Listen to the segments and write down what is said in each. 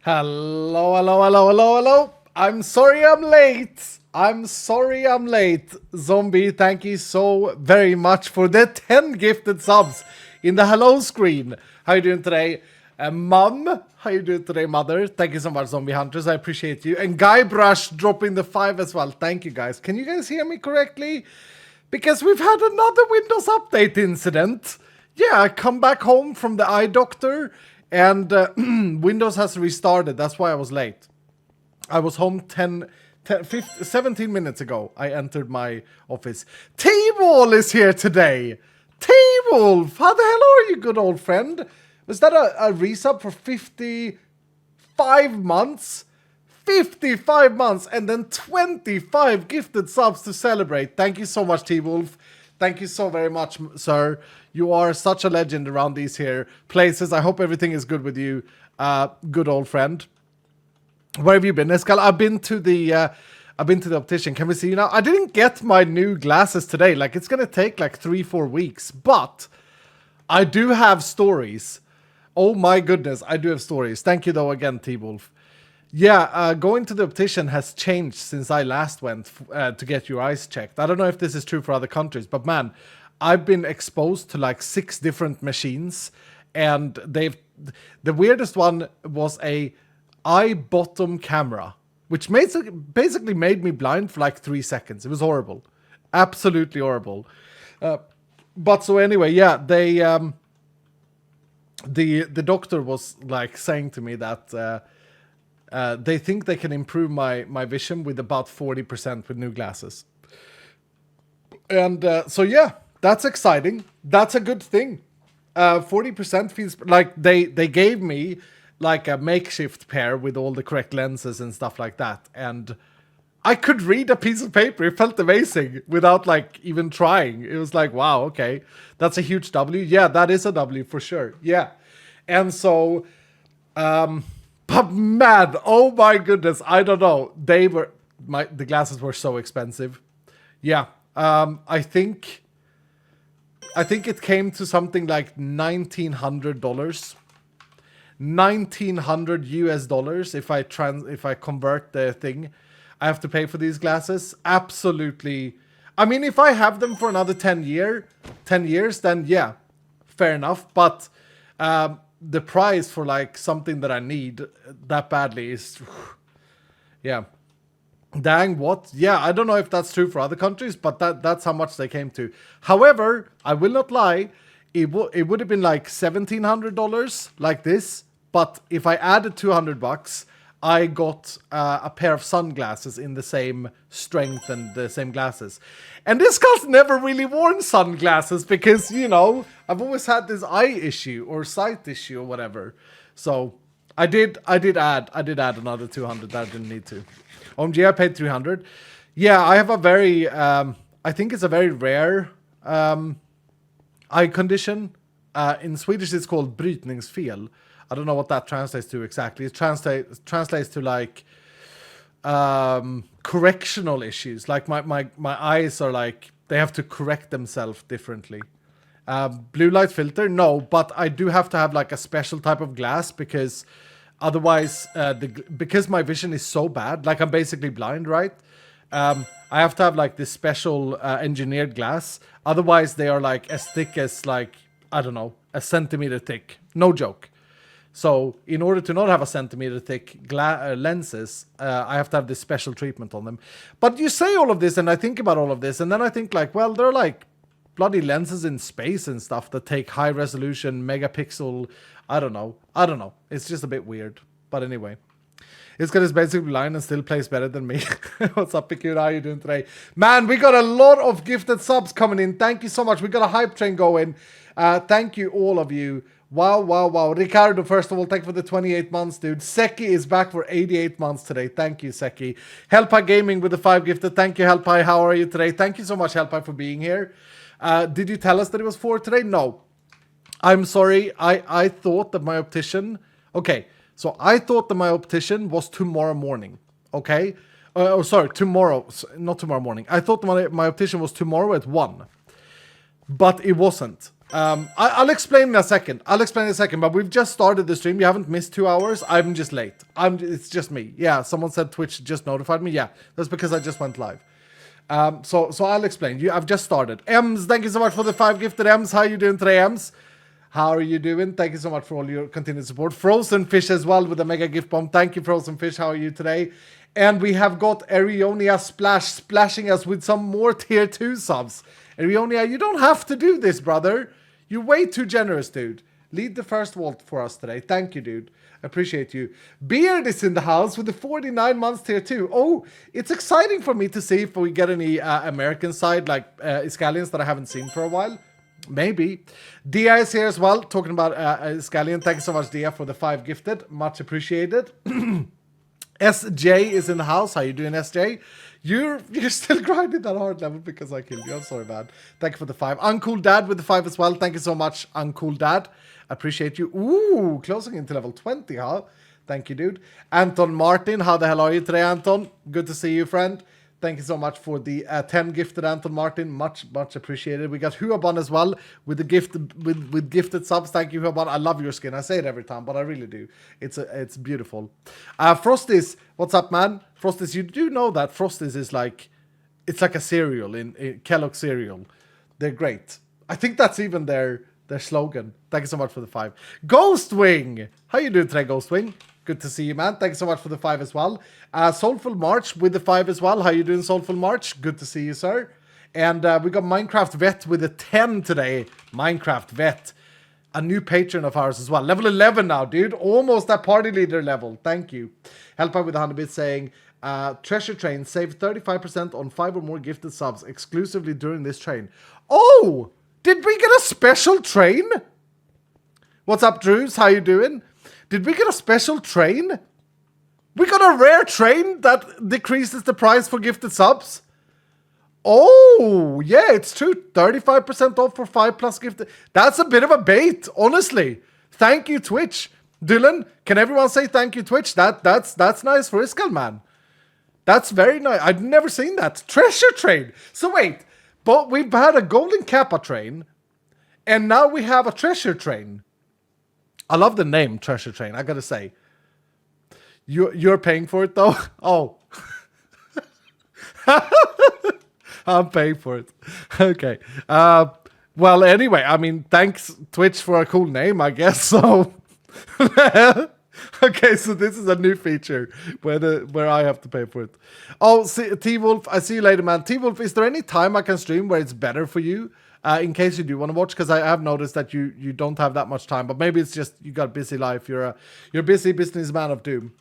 Hello, hello, hello, hello, hello. I'm sorry I'm late. Zombie, thank you so very much for the 10 gifted subs in the hello screen. How you doing today? Mum, how you doing today, mother? Thank you so much, Zombie Hunters. I appreciate you. And Guybrush dropping the 5 as well. Thank you, guys. Can you guys hear me correctly? Because we've had another Windows Update incident. Yeah, I come back home from the eye doctor and Windows has restarted. That's why I was late. I was home 17 minutes ago. I entered my office. T-Wall is here today. T-Wolf, how the hell are you, good old friend? Was that a resub for 55 months? 55 months and then 25 gifted subs to celebrate. Thank you so much, T-Wolf. Thank you so very much, sir. You are such a legend around these here places. I hope everything is good with you, good old friend. Where have you been, Escal? I've been to the optician. Can we see you now? I didn't get my new glasses today. Like, it's gonna take like 3-4 weeks, but I do have stories. Oh my goodness, I do have stories. Thank you though again, T-Wolf. Yeah, going to the optician has changed since I last went to get your eyes checked. I don't know if this is true for other countries, but man, I've been exposed to like 6 different machines, and the weirdest one was a eye bottom camera, which basically made me blind for like 3 seconds. It was horrible, absolutely horrible. But so anyway, yeah, the doctor was like saying to me that. They think they can improve my vision with about 40% with new glasses. And so yeah, that's exciting. That's a good thing. 40% feels like they gave me like a makeshift pair with all the correct lenses and stuff like that. And I could read a piece of paper. It felt amazing without like even trying. It was like, wow, okay. That's a huge W. Yeah, that is a W for sure. Yeah. And so... But man, oh my goodness, I don't know. The glasses were so expensive. Yeah, I think it came to something like $1,900, $1,900 if I convert the thing. I have to pay for these glasses. Absolutely. I mean, if I have them for another 10 years, then yeah, fair enough. But the price for like something that I need that badly is, yeah, dang, what? Yeah, I don't know if that's true for other countries, but that's how much they came to. However, I will not lie, it would have been like $1,700 like this, but if I added $200, I got a pair of sunglasses in the same strength and the same glasses. And this guy's never really worn sunglasses because, you know, I've always had this eye issue or sight issue or whatever. So I did add another 200 that I didn't need to. OMG, I paid 300. Yeah, I have a very, I think it's a very rare eye condition. In Swedish, it's called brytningsfel. I don't know what that translates to exactly. It translates to like correctional issues. Like my eyes are like, they have to correct themselves differently. Blue light filter, no, but I do have to have like a special type of glass because otherwise, because my vision is so bad, like I'm basically blind, right? I have to have like this special engineered glass. Otherwise, they are like as thick as like, I don't know, a centimeter thick. No joke. So in order to not have a centimeter thick lenses, I have to have this special treatment on them. But you say all of this and I think about all of this and then I think like, well, they're like bloody lenses in space and stuff that take high resolution megapixel. I don't know. It's just a bit weird. But anyway. It's got his basically blind and still plays better than me. What's up, Piku? How are you doing today? Man, we got a lot of gifted subs coming in. Thank you so much. We got a hype train going. Thank you, all of you. Wow, wow, wow. Ricardo, first of all, thank you for the 28 months, dude. Seki is back for 88 months today. Thank you, Seki. Helpai Gaming with the 5 gifted. Thank you, Helpai. How are you today? Thank you so much, Helpai, for being here. Did you tell us that it was 4 today? No. I'm sorry. I thought that my optician... Okay, so I thought that my optician was tomorrow morning. Okay? Sorry, tomorrow. Not tomorrow morning. I thought my optician was tomorrow at 1. But it wasn't. I'll explain in a second. But we've just started the stream. You haven't missed 2 hours. I'm just late. It's just me. Yeah, someone said Twitch just notified me. Yeah, that's because I just went live. So I'll explain. I've just started. Ems, thank you so much for the 5 gifted Ems. How are you doing today, Ems? How are you doing? Thank you so much for all your continued support. Frozen Fish as well with a mega gift bomb. Thank you, Frozen Fish. How are you today? And we have got Erionia splashing us with some more tier 2 subs. Erionia, you don't have to do this, brother. You're way too generous, dude. Lead the first vault for us today. Thank you, dude. Appreciate you. Beard is in the house with the 49 months tier 2. Oh, it's exciting for me to see if we get any American side, like Iscalians that I haven't seen for a while. Maybe. Dia is here as well, talking about Iscalian. Thank you so much, Dia, for the 5 gifted. Much appreciated. SJ is in the house. How you doing, SJ? You're still grinding that hard level because I killed you. I'm sorry, man. Thank you for the 5. Uncool Dad with the 5 as well. Thank you so much, Uncool Dad. Appreciate you. Ooh, closing into level 20, huh? Thank you, dude. Anton Martin, how the hell are you today, Anton? Good to see you, friend. Thank you so much for the 10 gifted, Anton Martin. Much appreciated. We got Huaban as well with the with gifted subs. Thank you, Huaban. I love your skin. I say it every time, but I really do. It's beautiful. Frosties, what's up, man? Frosties, you do know that Frosties is like, it's like a cereal in Kellogg cereal. They're great. I think that's even their slogan. Thank you so much for the 5. Ghostwing, how you doing today, Ghostwing? Good to see you, man. Thank you so much for the 5 as well. Soulful March with the 5 as well. How you doing, Soulful March? Good to see you, sir. And we got Minecraft Vet with a 10 today. Minecraft Vet. A new patron of ours as well. Level 11 now, dude. Almost at party leader level. Thank you. Help out with 100 bits saying, Treasure Train, save 35% on 5 or more gifted subs exclusively during this train. Oh! Did we get a special train? What's up, Drews? How you doing? Did we get a special train? We got a rare train that decreases the price for gifted subs? Oh, yeah, it's true. 35% off for 5 plus gifted. That's a bit of a bait, honestly. Thank you, Twitch. Dylan, can everyone say thank you, Twitch? That's nice for Iskal, man. That's very nice. I've never seen that. Treasure train. So wait, but we've had a golden kappa train, and now we have a treasure train. I love the name Treasure Train, I gotta say. You're paying for it though? Oh. I'm paying for it. Okay. Well, anyway, I mean, thanks Twitch for a cool name, I guess. So, okay, so this is a new feature where I have to pay for it. Oh, T-Wolf, I see you later, man. T-Wolf, is there any time I can stream where it's better for you? In case you do want to watch, because I have noticed that you don't have that much time, but maybe it's just you got a busy life. You're a busy businessman of doom.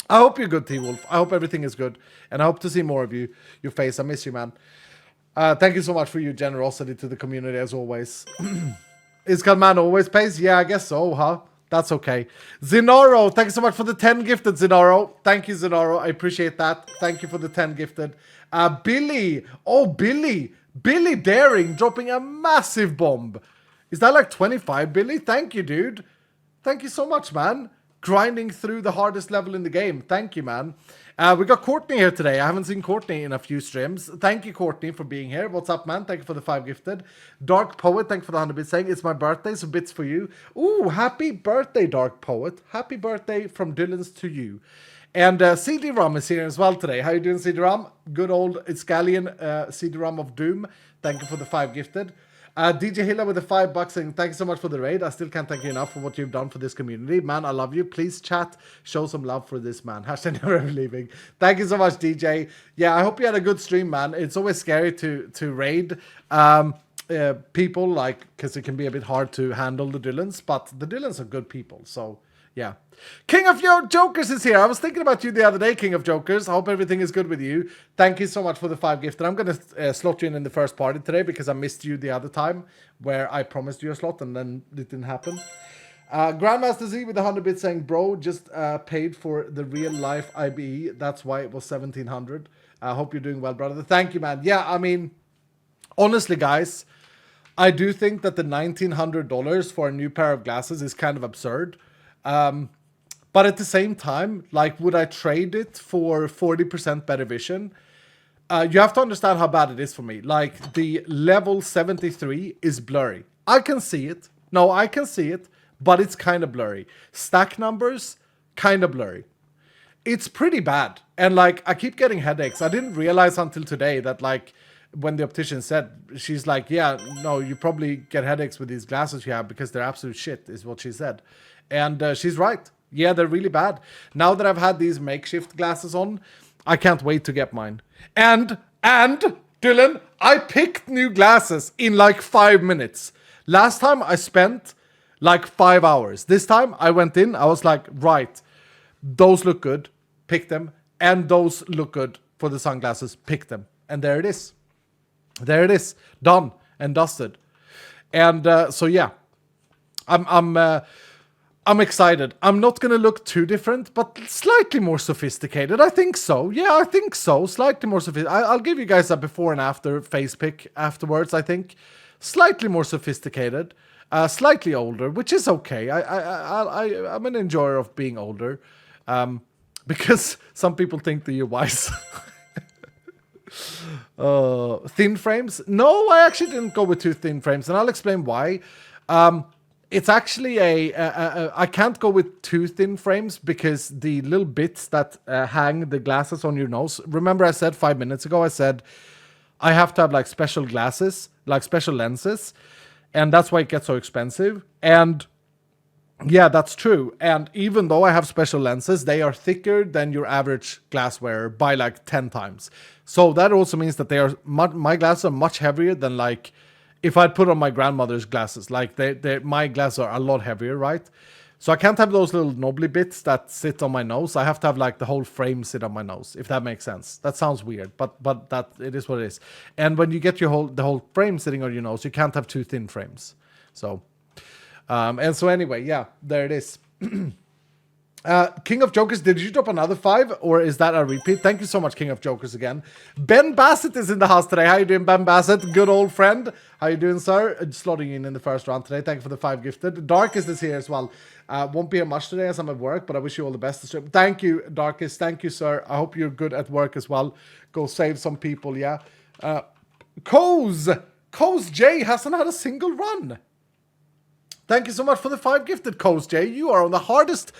I hope you're good, T-Wolf. I hope everything is good, and I hope to see more of you. Your face, I miss you, man. Thank you so much for your generosity to the community as always. Is man always pays? Yeah, I guess so, huh? That's okay. Zenaro, thank you so much for the 10 gifted, Zenaro. Thank you, Zenaro. I appreciate that. Thank you for the 10 gifted. Billy. Oh, Billy. Billy Daring dropping a massive bomb. Is that like 25, Billy? Thank you, dude. Thank you so much, man. Grinding through the hardest level in the game. Thank you, man. We got Courtney here today. I haven't seen Courtney in a few streams. Thank you, Courtney, for being here. What's up, man? Thank you for the 5 gifted. Dark Poet, thank you for the 100 bits saying it's my birthday, so bits for you. Ooh, happy birthday, Dark Poet. Happy birthday from Dylan's to you. And CD-ROM is here as well today. How you doing, CD-ROM? Good old Iscalian CD-ROM of Doom. Thank you for the 5 gifted. DJ Hilla with the $5 saying thank you so much for the raid. I still can't thank you enough for what you've done for this community. Man, I love you. Please chat. Show some love for this man. Hashtag never ever leaving. Thank you so much, DJ. Yeah, I hope you had a good stream, man. It's always scary to raid people, like, because it can be a bit hard to handle the Dylans, but the Dylans are good people, so yeah. King of Jokers is here. I was thinking about you the other day, King of Jokers. I hope everything is good with you. Thank you so much for the 5 gifted. I'm going to slot you in the first party today because I missed you the other time where I promised you a slot and then it didn't happen. Grandmaster Z with the 100 bits saying, bro, just paid for the real life IBE. That's why it was 1700. I hope you're doing well, brother. Thank you, man. Yeah, I mean, honestly, guys, I do think that the $1,900 for a new pair of glasses is kind of absurd. But at the same time, like, would I trade it for 40% better vision? You have to understand how bad it is for me. Like, the level 73 is blurry. I can see it. No, I can see it, but it's kind of blurry. Stack numbers, kind of blurry. It's pretty bad. And like, I keep getting headaches. I didn't realize until today that like, when the optician said, she's like, yeah, no, you probably get headaches with these glasses you have because they're absolute shit, is what she said. And she's right. Yeah, they're really bad. Now that I've had these makeshift glasses on, I can't wait to get mine. And Dylan, I picked new glasses in like 5 minutes. Last time I spent like 5 hours. This time I went in, I was like, right, those look good, pick them. And those look good for the sunglasses, pick them. And there it is. There it is, done and dusted. And so yeah, I'm excited. I'm not gonna look too different, but slightly more sophisticated. I think so. Yeah, I think so. Slightly more sophisticated. I'll give you guys a before and after face pick afterwards. I think slightly more sophisticated, slightly older, which is okay. I'm an enjoyer of being older, because some people think that you're wise. Thin frames? No, I actually didn't go with 2 thin frames, and I'll explain why. It's actually I can't go with 2 thin frames because the little bits that hang the glasses on your nose. Remember I said 5 minutes ago, I said I have to have like special glasses, like special lenses, and that's why it gets so expensive. And yeah, that's true. And even though I have special lenses, they are thicker than your average glass wearer by like 10 times. So that also means that they are my glasses are much heavier than like if I'd put on my grandmother's glasses. Like my glasses are a lot heavier, right? So I can't have those little knobbly bits that sit on my nose. I have to have like the whole frame sit on my nose, if that makes sense. That sounds weird, but that it is what it is. And when you get the whole frame sitting on your nose, you can't have 2 thin frames. So and so anyway, yeah, there it is. King of Jokers, did you drop another 5 or is that a repeat? Thank you so much, King of Jokers, again. Ben Bassett is in the house today. How you doing, Ben Bassett? Good old friend. How you doing, sir? Slotting in the first round today. Thank you for the 5 gifted. Darkest is here as well. Won't be here much today as I'm at work, but I wish you all the best. Thank you, Darkest. Thank you, sir. I hope you're good at work as well. Go save some people, yeah. Coz J hasn't had a single run. Thank you so much for the 5 gifted, Coz J. You are on the hardest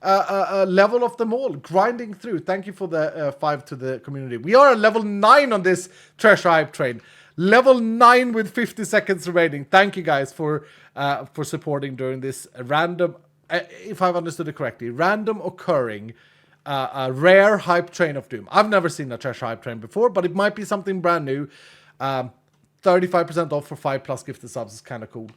level of them all, grinding through. Thank you for the 5 to the community. We are at level 9 on this treasure hype train. Level 9 with 50 seconds remaining. Thank you guys for supporting during this random, if I've understood it correctly, random occurring rare hype train of doom. I've never seen a treasure hype train before, but it might be something brand new. 35% off for 5+ gifted subs is kind of cool.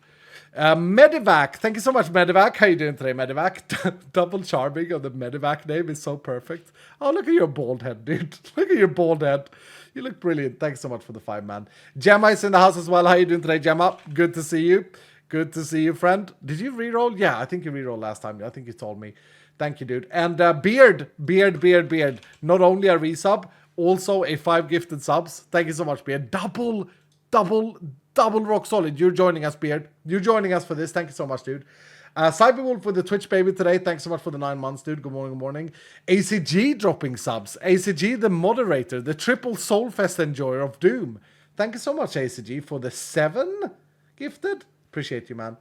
Medivac, thank you so much, Medivac. How you doing today, Medivac? Double charming on the Medivac name is so perfect. Oh, look at your bald head, dude. Look at your bald head. You look brilliant. Thanks so much for the 5, man. Gemma is in the house as well. How you doing today, Gemma? Good to see you. Good to see you, friend. Did you reroll? Yeah, I think you rerolled last time. I think you told me. Thank you, dude. And Beard. Not only a resub, also a 5 gifted subs. Thank you so much, Beard. Double rock solid. You're joining us, Beard. You're joining us for this. Thank you so much, dude. Cyberwolf with the Twitch baby today. Thanks so much for the 9 months, dude. Good morning, good morning. ACG dropping subs. ACG, the moderator, the triple Soulfest enjoyer of Doom. Thank you so much, ACG, for the 7 gifted. Appreciate you, man.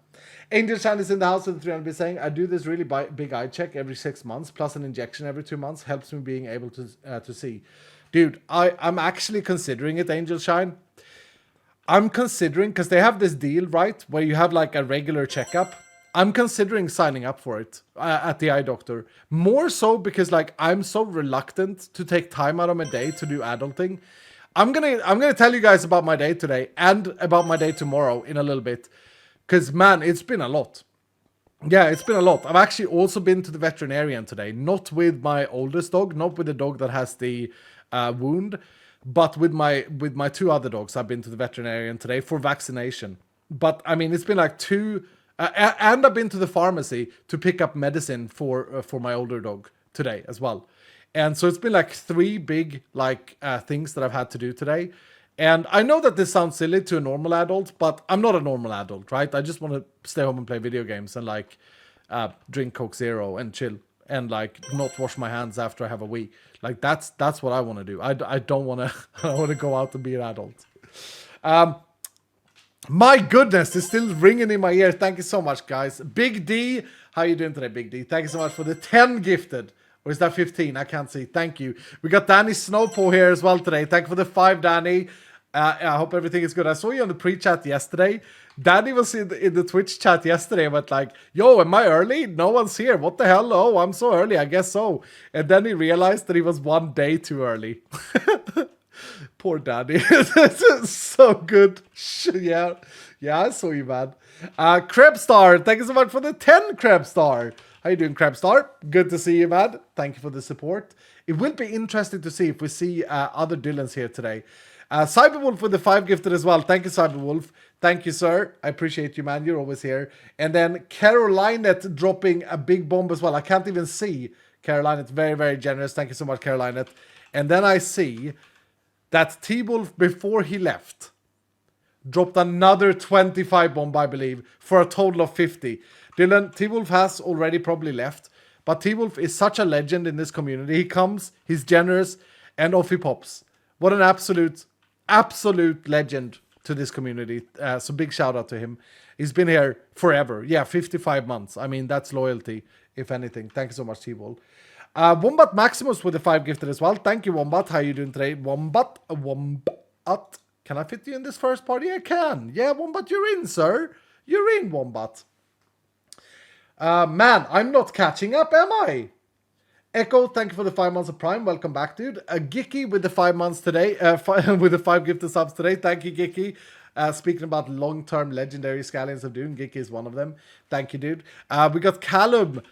Angel Shine is in the house with the 300 saying, I do this really big eye check every 6 months, plus an injection every 2 months. Helps me being able to see. Dude, I'm actually considering it, Angel Shine. I'm considering, because they have this deal, right, where you have like a regular checkup. I'm considering signing up for it at the eye doctor. More so because like I'm so reluctant to take time out of my day to do adulting. I'm gonna tell you guys about my day today and about my day tomorrow in a little bit. Because man, it's been a lot. Yeah, it's been a lot. I've actually also been to the veterinarian today. Not with my oldest dog, not with the dog that has the wound. But with my 2 other dogs, I've been to the veterinarian today for vaccination. But I mean, it's been like 2, and I've been to the pharmacy to pick up medicine for my older dog today as well. And so it's been like 3 big things that I've had to do today. And I know that this sounds silly to a normal adult, but I'm not a normal adult, right? I just want to stay home and play video games and drink Coke Zero and chill and not wash my hands after I have a wee. Like that's what I want to do. I don't want to go out and be an adult. My goodness, it's still ringing in my ear. Thank you so much, guys. Big D, how you doing today, Big D? Thank you so much for the 10 gifted. Or is that 15? I can't see. Thank you. We got Danny Snowpaw here as well today. Thank you for the 5, Danny. I hope everything is good. I saw you on the pre-chat yesterday. Danny was in the Twitch chat yesterday, but like, yo, am I early? No one's here. What the hell? Oh, I'm so early. I guess so. And then he realized that he was 1 day too early. Poor Danny. So good. Yeah, I saw you, man. Krebstar, thank you so much for the 10, Krebstar. How you doing, Krebstar? Good to see you, man. Thank you for the support. It will be interesting to see if we see other Dylans here today. Cyberwolf with the 5 gifted as well. Thank you, Cyberwolf. Thank you, sir. I appreciate you, man. You're always here. And then Carolinette dropping a big bomb as well. I can't even see Carolinette. Very, very generous. Thank you so much, Carolinette. And then I see that T-Wolf, before he left, dropped another 25 bomb, I believe, for a total of 50. Dylan, T-Wolf has already probably left, but T-Wolf is such a legend in this community. He comes, he's generous, and off he pops. What an absolute legend to this community. So big shout out to him. He's been here forever. Yeah, 55 months. I mean, that's loyalty, if anything. Thank you so much, T-Wolf. Wombat Maximus with the 5 gifted as well. Thank you, Wombat. How you doing today? Wombat. Can I fit you in this first party? I can. Yeah, Wombat, you're in, sir. You're in, Wombat. Man, I'm not catching up, am I? Echo, thank you for the 5 months of Prime. Welcome back, dude. Gicky with the 5 months today. With the 5 gifted subs today. Thank you, Gicky. Speaking about long-term legendary scallions of Doom, Gicky is one of them. Thank you, dude. We got Callum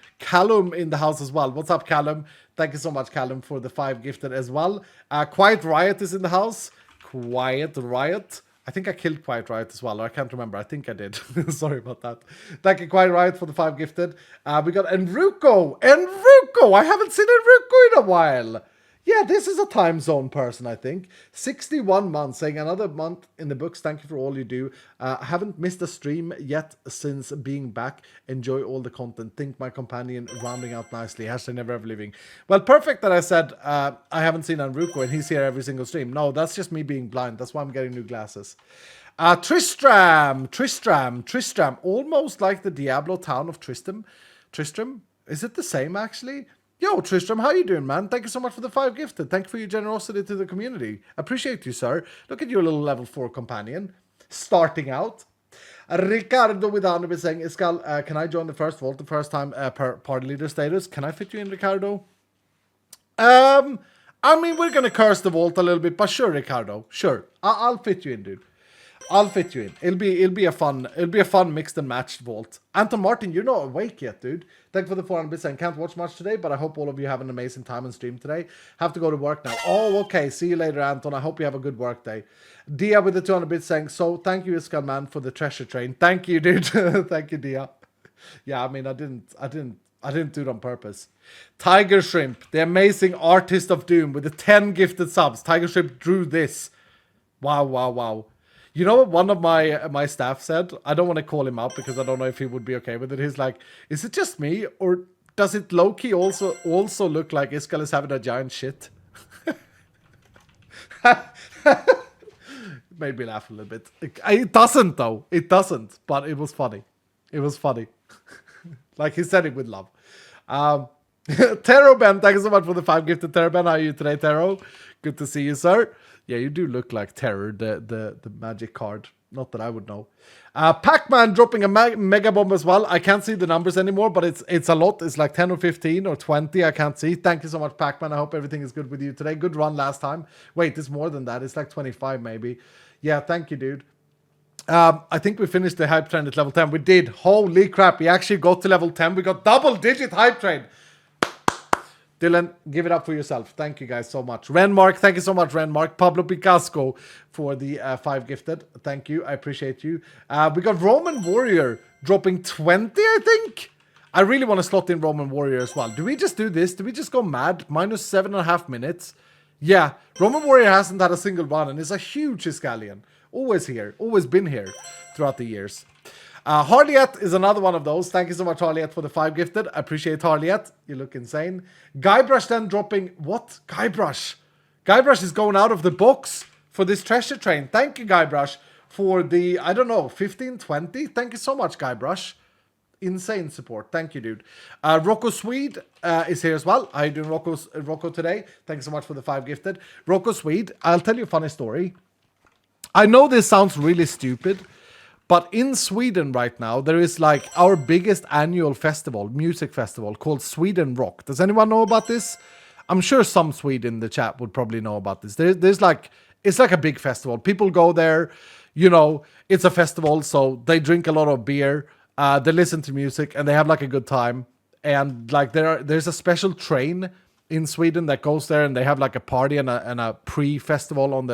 in the house as well. What's up, Callum? Thank you so much, Callum, for the 5 gifted as well. Quiet Riot is in the house. Quiet Riot. I think I killed Quiet Riot as well. Or I can't remember. I think I did. Sorry about that. Thank you, Quiet Riot, for the 5 gifted. We got Enruko. I haven't seen Enruko in a while. Yeah, this is a time zone person, I think. 61 months, saying another month in the books. Thank you for all you do. I haven't missed a stream yet since being back. Enjoy all the content. Think my companion rounding out nicely. Hashtag never ever leaving. Well, perfect that I said I haven't seen Enruko and he's here every single stream. No, that's just me being blind. That's why I'm getting new glasses. Tristram. Almost like the Diablo town of Tristram. Is it the same, actually? Yo, Tristram, how you doing, man? Thank you so much for the 5 gifted. Thank you for your generosity to the community. Appreciate you, sir. Look at your little level 4 companion. Starting out. Ricardo with 100% saying, Iskal, can I join the first vault the first time per party leader status? Can I fit you in, Ricardo? I mean, we're going to curse the vault a little bit, but sure, Ricardo. Sure. I'll fit you in, dude. I'll fit you in. It'll be a fun mixed and matched vault. Anton Martin, you're not awake yet, dude. Thank you for the 400 bits. I can't watch much today, but I hope all of you have an amazing time and stream today. Have to go to work now. Oh, okay. See you later, Anton. I hope you have a good work day. Dia with the 200 bits saying, so thank you, Iskal man, for the treasure train. Thank you, dude. Thank you, Dia. Yeah, I mean, I didn't do it on purpose. Tiger Shrimp, the amazing artist of Doom with the 10 gifted subs. Tiger Shrimp drew this. Wow. You know what one of my staff said? I don't want to call him out because I don't know if he would be okay with it. He's like, is it just me? Or does it low-key also look like Iskal is having a giant shit? Made me laugh a little bit. It doesn't, though. It doesn't. But it was funny. Like he said it with love. Taro Ben, thank you so much for the 5 gifted. Taro Ben, how are you today, Taro? Good to see you, sir. Yeah, you do look like Terror, the magic card. Not that I would know. Pac-Man dropping a mega bomb as well. I can't see the numbers anymore, but it's a lot. It's like 10 or 15 or 20. I can't see. Thank you so much, Pac-Man. I hope everything is good with you today. Good run last time. Wait, it's more than that. It's like 25 maybe. Yeah, thank you, dude. I think we finished the hype train at level 10. We did. Holy crap. We actually got to level 10. We got double-digit hype train. Dylan, give it up for yourself. Thank you guys so much. Renmark, thank you so much, Renmark. Pablo Picasso for the 5 gifted. Thank you. I appreciate you. We got Roman Warrior dropping 20, I think. I really want to slot in Roman Warrior as well. Do we just do this? Do we just go mad? Minus 7.5 minutes. Yeah, Roman Warrior hasn't had a single run and is a huge Iscalian. Always here. Always been here throughout the years. Harliet is another one of those. Thank you so much, Harliet, for the 5 gifted. I appreciate Harliet. You look insane. Guybrush then dropping... What? Guybrush? Guybrush is going out of the box for this treasure train. Thank you, Guybrush, for the, I don't know, 15, 20. Thank you so much, Guybrush. Insane support. Thank you, dude. Rocco Swede is here as well. How you doing, Rocco today? Thanks so much for the 5 gifted. Rocco Swede, I'll tell you a funny story. I know this sounds really stupid, but in Sweden right now, there is like our biggest annual festival, music festival, called Sweden Rock. Does anyone know about this? I'm sure some Swede in the chat would probably know about this. There's like, it's like a big festival. People go there, you know, it's a festival, so they drink a lot of beer, they listen to music, and they have like a good time. And like there's a special train in Sweden that goes there, and they have like a party and a pre-festival on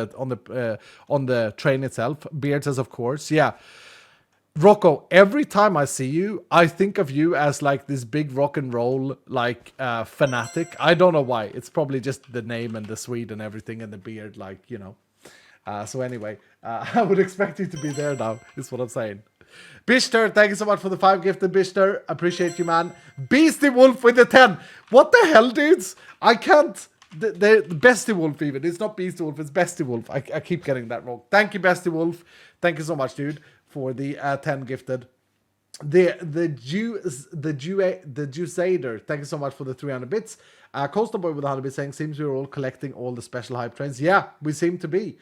the train itself. Beards, of course, yeah. Rocco, every time I see you, I think of you as like this big rock and roll like fanatic. I don't know why. It's probably just the name and the Swede and everything and the beard, like, you know. So anyway, I would expect you to be there now, is what I'm saying. Bishter, thank you so much for the 5 gifted, Bishter. Appreciate you, man. Beastie Wolf with the 10. What the hell, dudes? I can't. The Bestie Wolf even. It's not Beastie Wolf, it's Bestie Wolf. I keep getting that wrong. Thank you, Bestie Wolf. Thank you so much, dude, for the 10 gifted. The Juicader, thank you so much for the 300 bits. Coastal Boy with 100 bits saying, seems we're all collecting all the special hype trains. Yeah, we seem to be.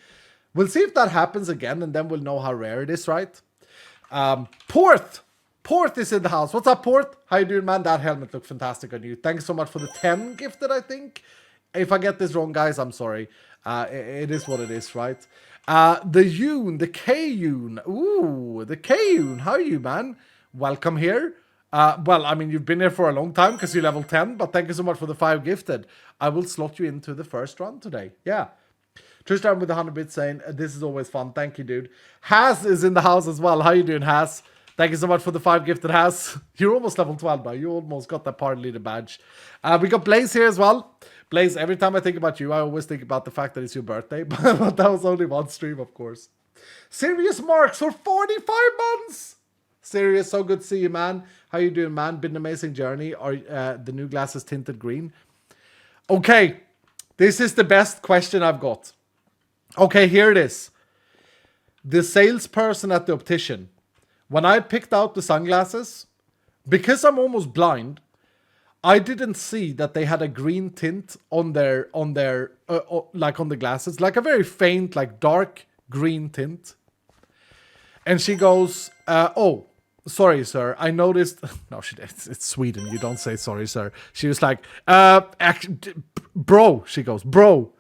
We'll see if that happens again, and then we'll know how rare it is, right? Porth is in the house. What's up, Porth? How you doing, man? That helmet looked fantastic on you. Thank you so much for the 10 gifted, I think. If I get this wrong, guys, I'm sorry. It is what it is, right? The Yoon, the K-Yoon. Ooh, the K-Yoon. How are you, man? Welcome here. Well, I mean, you've been here for a long time because you're level 10, but thank you so much for the 5 gifted. I will slot you into the first run today. Yeah. Tristan with the 100 bits saying, this is always fun. Thank you, dude. Has is in the house as well. How you doing, Has? Thank you so much for the 5 gifted, Has. You're almost level 12 now. You almost got that party leader badge. We got Blaze here as well. Blaze, every time I think about you, I always think about the fact that it's your birthday. But that was only one stream, of course. Serious Marks for 45 months. Serious, so good to see you, man. How you doing, man? Been an amazing journey. Are the new glasses tinted green? Okay, this is the best question I've got. Okay, here it is. The salesperson at the optician, when I picked out the sunglasses, because I'm almost blind, I didn't see that they had a green tint on their like on the glasses, like a very faint, like dark green tint. And she goes, "Oh, sorry, sir. I noticed." No, it's Sweden. You don't say sorry, sir. She was like, "Bro," she goes, "Bro,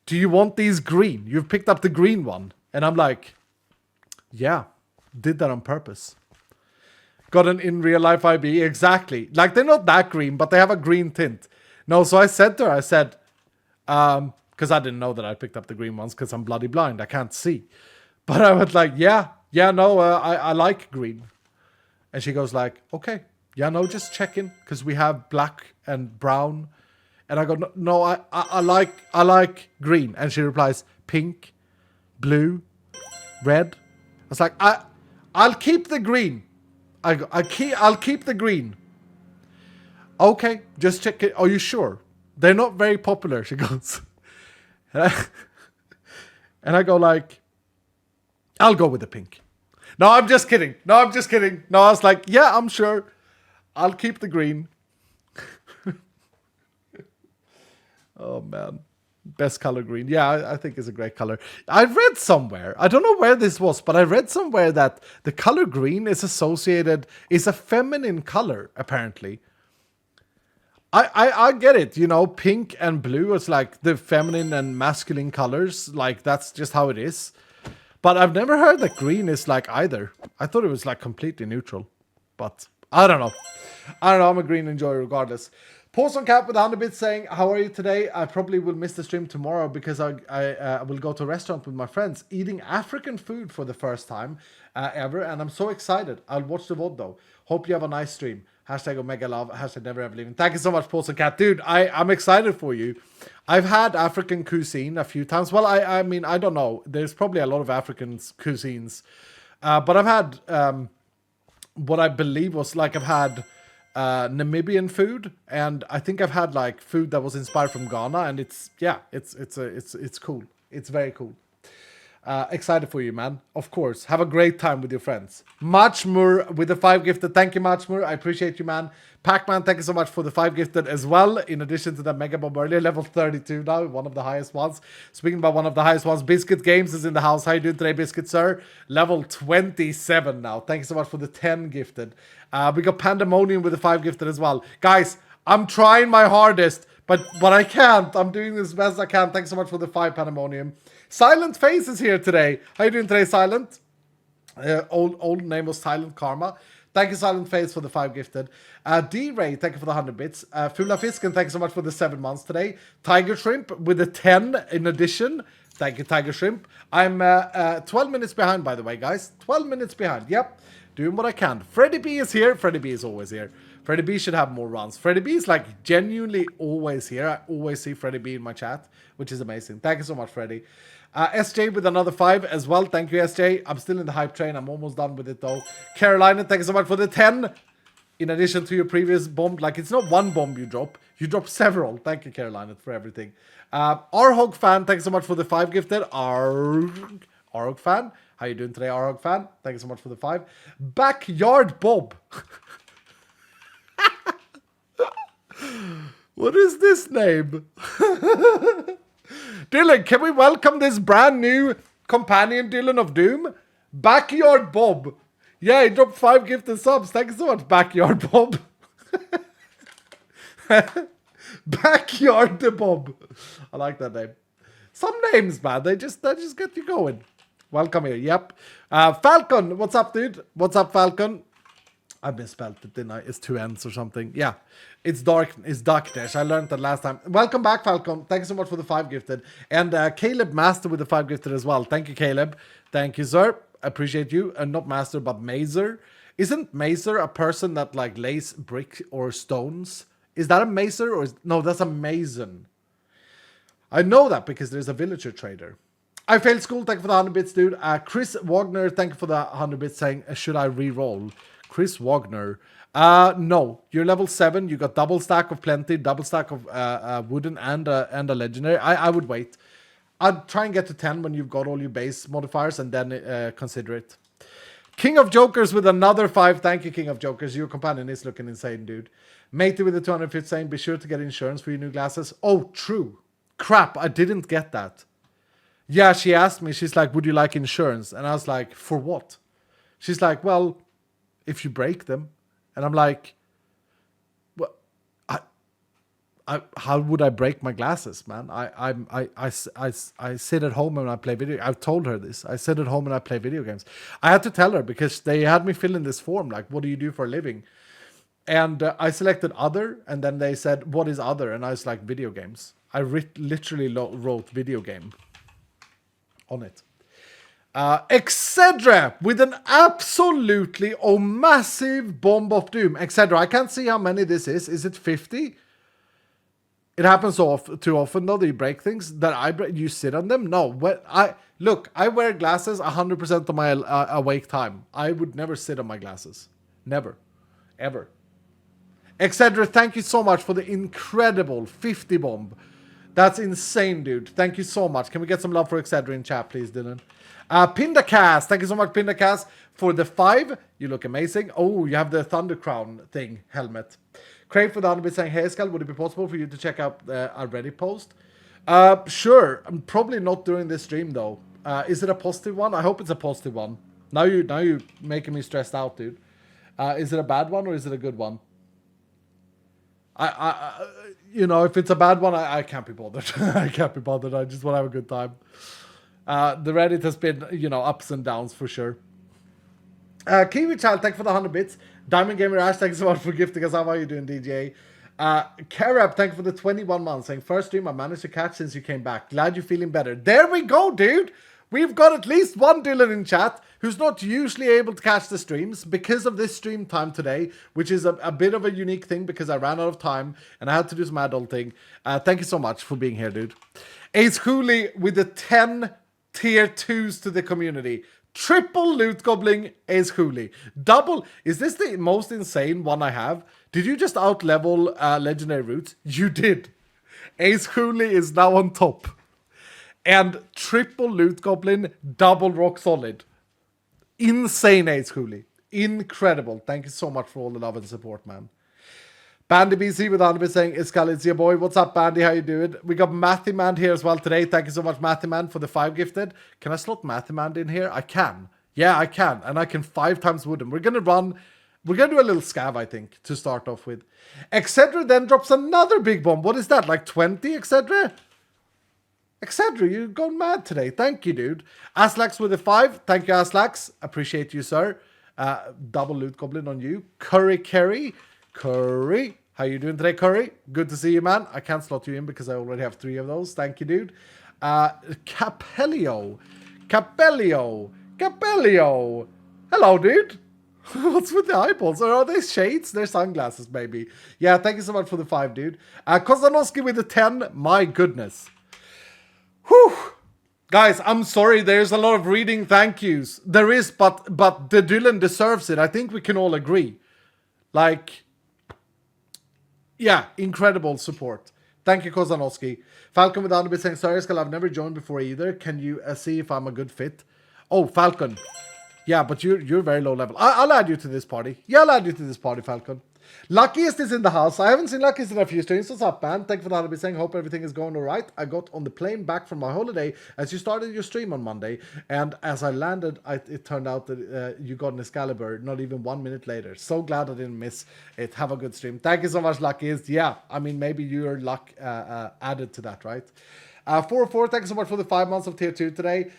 do you want these green? You've picked up the green one." And I'm like, "Yeah, did that on purpose." Got an in real life IB, exactly. Like, they're not that green, but they have a green tint. No, so I said to her, I said, because I didn't know that I picked up the green ones because I'm bloody blind. I can't see. But I was like, I like green. And she goes like, okay, yeah, no, just checking because we have black and brown. And I go, no, I like green. And she replies, pink, blue, red. I was like, I'll keep the green. I'll keep the green. Okay, just check it. Are you sure? They're not very popular, she goes. And I go like, I'll go with the pink. No, I'm just kidding. No, I was like, yeah, I'm sure. I'll keep the green. Oh, man. Best color green. Yeah, I think it's a great color. I read somewhere, I don't know where this was, but I read somewhere that the color green is is a feminine color, apparently. I get it, you know, pink and blue is like the feminine and masculine colors. Like, that's just how it is. But I've never heard that green is like either. I thought it was like completely neutral. But I don't know. I'm a green enjoyer regardless. Post on Cap with 100 bits saying, how are you today? I probably will miss the stream tomorrow because I will go to a restaurant with my friends eating African food for the first time ever. And I'm so excited. I'll watch the VOD though. Hope you have a nice stream. Hashtag Omega Love. Hashtag Never Ever Leaving. Thank you so much, Post on Cap. Dude, I'm excited for you. I've had African cuisine a few times. Well, I mean, I don't know. There's probably a lot of African cuisines. But I've had what I believe was like I've had Namibian food, and I think I've had like food that was inspired from Ghana, and it's cool. It's very cool. Excited for you, man. Of course. Have a great time with your friends. Machmur with the 5 gifted. Thank you, Machmur. I appreciate you, man. Pac-Man, thank you so much for the 5 gifted as well. In addition to the Mega Bomb earlier, level 32 now, one of the highest ones. Speaking about one of the highest ones, Biscuit Games is in the house. How you doing today, Biscuit, sir? Level 27 now. Thank you so much for the 10 gifted. We got Pandemonium with the 5 gifted as well. Guys, I'm trying my hardest, but I can't. I'm doing this best I can. Thanks so much for the 5 Pandemonium. Silent Face is here today. How you doing today, Silent? Old name was Silent Karma. Thank you, Silent Face, for the 5 gifted. D-Ray, thank you for the 100 bits. Fula Fisken, thank you so much for the 7 months today. Tiger Shrimp with the 10 in addition. Thank you, Tiger Shrimp. I'm 12 minutes behind, by the way, guys. 12 minutes behind. Yep. Doing what I can. Freddie B is here. Freddie B is always here. Freddie B should have more runs. Freddie B is like genuinely always here. I always see Freddie B in my chat, which is amazing. Thank you so much, Freddie. SJ with another 5 as well. Thank you, SJ. I'm still in the hype train. I'm almost done with it though. Carolina, thank you so much for the 10. In addition to your previous bomb. Like, it's not one bomb you drop. You drop several. Thank you, Carolina, for everything. Arhog fan, thank you so much for the 5 gifted. Arhog fan. How you doing today, Arhog fan? Thank you so much for the 5. Backyard Bob. What is this name? Dylan, can we welcome this brand new companion, Dylan of Doom? Backyard Bob. Yeah, he dropped 5 gifted subs. Thank you so much, Backyard Bob. Backyard the Bob. I like that name. Some names, man, they just get you going. Welcome here. Yep. Falcon, what's up, dude? What's up, Falcon? I misspelled it, didn't I? It's 2 N's or something. Yeah. It's dark. It's Darkdash. I learned that last time. Welcome back, Falcon. Thank you so much for the 5 gifted. And Caleb Master with the 5 gifted as well. Thank you, Caleb. Thank you, sir. Appreciate you. And not Master, but Mazer. Isn't Mazer a person that like lays brick or stones? Is that a Mazer or no? That's a Mason. I know that because there's a villager trader. I failed school. Thank you for the 100 bits, dude. Chris Wagner, thank you for the 100 bits saying, should I re-roll? Chris Wagner. No. You're level 7. You got double stack of plenty, double stack of wooden and a legendary. I would wait. I'd try and get to 10 when you've got all your base modifiers and then consider it. King of Jokers with another 5. Thank you, King of Jokers. Your companion is looking insane, dude. Matey with the 250 saying, be sure to get insurance for your new glasses. Oh, true. Crap, I didn't get that. Yeah, she asked me, she's like, would you like insurance? And I was like, for what? She's like, well, if you break them. And I'm like, well, how would I break my glasses, man? I sit at home and I play video. I've told her this. I sit at home and I play video games. I had to tell her because they had me fill in this form, like, what do you do for a living? And I selected other, and then they said, what is other? And I was like, video games. I literally wrote video game on it. Excedra with an absolutely massive bomb of doom. Excedra, I can't see how many this is. Is it 50? It happens too often though that you break things. That you sit on them? No. I wear glasses 100% of my awake time. I would never sit on my glasses. Never. Ever. Excedra, thank you so much for the incredible 50 bomb. That's insane, dude. Thank you so much. Can we get some love for Excedra in chat, please, Dylan? Pindacast. Thank you so much, Pindacast, for the 5. You look amazing. Oh, you have the Thunder Crown thing, helmet. Crave for the 100 bit saying, hey, Skull, would it be possible for you to check out our Reddit post? Sure. I'm probably not during this stream, though. Is it a positive one? I hope it's a positive one. Now you're making me stressed out, dude. Is it a bad one or is it a good one? If it's a bad one, I can't be bothered. I can't be bothered. I just want to have a good time. The Reddit has been, ups and downs for sure. Kiwi Child, thank you for the 100 bits. Diamond Gamer Ash, thank you so much for gifting us. How are you doing, DJ? Karab, thank you for the 21 months. Saying, first stream I managed to catch since you came back. Glad you're feeling better. There we go, dude. We've got at least one Dylan in chat who's not usually able to catch the streams because of this stream time today, which is a bit of a unique thing because I ran out of time and I had to do some adulting. Thank you so much for being here, dude. Ace Cooley with the 10 tier 2s to the community. Triple loot gobbling Ace Cooley. Double. Is this the most insane one I have? Did you just out level legendary roots? You did. Ace Cooley is now on top. And triple Loot Goblin, double Rock Solid. Insane Ace Cooley. Incredible. Thank you so much for all the love and support, man. Bandy BC with Andy saying, it's your boy. What's up, Bandy? How you doing? We got Matty Man here as well today. Thank you so much, Matty Man, for the 5 gifted. Can I slot Matty Man in here? I can. Yeah, I can. And I can 5 times wood him. We're going to do a little scav, I think, to start off with. Excedra then drops another big bomb. What is that? Like 20, Excedra? Excedra, you're going mad today. Thank you, dude. Aslax with a 5. Thank you, Aslax. Appreciate you, sir. Double Loot Goblin on you. Curry. How you doing today, Curry? Good to see you, man. I can't slot you in because I already have 3 of those. Thank you, dude. Capelio. Hello, dude. What's with the eyeballs? Or are they shades? They're sunglasses, maybe. Yeah, thank you so much for the 5, dude. Kozanowski with the 10. My goodness. Whew. Guys, I'm sorry. There's a lot of reading thank yous. There is, but the Dylan deserves it. I think we can all agree. Like, yeah, incredible support. Thank you, Kozanowski. Falcon without a bit saying, sorry, Skull, I've never joined before either. Can you see if I'm a good fit? Oh, Falcon. Yeah, but you're very low level. I'll add you to this party. Yeah, I'll add you to this party, Falcon. Luckiest is in the house. I haven't seen Luckiest in a few streams. What's up, man? Thank you for that. Saying, hope everything is going all right. I got on the plane back from my holiday as you started your stream on Monday. And as I landed, it turned out that you got an Excalibur not even 1 minute later. So glad I didn't miss it. Have a good stream. Thank you so much, Luckiest. Yeah, I mean, maybe your luck added to that, right? 404, thank you so much for the 5 months of tier 2 today.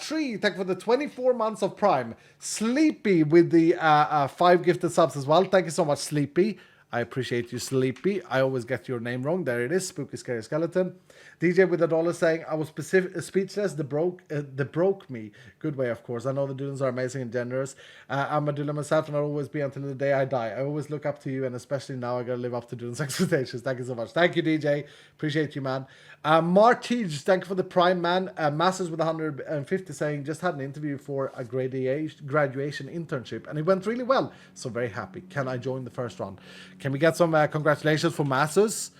3, thank you for the 24 months of Prime. Sleepy with the 5 gifted subs as well. Thank you so much, Sleepy. I appreciate you, Sleepy. I always get your name wrong. There it is, Spooky Scary Skeleton. DJ with $1 saying, I was speechless. The broke me. Good way, of course. I know the Dylans are amazing and generous. I'm a Dylan myself, and I'll always be until the day I die. I always look up to you, and especially now I gotta live up to Dylan's expectations. Thank you so much. Thank you, DJ. Appreciate you, man. Martige, thank you for the Prime, man. Masters with 150 saying, just had an interview for a graduation internship, and it went really well. So very happy. Can I join the first round? Can we get some congratulations for Masters,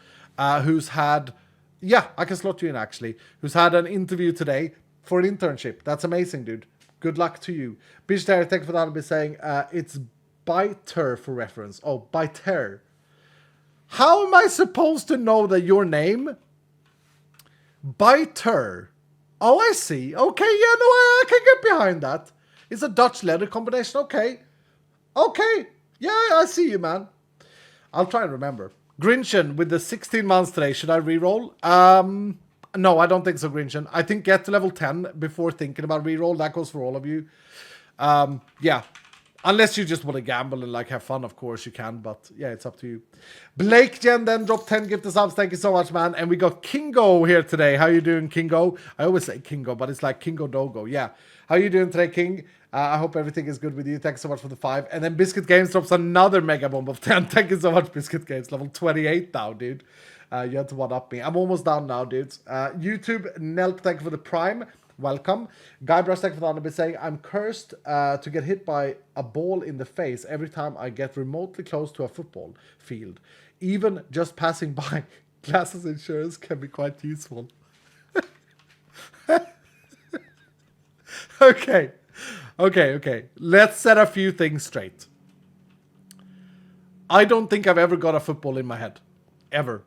who's had... Yeah, I can slot you in, actually. Who's had an interview today for an internship. That's amazing, dude. Good luck to you. Bitch there, thank you for that. I'll be saying it's Biter for reference. Oh, Biter. How am I supposed to know that your name? Biter. Oh, I see. Okay, yeah, no, I can get behind that. It's a Dutch letter combination. Okay. Yeah, I see you, man. I'll try and remember. Grinchen with the 16 months today. Should I reroll? No, I don't think so, Grinchen. I think get to level 10 before thinking about reroll. That goes for all of you. Yeah. Unless you just want to gamble and like have fun, of course you can. But yeah, it's up to you. Blake Jen then dropped 10 gifted subs. Thank you so much, man. And we got Kingo here today. How you doing, Kingo? I always say Kingo, but it's like Kingo Dogo. Yeah. How you doing today, King? I hope everything is good with you. Thanks so much for the 5. And then Biscuit Games drops another mega bomb of 10. Thank you so much, Biscuit Games. Level 28 now, dude. You had to one-up me. I'm almost down now, dudes. YouTube, Nelt, thank you for the Prime. Welcome. Guybrush, thank you for the saying, I'm cursed to get hit by a ball in the face every time I get remotely close to a football field. Even just passing by, glasses insurance can be quite useful. Okay. Let's set a few things straight. I don't think I've ever got a football in my head. Ever.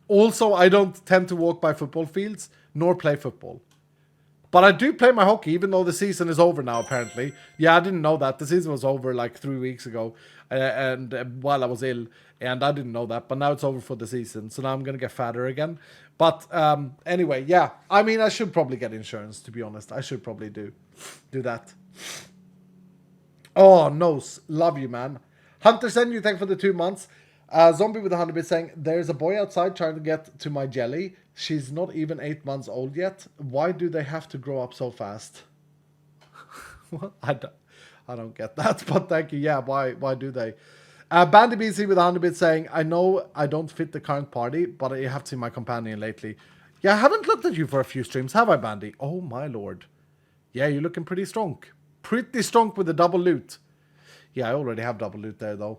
Also, I don't tend to walk by football fields, nor play football. But I do play my hockey, even though the season is over now, apparently. Yeah, I didn't know that. The season was over like 3 weeks ago, and while I was ill, and I didn't know that. But now it's over for the season, so now I'm going to get fatter again. But anyway, yeah. I mean, I should probably get insurance, to be honest. I should probably do that. Oh, no. Love you, man. Hunter, send you thank for the 2 months. Zombie with 100 bits saying, there's a boy outside trying to get to my jelly. She's not even 8 months old yet. Why do they have to grow up so fast? What? I don't get that, but thank you. Yeah, why do they? Bandy BC with 100 bits saying, I know I don't fit the current party, but I have seen my companion lately. Yeah, I haven't looked at you for a few streams, have I, Bandy? Oh, my lord. Yeah, you're looking pretty strong. Pretty strong with the double loot. Yeah, I already have double loot there, though.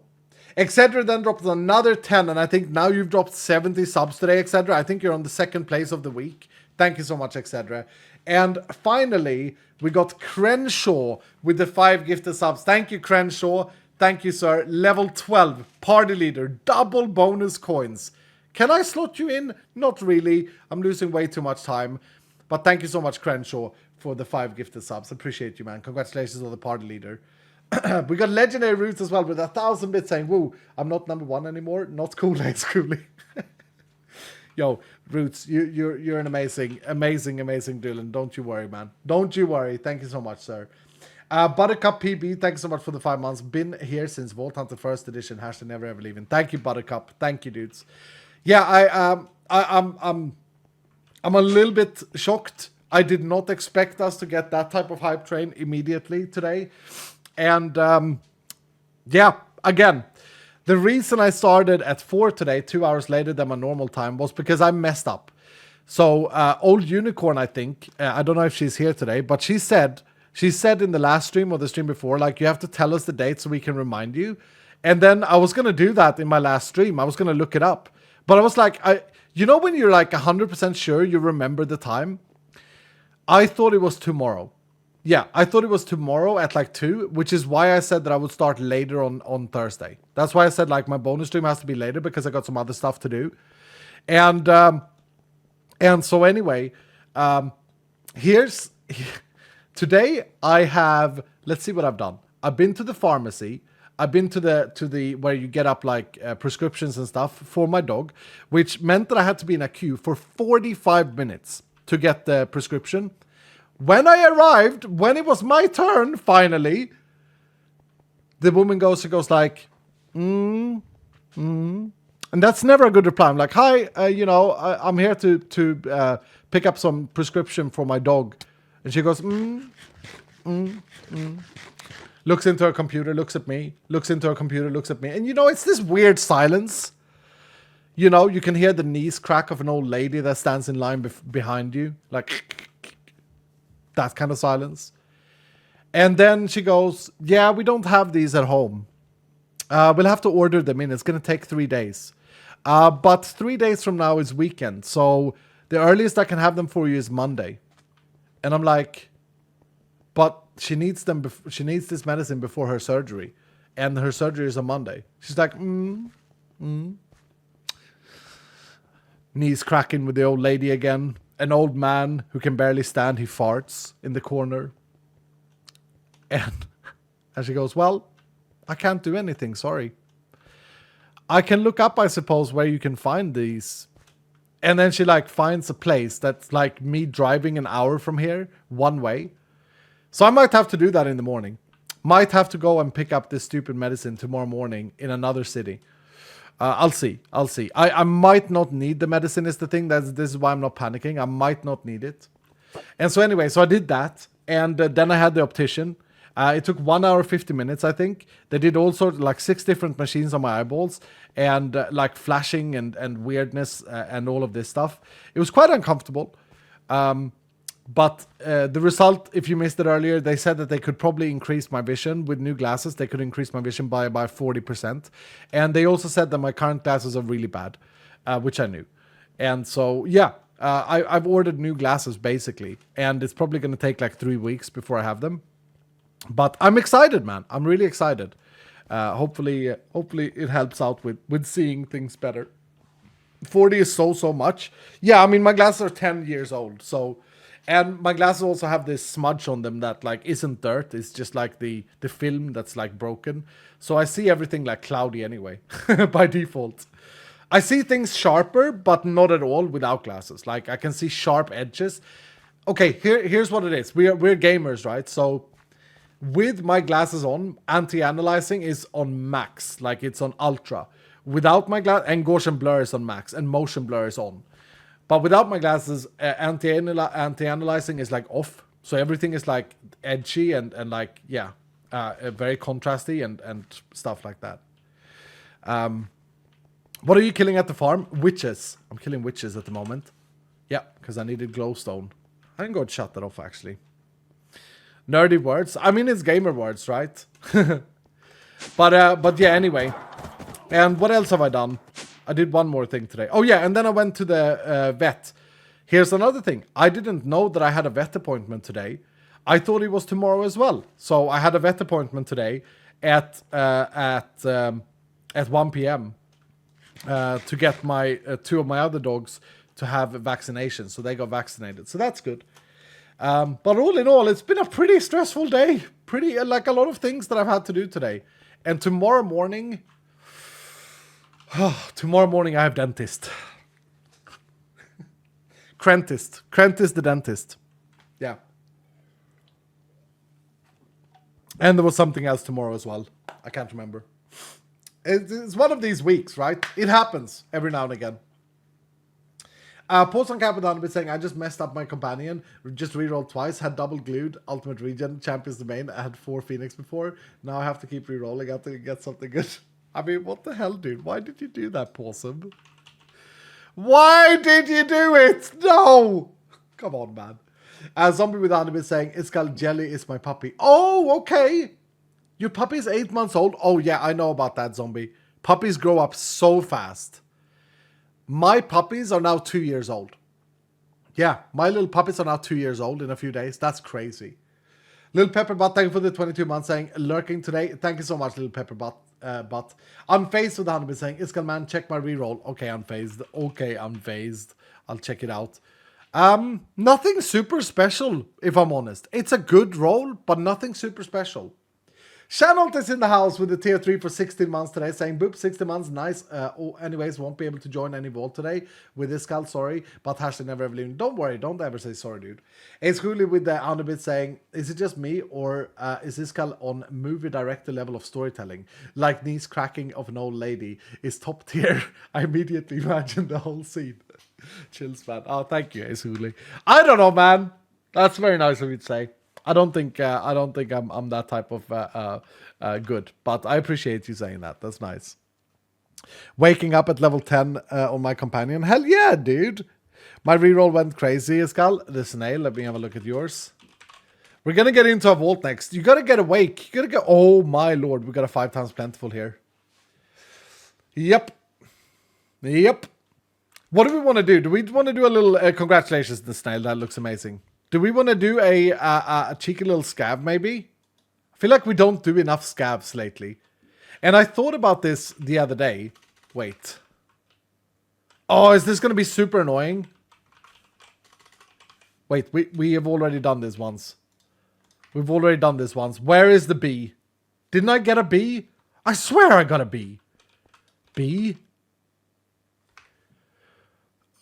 Excedra then dropped another 10, and I think now you've dropped 70 subs today, Excedra. I think you're on the second place of the week. Thank you so much, etc. And finally, we got Crenshaw with the 5 gifted subs. Thank you, Crenshaw. Thank you, sir. Level 12, party leader, double bonus coins. Can I slot you in? Not really. I'm losing way too much time. But thank you so much, Crenshaw, for the 5 gifted subs. Appreciate you, man. Congratulations on the party leader. We got Legendary Roots as well with 1,000 bits saying, woo, I'm not number 1 anymore. Not cool, it's Cooley. Yo, Roots, you're an amazing Dylan. Don't you worry, man. Don't you worry. Thank you so much, sir. Buttercup PB, thank you so much for the 5 months. Been here since Vault Hunter first edition. # never ever leaving. Thank you, Buttercup. Thank you, dudes. Yeah, I'm a little bit shocked. I did not expect us to get that type of hype train immediately today. And yeah, again, the reason I started at 4 today, 2 hours later than my normal time, was because I messed up. So Old Unicorn, I think, I don't know if she's here today, but she said in the last stream or the stream before, like, you have to tell us the date so we can remind you. And then I was going to do that in my last stream. I was going to look it up. But I was like, you know when you're like 100% sure you remember the time? I thought it was tomorrow. Yeah, I thought it was tomorrow at like 2, which is why I said that I would start later on Thursday. That's why I said like my bonus stream has to be later because I got some other stuff to do. And so anyway, today I have, let's see what I've done. I've been to the pharmacy. I've been to the where you get up like prescriptions and stuff for my dog, which meant that I had to be in a queue for 45 minutes to get the prescription. When I arrived, when it was my turn, finally, the woman goes like, And that's never a good reply. I'm like, hi, I'm here to pick up some prescription for my dog. And she goes, Looks into her computer, looks at me, looks into her computer, looks at me. And it's this weird silence. You can hear the knees crack of an old lady that stands in line behind you. Like, that kind of silence. And then she goes, yeah, we don't have these at home. We'll have to order them in. It's going to take 3 days. But 3 days from now is weekend. So the earliest I can have them for you is Monday. And I'm like, but she needs them. She needs this medicine before her surgery. And her surgery is on Monday. She's like, Knees cracking with the old lady again. An old man who can barely stand, he farts in the corner. And she goes, well, I can't do anything, sorry. I can look up, I suppose, where you can find these. And then she like finds a place that's like me driving an hour from here, one way. So I might have to do that in the morning. Might have to go and pick up this stupid medicine tomorrow morning in another city. I'll see. I might not need the medicine is the thing. This is why I'm not panicking. I might not need it. And so anyway, so I did that. And then I had the optician. It took 1 hour, 50 minutes, I think. They did all sorts, like 6 different machines on my eyeballs. And like flashing and weirdness and all of this stuff. It was quite uncomfortable. But the result, if you missed it earlier, they said that they could probably increase my vision with new glasses. They could increase my vision by about 40%. And they also said that my current glasses are really bad, which I knew. And so, yeah, I've ordered new glasses, basically. And it's probably going to take like 3 weeks before I have them. But I'm excited, man. I'm really excited. Hopefully it helps out with seeing things better. 40 is so much. Yeah, I mean, my glasses are 10 years old, so... And my glasses also have this smudge on them that like isn't dirt. It's just like the film that's like broken. So I see everything like cloudy anyway, by default. I see things sharper, but not at all without glasses. Like I can see sharp edges. Okay, here's what it is. We're gamers, right? So with my glasses on, anti-analyzing is on max. Like it's on ultra. Without my glass, and Gaussian blur is on max, and motion blur is on. But without my glasses, anti-analyzing is like off. So everything is like edgy and like, yeah, very contrasty and stuff like that. What are you killing at the farm? Witches. I'm killing witches at the moment. Yeah, because I needed glowstone. I can go and shut that off, actually. Nerdy words. I mean, it's gamer words, right? But yeah, anyway. And what else have I done? I did one more thing today. Oh yeah, and then I went to the vet. Here's another thing. I didn't know that I had a vet appointment today. I thought it was tomorrow as well. So I had a vet appointment today at 1 p.m. To get my two of my other dogs to have vaccinations. So they got vaccinated. So that's good. But all in all, it's been a pretty stressful day. Pretty like a lot of things that I've had to do today. And tomorrow morning, I have dentist. Krentist the dentist. Yeah. And there was something else tomorrow as well. I can't remember. It's one of these weeks, right? It happens every now and again. Post on Capitan been saying, I just messed up my companion. Just rerolled twice. Had double glued. Ultimate regen. Champions domain. I had 4 Phoenix before. Now I have to keep rerolling until you get something good. I mean, what the hell, dude? Why did you do that, Possum? Why did you do it? No! Come on, man. Zombie with anime saying, it's called Jelly is my puppy. Oh, okay. Your puppy is 8 months old? Oh, yeah, I know about that, Zombie. Puppies grow up so fast. My puppies are now 2 years old. Yeah, my little puppies are now 2 years old in a few days. That's crazy. Little Pepperbot, thank you for the 22 months saying, lurking today. Thank you so much, Little Pepperbot. But Unfazed with 100 saying, Iskal man, check my reroll. Okay, Unfazed. Okay, Unfazed. I'll check it out. Nothing super special, if I'm honest. It's a good roll, but nothing super special. Shanolt is in the house with the tier 3 for 16 months today, saying, boop, 16 months, nice. Anyways, won't be able to join any vault today with this skull, sorry. But hashtag never ever leaving. Don't worry, don't ever say sorry, dude. It's Cooley with the Underbit saying, is it just me, or is this skull on movie director level of storytelling? Like knees cracking of an old lady is top tier. I immediately imagine the whole scene. Chills, man. Oh, thank you, Ace Cooley. I don't know, man. That's very nice of you to say. I don't think I'm that type of good, but I appreciate you saying that. That's nice. Waking up at level 10 on my companion. Hell yeah, dude. My reroll went crazy, Iskal. The snail. Let me have a look at yours. We're gonna get into a vault next. You gotta get awake. You gotta get. Oh my lord, we got a 5 times plentiful here. Yep. What do we want to do? Do we want to do a little congratulations to the snail? That looks amazing. Do we want to do a cheeky little scab, maybe? I feel like we don't do enough scabs lately. And I thought about this the other day. Wait. Oh, is this going to be super annoying? Wait, we have already done this once. We've already done this once. Where is the B? Didn't I get a B? I swear I got a B. B?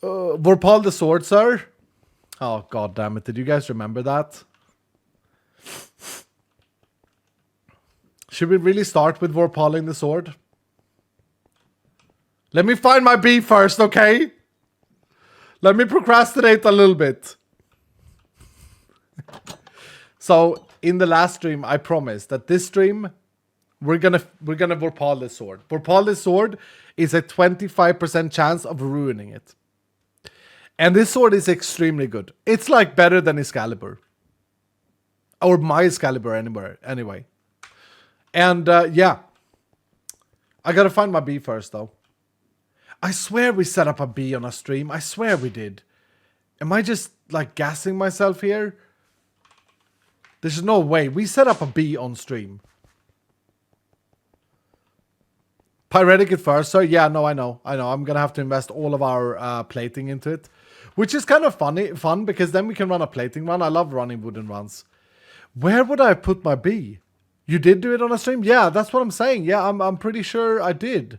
Vorpal the sword, sir? Oh, god damn it. Did you guys remember that? Should we really start with Vorpaling the sword? Let me find my B first, okay? Let me procrastinate a little bit. So, in the last stream, I promised that this stream, we're gonna Vorpal this sword. Vorpal this sword is a 25% chance of ruining it. And this sword is extremely good. It's like better than Excalibur. Or my Excalibur anyway. And yeah. I gotta find my B first though. I swear we set up a B on a stream. I swear we did. Am I just like gassing myself here? There's no way. We set up a B on stream. Pyretic it first. So yeah, no, I know. I'm gonna have to invest all of our plating into it. Which is kind of fun because then we can run a plating run. I love running wooden runs. Where would I put my B? You did do it on a stream? Yeah, that's what I'm saying. Yeah, I'm pretty sure I did.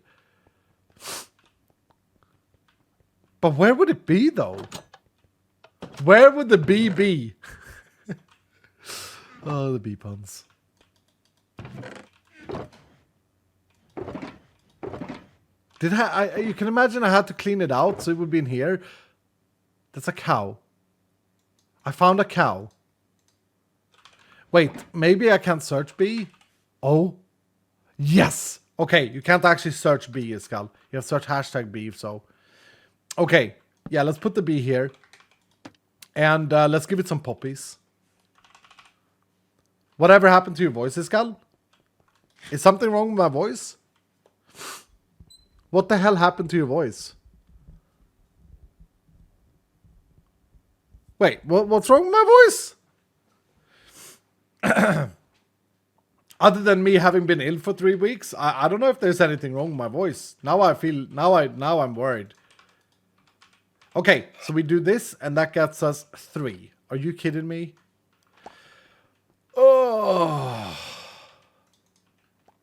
But where would it be though? Where would the B be? Oh, the B puns. You can imagine I had to clean it out, so it would be in here. That's a cow. I found a cow. Wait, maybe I can't search B? Oh. Yes! Okay, you can't actually search B, Iskal. You have to search hashtag B, so. Okay, yeah, let's put the B here. And let's give it some poppies. Whatever happened to your voice, Iskal? Is something wrong with my voice? What the hell happened to your voice? Wait, what's wrong with my voice? Other than me having been ill for 3 weeks, I don't know if there's anything wrong with my voice. Now I'm worried. Okay, so we do this, and that gets us 3. Are you kidding me? Oh.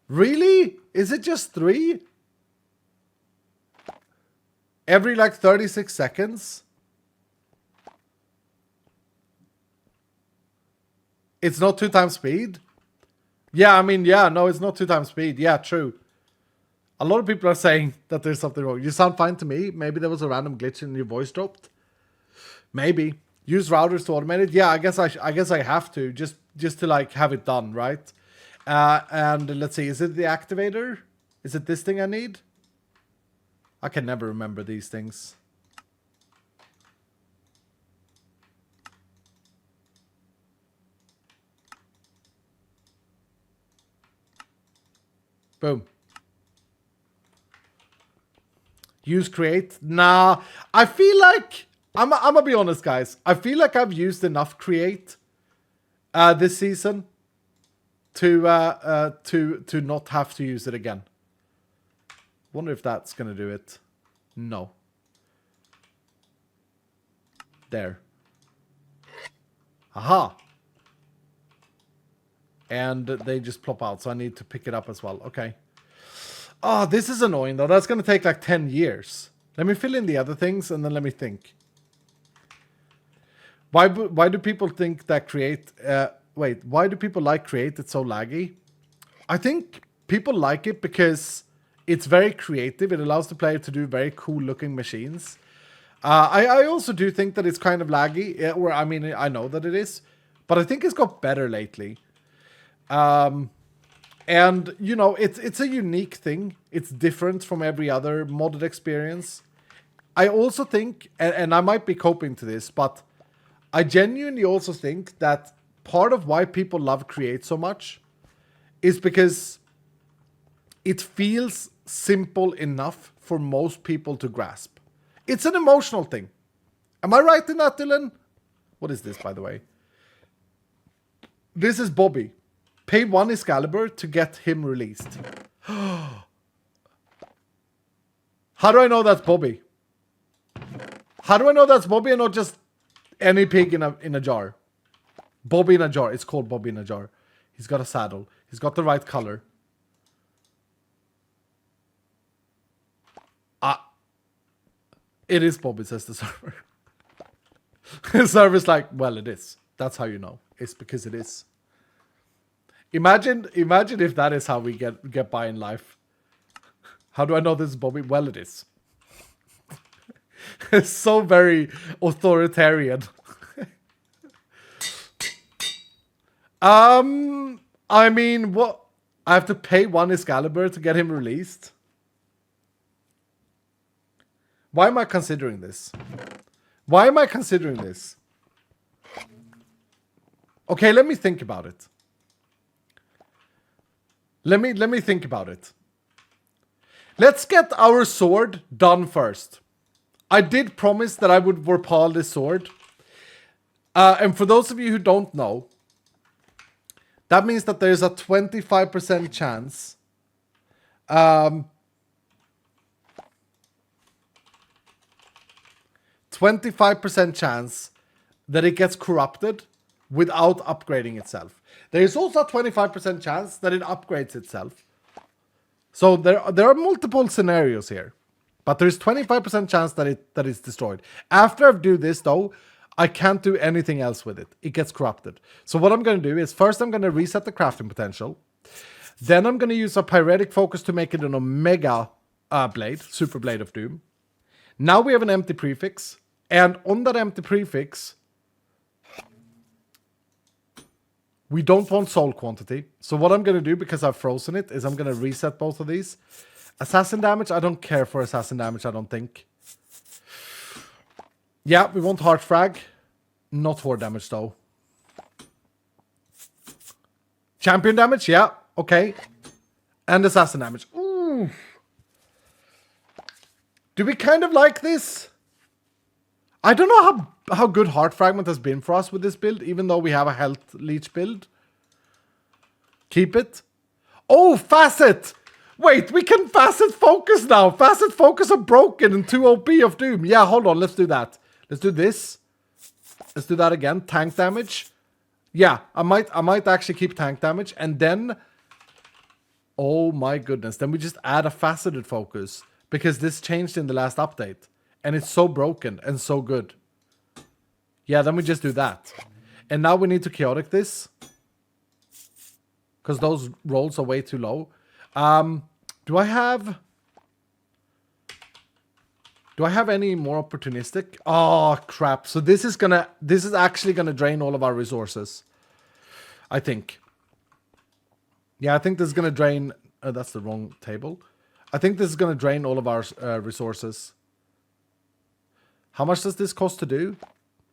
Really? Is it just 3? Every like 36 seconds? It's not 2 times speed? Yeah, I mean, yeah, no, it's not 2 times speed. Yeah, true. A lot of people are saying that there's something wrong. You sound fine to me. Maybe there was a random glitch and your voice dropped. Maybe. Use routers to automate it. Yeah, I guess I have to just to like have it done, right? And let's see, is it the activator? Is it this thing I need? I can never remember these things. Boom. Use create? Nah, I feel like I'm gonna be honest, guys. I feel like I've used enough create this season to not have to use it again. Wonder if that's gonna do it. No. There. Aha. And they just plop out, so I need to pick it up as well. Okay. Oh, this is annoying though. That's gonna take like 10 years. Let me fill in the other things and then let me think. Why do people think that create... why do people like create? It's so laggy. I think people like it because it's very creative. It allows the player to do very cool looking machines. I also do think that it's kind of laggy. Or I mean, I know that it is. But I think it's got better lately. And, you know, it's a unique thing. It's different from every other modded experience. I also think, and I might be coping to this, but I genuinely also think that part of why people love Create so much is because it feels simple enough for most people to grasp. It's an emotional thing. Am I right in that, Dylan? What is this, by the way? This is Bobby. Pay 1 Excalibur to get him released. How do I know that's Bobby? How do I know that's Bobby and not just any pig in a jar? Bobby in a jar. It's called Bobby in a jar. He's got a saddle. He's got the right color. It is Bobby, says the server. The server's like, well, it is. That's how you know. It's because it is. Imagine if that is how we get by in life. How do I know this is Bobby? Well, it is. It's so very authoritarian. I mean, what? I have to pay 1 Excalibur to get him released? Why am I considering this? Why am I considering this? Okay, let me think about it. Let me think about it. Let's get our sword done first. I did promise that I would Vorpal this sword. And for those of you who don't know, that means that there's a 25% chance 25% chance that it gets corrupted without upgrading itself. There is also a 25% chance that it upgrades itself. So there are multiple scenarios here. But there's 25% chance that it's destroyed. After I do this though, I can't do anything else with it. It gets corrupted. So what I'm going to do is first I'm going to reset the crafting potential. Then I'm going to use a pyretic focus to make it an Omega blade, Super Blade of Doom. Now we have an empty prefix. And on that empty prefix, we don't want soul quantity. So what I'm going to do, because I've frozen it, is I'm going to reset both of these. Assassin damage, I don't care for assassin damage, I don't think. Yeah, we want heart frag. Not horde damage, though. Champion damage, yeah, okay. And assassin damage. Ooh. Do we kind of like this? I don't know how good Heart Fragment has been for us with this build, even though we have a Health Leech build. Keep it. Oh, Facet! Wait, we can Facet Focus now. Facet Focus on Broken and 2 OP of Doom. Yeah, hold on, let's do that. Let's do this. Let's do that again. Tank damage. Yeah, I might actually keep tank damage. And then... Oh my goodness. Then we just add a Faceted Focus. Because this changed in the last update. And it's so broken and so good. Yeah, then we just do that. And now we need to Chaotic this. Because those rolls are way too low. Do I have any more opportunistic? Oh crap. So this is actually gonna drain all of our resources. I think. Yeah, I think this is gonna drain that's the wrong table. I think this is gonna drain all of our resources. How much does this cost to do?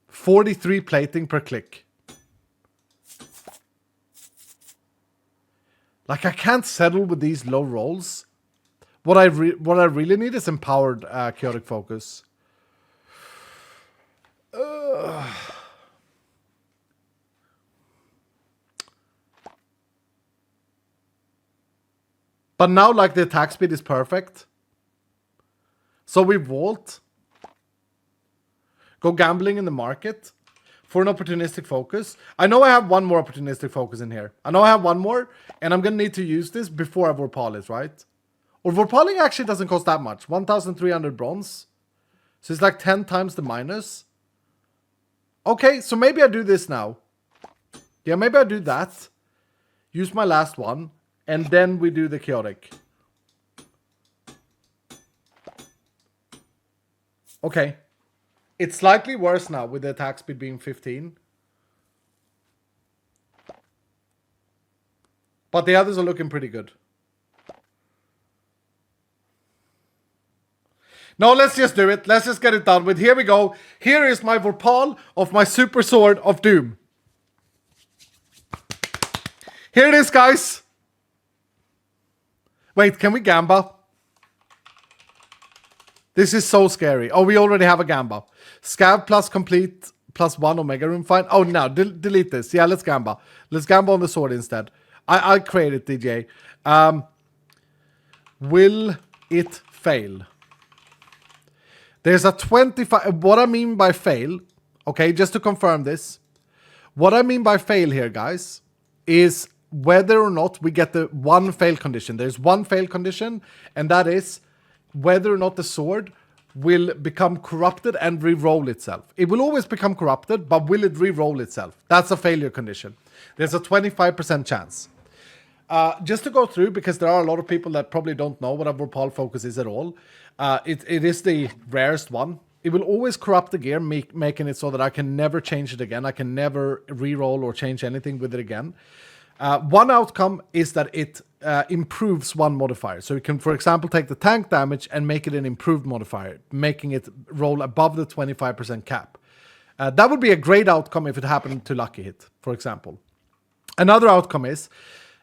43 plating per click. Like, I can't settle with these low rolls. What I really need is empowered chaotic focus. But now, like, the attack speed is perfect. So we vault. Go gambling in the market. For an opportunistic focus. I know I have one more opportunistic focus in here. I know I have one more. And I'm going to need to use this before I Vorpalis, right? Or Vorpaling actually doesn't cost that much. 1,300 bronze. So it's like 10 times the minus. Okay, so maybe I do this now. Yeah, maybe I do that. Use my last one. And then we do the chaotic. Okay. It's slightly worse now with the attack speed being 15. But the others are looking pretty good. No, let's just do it. Let's just get it done with. Here we go. Here is my Vorpal of my Super Sword of Doom. Here it is, guys. Wait, can we Gamba? This is so scary. Oh, we already have a Gamba. Scav plus complete plus 1 Omega Room find. Oh, no, delete this. Yeah, let's Gamba. Let's Gamba on the sword instead. I'll create it, DJ. Will it fail? There's a 25... What I mean by fail... Okay, just to confirm this. What I mean by fail here, guys, is whether or not we get the one fail condition. There's one fail condition, and that is whether or not the sword will become corrupted and re-roll itself. It will always become corrupted, but will it re-roll itself? That's a failure condition. There's a 25% chance. Just to go through, because there are a lot of people that probably don't know what a Vorpal focus is at all. It is the rarest one. It will always corrupt the gear, making it so that I can never change it again. I can never re-roll or change anything with it again. One outcome is that it improves one modifier. So you can, for example, take the tank damage and make it an improved modifier, making it roll above the 25% cap. That would be a great outcome if it happened to Lucky Hit, for example. Another outcome is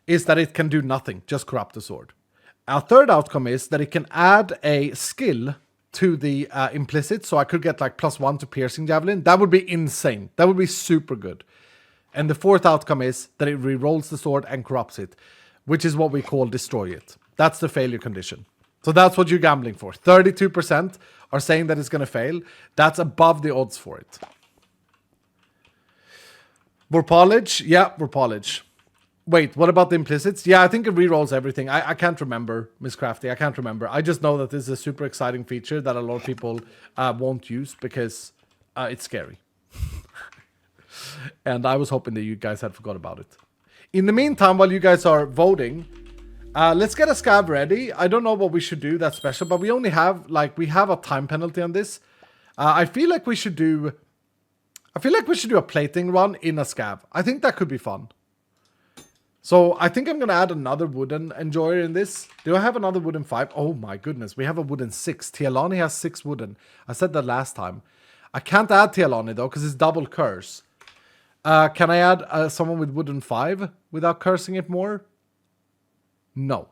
that it can do nothing, just corrupt the sword. A third outcome is that it can add a skill to the implicit, so I could get like +1 to piercing javelin. That would be insane. That would be super good. And the fourth outcome is that it re-rolls the sword and corrupts it, which is what we call destroy it. That's the failure condition. So that's what you're gambling for. 32% are saying that it's going to fail. That's above the odds for it. Vorpalage? Yeah, Vorpalage. Wait, what about the implicits? Yeah, I think it re-rolls everything. I can't remember, Miss Crafty. I can't remember. I just know that this is a super exciting feature that a lot of people won't use because it's scary. And I was hoping that you guys had forgot about it. In the meantime, while you guys are voting, let's get a Scav ready. I don't know what we should do that's special, but we only have, like, we have a time penalty on this. I feel like we should do a plating run in a Scav. I think that could be fun. So I think I'm going to add another wooden enjoyer in this. Do I have another wooden 5? Oh my goodness, we have a wooden 6. Tialani has 6 wooden. I said that last time. I can't add Tialani though, because it's double curse. Can I add someone with wooden 5 without cursing it more? No.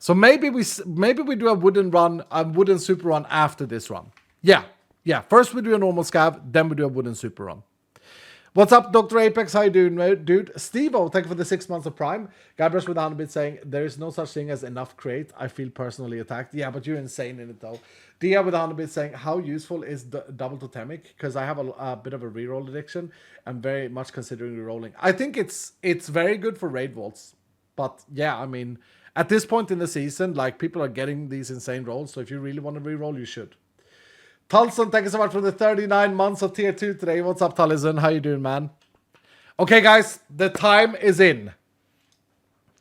So maybe we do a wooden run, a wooden super run after this run. Yeah, Yeah, first we do a normal scav, then we do a wooden super run. What's up, Dr. Apex? How you doing, dude? Steve-O, thank you for the 6 months of Prime. Guybrush with 100 bit saying, there is no such thing as enough crate. I feel personally attacked. Yeah, but you're insane in it, though. Dia with 100 bit saying, how useful is the double totemic? Because I have a bit of a reroll addiction. I'm very much considering rerolling. I think it's very good for raid vaults. But, yeah, I mean, at this point in the season, like, people are getting these insane rolls. So if you really want to reroll, you should. Tulson, thank you so much for the 39 months of tier 2 today. What's up, Tulison? How you doing, man? Okay, guys, the time is in.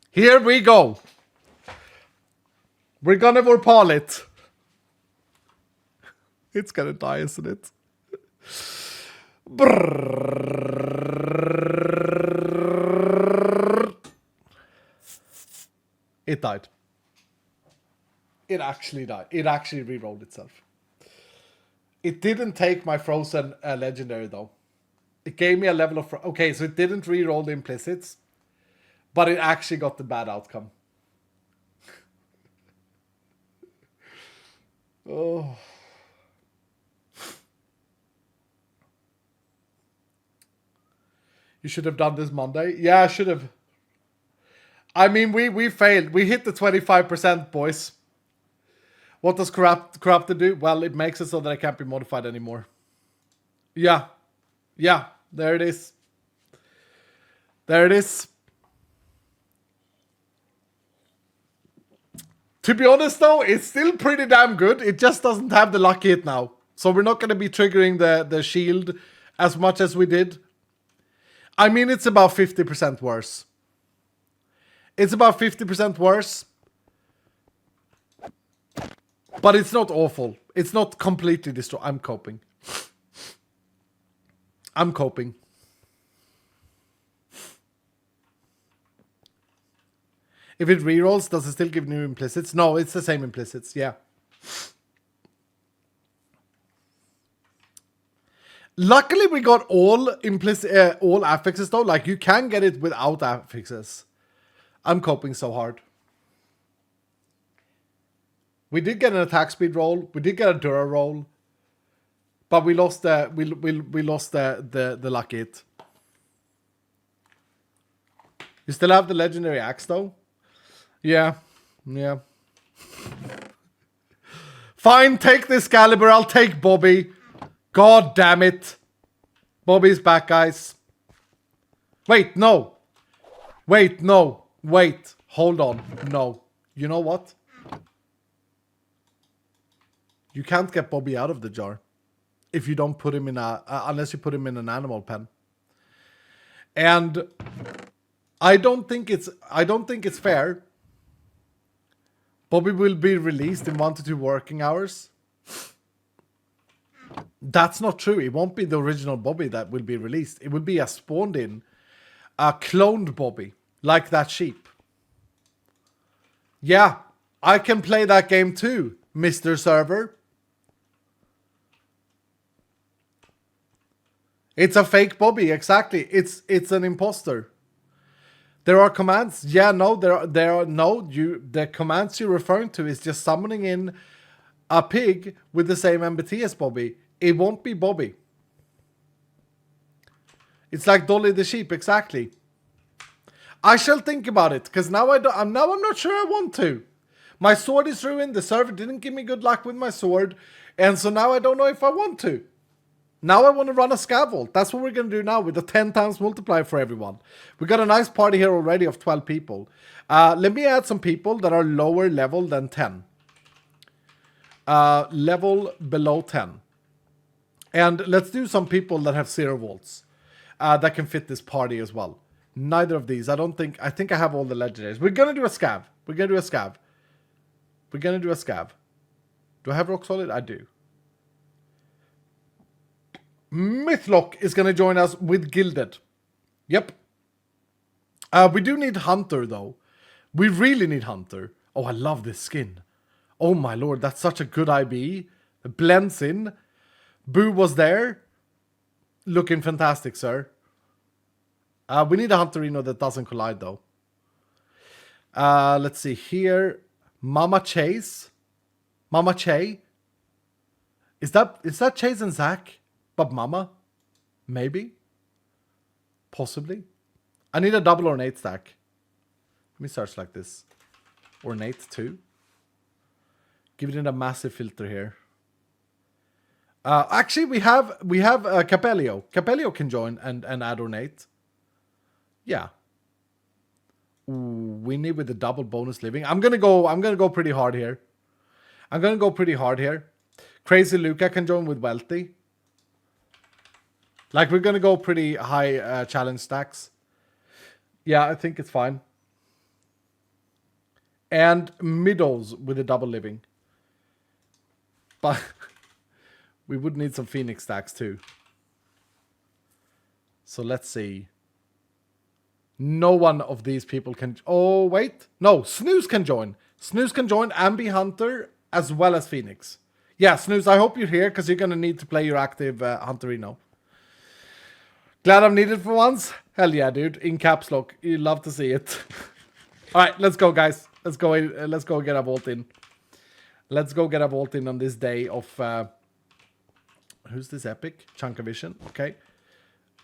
Here we go. We're gonna vorpal it. It's gonna die, isn't it? It died. It actually died. It actually re-rolled itself. It didn't take my frozen legendary, though. It gave me a level of... Okay, so it didn't re-roll the implicits, but it actually got the bad outcome. Oh. You should have done this Monday. Yeah, I should have. I mean, we failed. We hit the 25%, boys. What does corrupted do? Well, it makes it so that I can't be modified anymore. Yeah. Yeah, there it is. There it is. To be honest, though, it's still pretty damn good. It just doesn't have the lucky hit now. So we're not going to be triggering the shield as much as we did. I mean, it's about 50% worse. It's about 50% worse. But it's not awful. It's not completely destroyed. I'm coping. I'm coping. If it rerolls, does it still give new implicits? No, it's the same implicits. Yeah. Luckily, we got all implicit, all affixes though. Like, you can get it without affixes. I'm coping so hard. We did get an attack speed roll. We did get a Dura roll. But we lost the we lost the lucky hit. You still have the legendary axe though? Yeah. Yeah. Fine, take this Excalibur. I'll take Bobby. God damn it. Bobby's back, guys. Wait, no. Wait, no. Wait. Hold on. No. You know what? You can't get Bobby out of the jar if you don't put him in a... unless you put him in an animal pen. And I don't think it's fair. Bobby will be released in 1 to 2 working hours. That's not true. It won't be the original Bobby that will be released. It will be a spawned in, a cloned Bobby, like that sheep. Yeah, I can play that game too, Mr. Server. It's a fake Bobby, exactly. It's an imposter. There are commands. Yeah, no, there are no. The commands you're referring to is just summoning in a pig with the same MBT as Bobby. It won't be Bobby. It's like Dolly the sheep, exactly. I shall think about it, because now I'm not sure I want to. My sword is ruined. The server didn't give me good luck with my sword, and so now I don't know if I want to. Now I want to run a scaffold. That's what we're going to do now with the 10 times multiplier for everyone. We got a nice party here already of 12 people. Let me add some people that are lower level than 10. Level below 10. And let's do some people that have 0 volts. That can fit this party as well. Neither of these. I think I have all the legendaries. We're going to do a scav. We're going to do a scav. We're going to do a scav. Do I have rock solid? I do. Mythlock is going to join us with Gilded. Yep. We do need Hunter, though. We really need Hunter. Oh, I love this skin. Oh, my lord. That's such a good IB. It blends in. Boo was there. Looking fantastic, sir. We need a Hunterino that doesn't collide, though. Let's see here. Mama Chase. Mama Che. Is that Chase and Zach? But Mama? Maybe? Possibly? I need a double ornate stack. Let me search like this. Ornate 2. Give it in a massive filter here. Actually, we have Capelio. Capelio can join and add ornate. Yeah. Ooh, Winnie with the double bonus living. I'm gonna go pretty hard here. Crazy Luca can join with Wealthy. Like, we're gonna go pretty high challenge stacks. Yeah, I think it's fine. And Middles with a double living. But we would need some Phoenix stacks too. So let's see. No one of these people can... Oh, wait. No, Snooze can join. Snooze can join Ambi Hunter as well as Phoenix. Yeah, Snooze, I hope you're here because you're going to need to play your active Hunterino. Glad I'm needed for once? Hell yeah, dude. In caps lock. You love to see it. All right, let's go, guys. Let's go get a vault in. Let's go get a vault in on this day of... who's this epic? Chunkavision. Okay.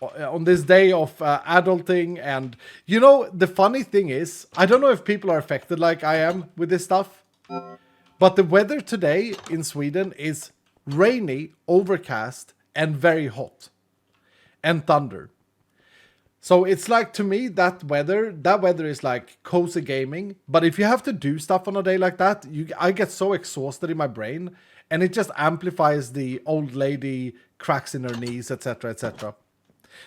On this day of adulting, and you know, the funny thing is, I don't know if people are affected like I am with this stuff, but the weather today in Sweden is rainy, overcast, and very hot, and thunder. So it's like, to me, that weather is like cozy gaming. But if you have to do stuff on a day like that, I get so exhausted in my brain, and it just amplifies the old lady cracks in her knees, etc., etc.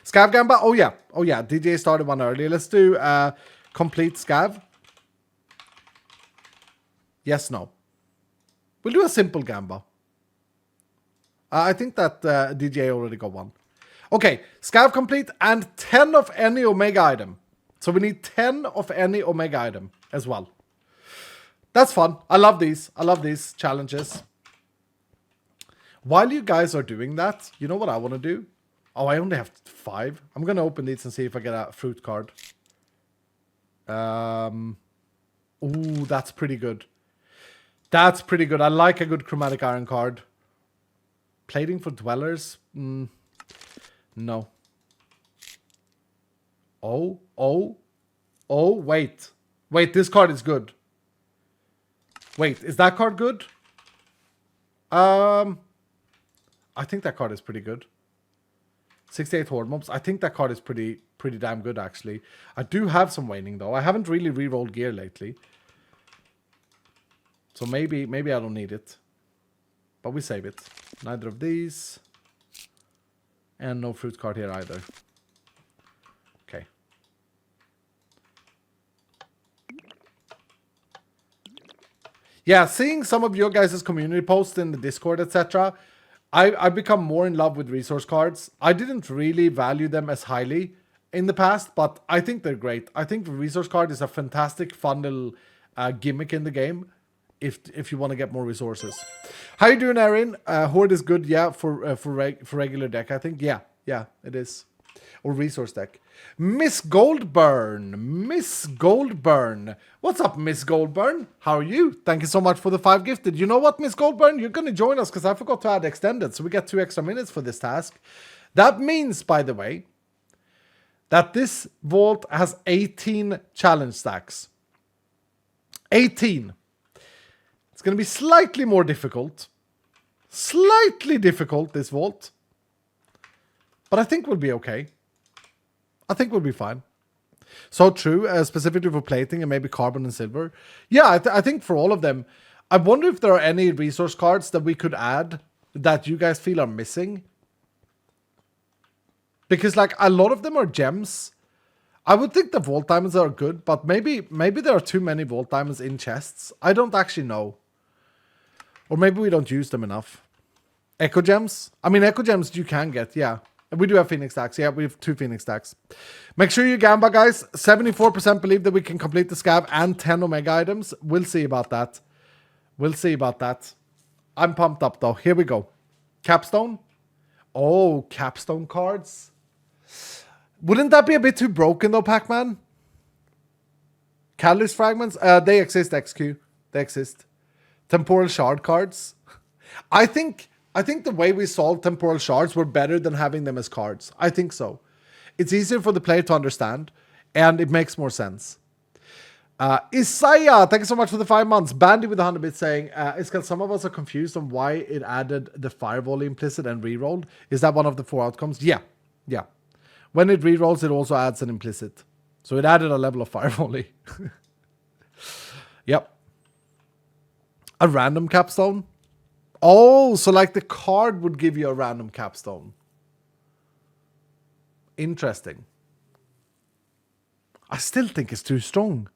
Scav Gamba? Oh yeah. DJ started one earlier. Let's do complete Scav. Yes, no. We'll do a simple Gamba. I think that DJ already got one. Okay, Scav complete and 10 of any Omega item. So we need 10 of any Omega item as well. That's fun. I love these. I love these challenges. While you guys are doing that, you know what I want to do? Oh, I only have 5. I'm going to open these and see if I get a fruit card. Ooh, that's pretty good. That's pretty good. I like a good chromatic iron card. Plating for dwellers? No. Oh, wait. Wait, this card is good. Wait, is that card good? I think that card is pretty good. 68 Horde Mobs. I think that card is pretty damn good, actually. I do have some waning, though. I haven't really re-rolled gear lately. So maybe I don't need it. But we save it. Neither of these. And no fruit card here either. Okay. Yeah, seeing some of your guys' community posts in the Discord, etc., I've become more in love with resource cards. I didn't really value them as highly in the past, but I think they're great. I think the resource card is a fantastic, fun little gimmick in the game if you want to get more resources. How you doing, Erin? Horde is good, yeah, for regular deck, I think. Yeah, it is. Or resource deck. Miss Goldburn. What's up, Miss Goldburn? How are you? Thank you so much for the 5 gifted. You know what, Miss Goldburn? You're going to join us because I forgot to add extended. So we get 2 extra minutes for this task. That means, by the way, that this vault has 18 challenge stacks. 18. It's going to be slightly more difficult. Slightly difficult, this vault. But I think we'll be okay. I think we'll be fine. So true, specifically for plating and maybe carbon and silver. Yeah, I think for all of them. I wonder if there are any resource cards that we could add that you guys feel are missing. Because like a lot of them are gems. I would think the vault diamonds are good, but maybe there are too many vault diamonds in chests. I don't actually know. Or maybe we don't use them enough. Echo gems? I mean, echo gems you can get, yeah. We do have Phoenix stacks. Yeah, we have 2 Phoenix stacks. Make sure you Gamba, guys. 74% believe that we can complete the Scav and 10 Omega items. We'll see about that. I'm pumped up, though. Here we go. Capstone. Oh, capstone cards. Wouldn't that be a bit too broken, though, Pac-Man? Catalyst fragments? They exist, XQ. They exist. Temporal shard cards. I think I think the way we solved temporal shards were better than having them as cards. I think so. It's easier for the player to understand, and it makes more sense. Isaiah, thank you so much for the 5 months. Bandy with 100 bits saying, it's because some of us are confused on why it added the fire volley implicit and rerolled. Is that one of the 4 outcomes? Yeah. Yeah. When it rerolls, it also adds an implicit. So it added a level of fire volley. Yep. A random capstone? Oh, so like the card would give you a random capstone. Interesting. I still think it's too strong.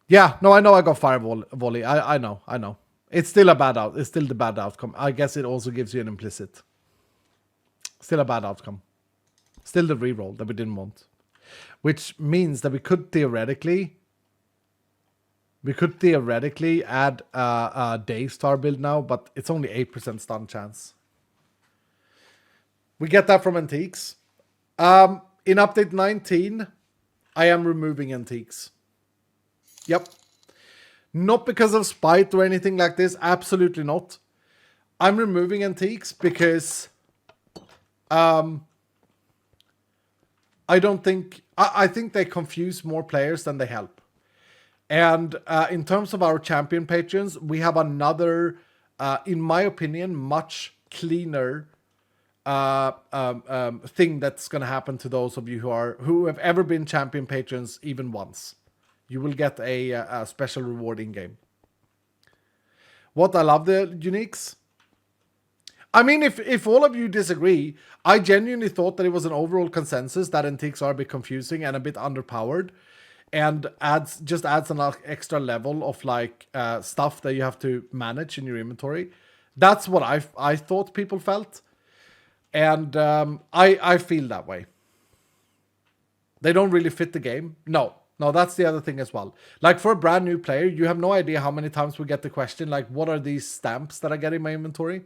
Yeah, no, I know I got fire volley. I know. It's still a bad out. It's still the bad outcome. I guess it also gives you an implicit. Still a bad outcome. Still the reroll that we didn't want. Which means that we could theoretically add a Daystar build now, but it's only 8% stun chance. We get that from Antiques. In update 19, I am removing Antiques. Yep. Not because of spite or anything like this. Absolutely not. I'm removing Antiques because I think they confuse more players than they help. And in terms of our champion patrons, we have another, in my opinion, much cleaner thing that's going to happen to those of you who have ever been champion patrons even once. You will get a special reward in game. What I love the uniques. I mean, if all of you disagree, I genuinely thought that it was an overall consensus that Antiques are a bit confusing and a bit underpowered, and adds an extra level of like stuff that you have to manage in your inventory. That's what I thought people felt, and I feel that way. They don't really fit the game. No, that's the other thing as well. Like for a brand new player, you have no idea how many times we get the question, like, what are these stamps that I get in my inventory?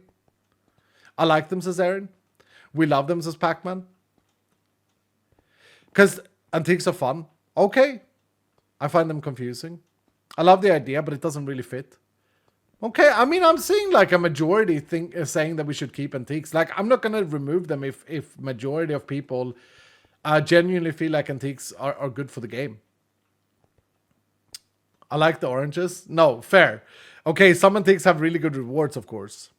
I like them, says Aaron. We love them, says Pac-Man. Because Antiques are fun. Okay. I find them confusing. I love the idea, but it doesn't really fit. Okay, I mean, I'm seeing like a majority saying that we should keep Antiques. Like, I'm not going to remove them if majority of people genuinely feel like Antiques are good for the game. I like the oranges. No, fair. Okay, some Antiques have really good rewards, of course.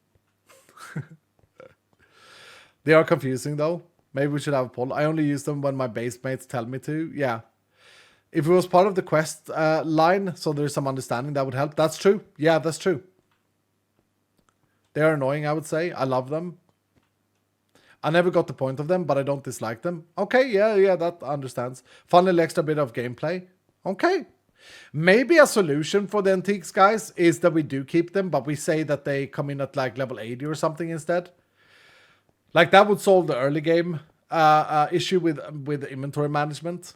They are confusing, though. Maybe we should have a poll. I only use them when my base mates tell me to. Yeah. If it was part of the quest line, so there's some understanding, that would help. That's true. Yeah, that's true. They are annoying, I would say. I love them. I never got the point of them, but I don't dislike them. Okay, yeah, that understands. Fun little extra bit of gameplay. Okay. Maybe a solution for the Antiques, guys, is that we do keep them, but we say that they come in at like level 80 or something instead. Like that would solve the early game issue with inventory management.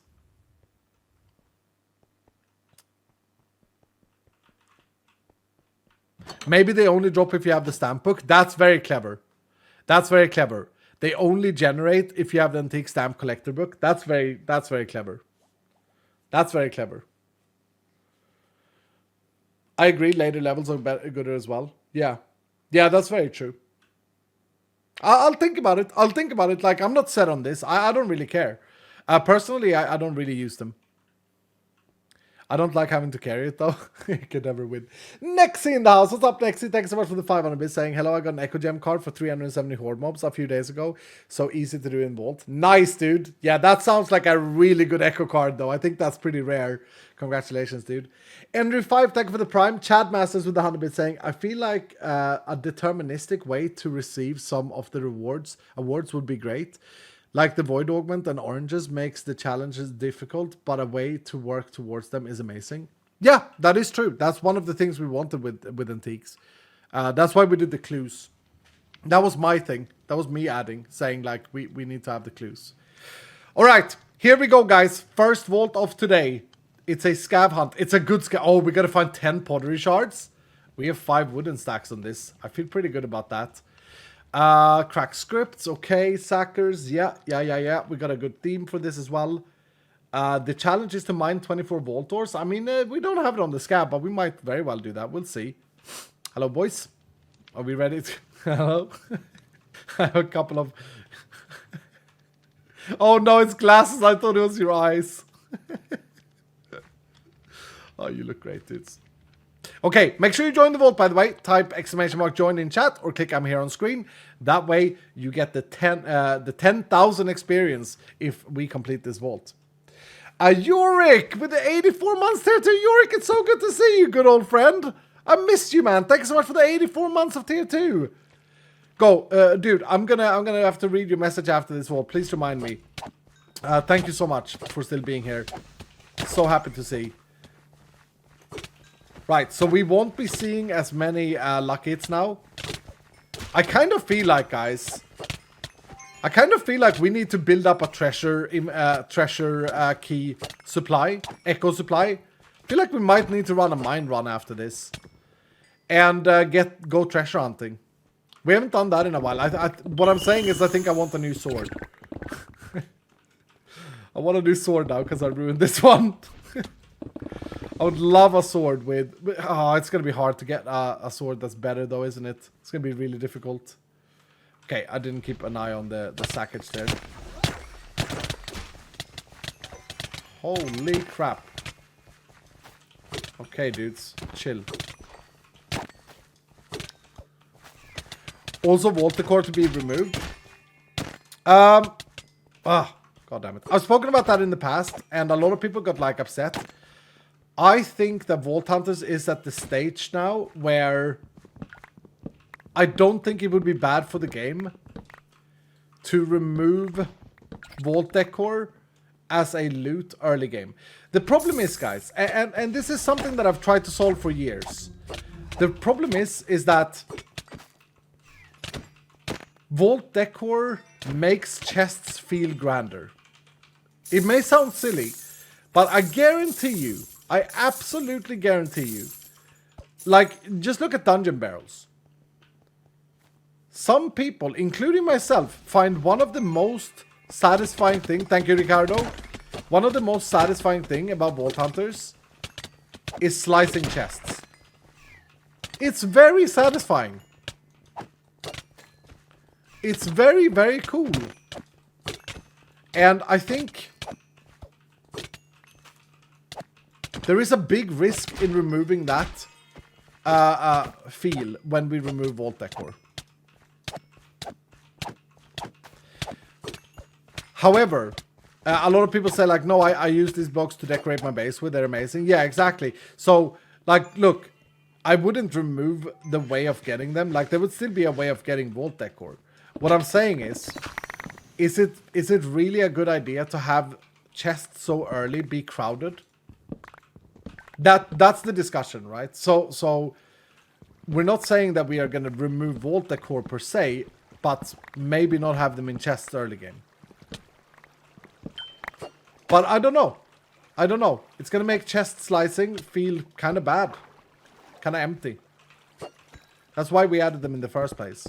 Maybe they only drop if you have the stamp book. That's very clever. That's very clever. They only generate if you have the Antique Stamp Collector book. That's very clever. That's very clever. I agree, later levels are gooder as well. Yeah, that's very true. I'll think about it. Like, I'm not set on this. I don't really care. Personally, I don't really use them. I don't like having to carry it, though. You could never win. Nexy in the house. What's up, Nexy? Thanks so much for the 500 bits saying, hello, I got an Echo Gem card for 370 Horde mobs a few days ago. So easy to do in Vault. Nice, dude. Yeah, that sounds like a really good Echo card, though. I think that's pretty rare. Congratulations, dude. Andrew5, thank you for the Prime. Chad Masters with the 100 bits saying, I feel like a deterministic way to receive some of the awards would be great. Like the Void Augment and Oranges makes the challenges difficult, but a way to work towards them is amazing. Yeah, that is true. That's one of the things we wanted with Antiques. That's why we did the clues. That was my thing. That was me adding, saying like, we need to have the clues. All right, here we go, guys. First vault of today. It's a scav hunt. It's a good scav. Oh, we got to find 10 pottery shards. We have 5 wooden stacks on this. I feel pretty good about that. Crack scripts, okay, sackers, yeah. We got a good theme for this as well. The challenge is to mine 24 vault doors. I mean, we don't have it on the scab, but we might very well do that. We'll see. Hello, boys. Are we ready? Hello? I have a couple of... Oh no, it's glasses. I thought it was your eyes. Oh, you look great, dudes. Okay, make sure you join the vault, by the way. Type !join in chat or click I'm here on screen. That way you get the 10,000 experience if we complete this vault. Yorick with the 84 months tier 2. Yorick, it's so good to see you, good old friend. I missed you, man. Thank you so much for the 84 months of tier 2. Go, dude. I'm gonna have to read your message after this vault. Please remind me. Thank you so much for still being here. So happy to see. Right, so we won't be seeing as many lucky hits now. I kind of feel like, guys, we need to build up a treasure key supply, echo supply. I feel like we might need to run a mine run after this. And go treasure hunting. We haven't done that in a while. What I'm saying is I think I want a new sword. I want a new sword now because I ruined this one. I would love a sword with... Oh, it's going to be hard to get a sword that's better though, isn't it? It's going to be really difficult. Okay, I didn't keep an eye on the sackage there. Holy crap. Okay, dudes. Chill. Also, vault decor to be removed. God damn it. I've spoken about that in the past, and a lot of people got, like, upset. I think that Vault Hunters is at the stage now where I don't think it would be bad for the game to remove Vault Decor as a loot early game. The problem is, guys, and this is something that I've tried to solve for years. The problem is that Vault Decor makes chests feel grander. It may sound silly, but I guarantee you, I absolutely guarantee you, like, just look at dungeon barrels. Some people, including myself, find one of the most satisfying thing, thank you Ricardo, one of the most satisfying thing about Vault Hunters is slicing chests. It's very satisfying. It's very, very cool. And I think there is a big risk in removing that feel when we remove Vault Decor. However, a lot of people say like, no, I use these blocks to decorate my base with. They're amazing. Yeah, exactly. So, like, look, I wouldn't remove the way of getting them. Like, there would still be a way of getting Vault Decor. What I'm saying is it really a good idea to have chests so early be crowded? That's the discussion, right? So we're not saying that we are going to remove Vault Decor per se, but maybe not have them in chests early game. But I don't know. I don't know. It's going to make chest slicing feel kind of bad. Kind of empty. That's why we added them in the first place.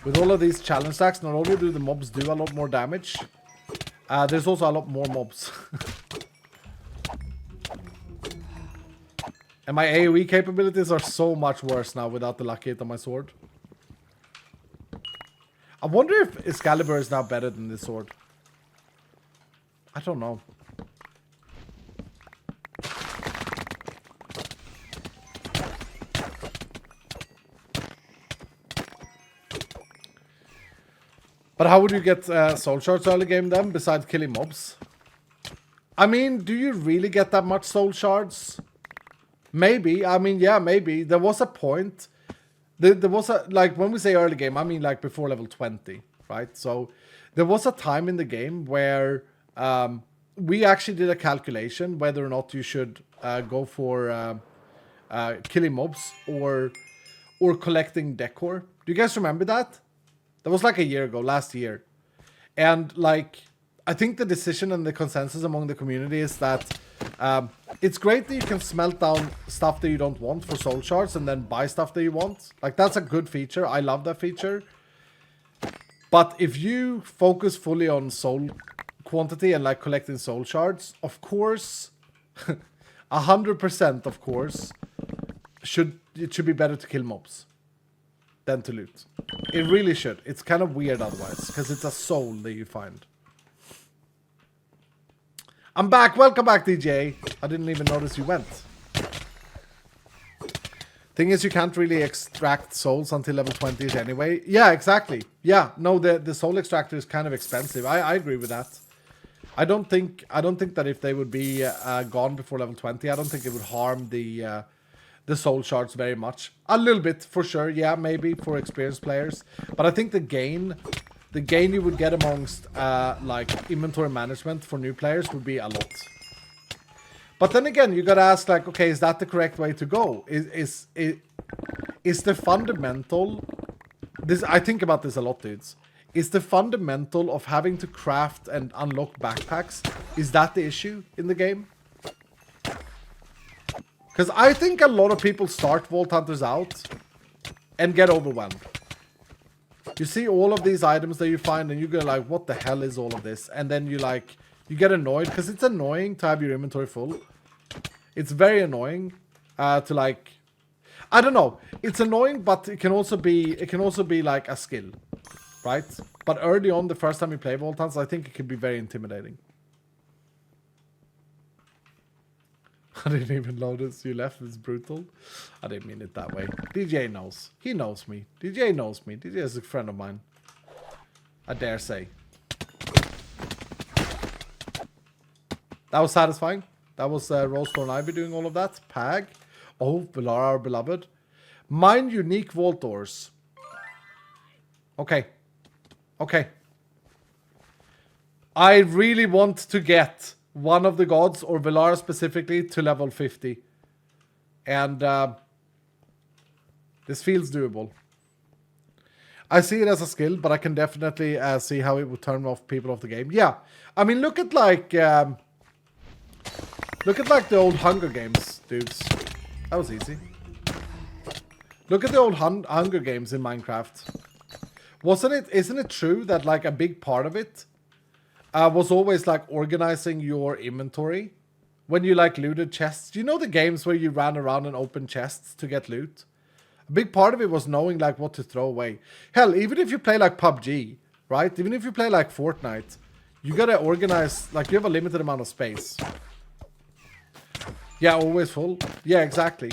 With all of these challenge stacks, not only do the mobs do a lot more damage, there's also a lot more mobs. And my AoE capabilities are so much worse now without the lucky hit on my sword. I wonder if Excalibur is now better than this sword. I don't know. But how would you get soul shards early game then, besides killing mobs? I mean, do you really get that much soul shards? Maybe. I mean, yeah, maybe. There was a point. There was a, like, when we say early game, I mean like before level 20, right? So there was a time in the game where we actually did a calculation whether or not you should go for killing mobs or collecting decor. Do you guys remember that? That was like a year ago, last year. And like, I think the decision and the consensus among the community is that it's great that you can smelt down stuff that you don't want for soul shards and then buy stuff that you want. Like, that's a good feature. I love that feature. But if you focus fully on soul quantity and like collecting soul shards, of course, 100%, of course, it should be better to kill mobs than to loot. It really should. It's kind of weird otherwise, because it's a soul that you find. I'm back. Welcome back, DJ. I didn't even notice you went. Thing is, you can't really extract souls until level 20 anyway. Yeah, exactly. Yeah, no, the soul extractor is kind of expensive. I agree with that. I don't think that if they would be gone before level 20, I don't think it would harm the soul shards very much. A little bit, for sure. Yeah, maybe for experienced players. But I think the gain you would get amongst like inventory management for new players would be a lot. But then again, you gotta ask, like, okay, is that the correct way to go? Is the fundamental... I think about this a lot, dudes. Is the fundamental of having to craft and unlock backpacks, is that the issue in the game? Because I think a lot of people start Vault Hunters out and get overwhelmed. You see all of these items that you find and you go like, what the hell is all of this? And then you get annoyed because it's annoying to have your inventory full. It's very annoying to like, I don't know. It's annoying, but it can also be like a skill, right? But early on, the first time you play Vault Hunters, I think it can be very intimidating. I didn't even notice you left. It's brutal. I didn't mean it that way. DJ knows. He knows me. DJ knows me. DJ is a friend of mine. I dare say. That was satisfying. That was Rollstone Ivy doing all of that. Pag. Oh, Valara, our beloved. Mine unique vault doors. Okay. Okay. I really want to get one of the gods, or Valara specifically, to level 50. And this feels doable. I see it as a skill, but I can definitely see how it would turn off people off the game. Yeah. I mean, look at like the old Hunger Games, dudes. That was easy. Look at the old Hunger Games in Minecraft. Isn't it true that like a big part of it was always like organizing your inventory when you like looted chests? Do you know the games where you ran around and opened chests to get loot? A big part of it was knowing like what to throw away. Hell, even if you play like PUBG, right? Even if you play like Fortnite, you gotta organize, like you have a limited amount of space. Yeah, always full. Yeah, exactly.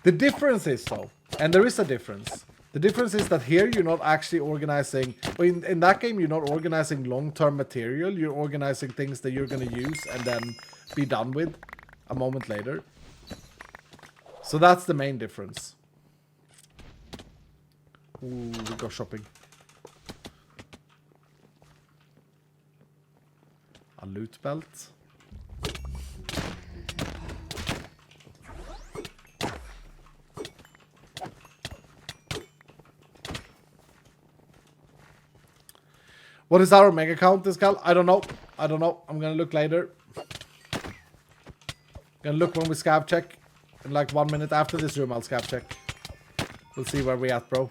The difference is though, and there is a difference. The difference is that here you're not actually organizing, in that game you're not organizing long-term material, you're organizing things that you're going to use and then be done with a moment later. So that's the main difference. Ooh, we go shopping. A loot belt. What is our mega count, this gal? I don't know. I don't know. I'm gonna look later. Gonna look when we scav check. In like 1 minute after this room, I'll scav check. We'll see where we at, bro.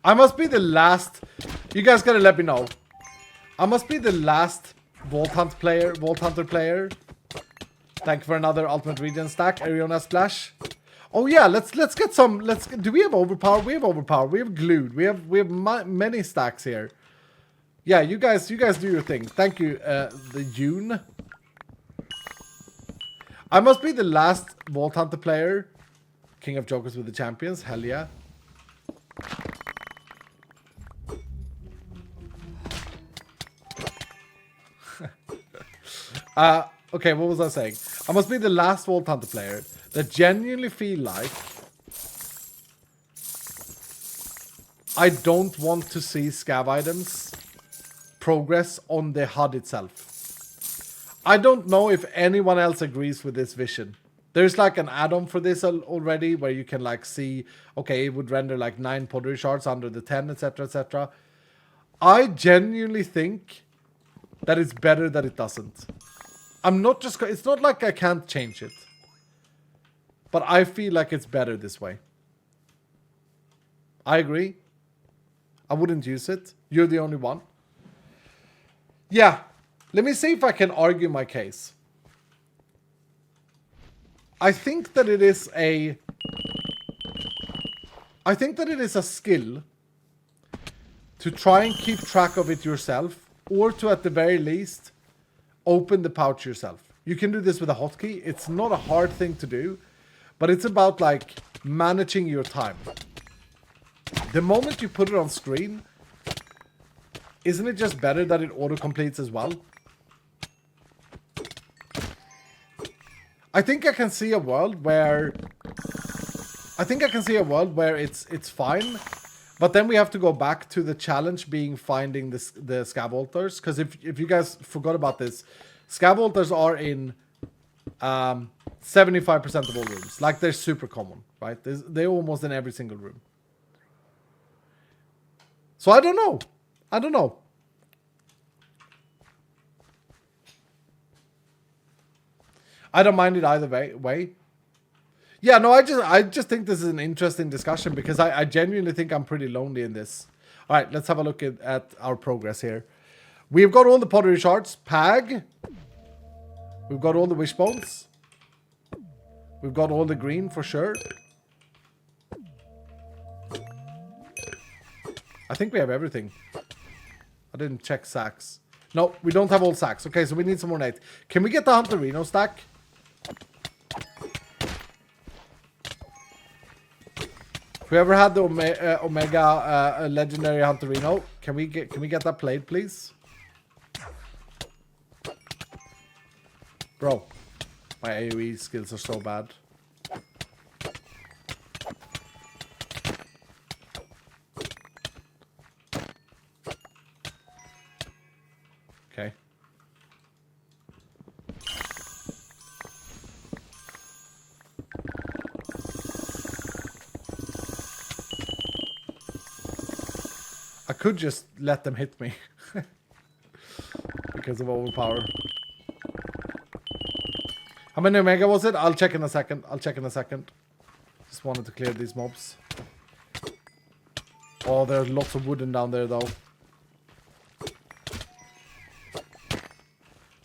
I must be the last. You guys gotta let me know. I must be the last Vault Hunter player. Thank you for another Ultimate Regen stack. Ariona Splash. Oh yeah, let's get some. Do we have overpower? We have overpower. We have glued. We have many stacks here. Yeah, you guys do your thing. Thank you, the June. I must be the last Vault Hunter player. King of Jokers with the champions. Hell yeah. Okay, what was I saying? I must be the last Vault Hunter player that genuinely feel like I don't want to see scav items progress on the HUD itself. I don't know if anyone else agrees with this vision. There's like an add-on for this already where you can like see, okay, it would render like 9 pottery shards under the 10, etc, etc. I genuinely think that it's better that it doesn't. It's not like I can't change it. But I feel like it's better this way. I agree. I wouldn't use it. You're the only one. Yeah. Let me see if I can argue my case. I think that it is a skill to try and keep track of it yourself, or to at the very least open the pouch yourself. You can do this with a hotkey. It's not a hard thing to do, but it's about like managing your time. The moment you put it on screen, isn't it just better that it auto-completes as well? I think I can see a world where it's fine, but then we have to go back to the challenge being finding the scab altars, because if you guys forgot about this, scab altars are in 75% of all rooms. Like, they're super common, right? They're almost in every single room. So I don't know. I don't mind it either way. Yeah, no, I just think this is an interesting discussion, because I genuinely think I'm pretty lonely in this. All right, let's have a look at our progress here. We've got all the pottery shards. Pag. We've got all the wishbones. We've got all the green for sure. I think we have everything. I didn't check sacks. No, we don't have all sacks. Okay, so we need some more night. Can we get the Hunterino stack? Whoever had the Omega legendary Hunterino, can we get that played, please? Bro, my AoE skills are so bad. Okay. I could just let them hit me because of overpower. How many Omega was it? I'll check in a second. Just wanted to clear these mobs. Oh, there's lots of wooden down there though.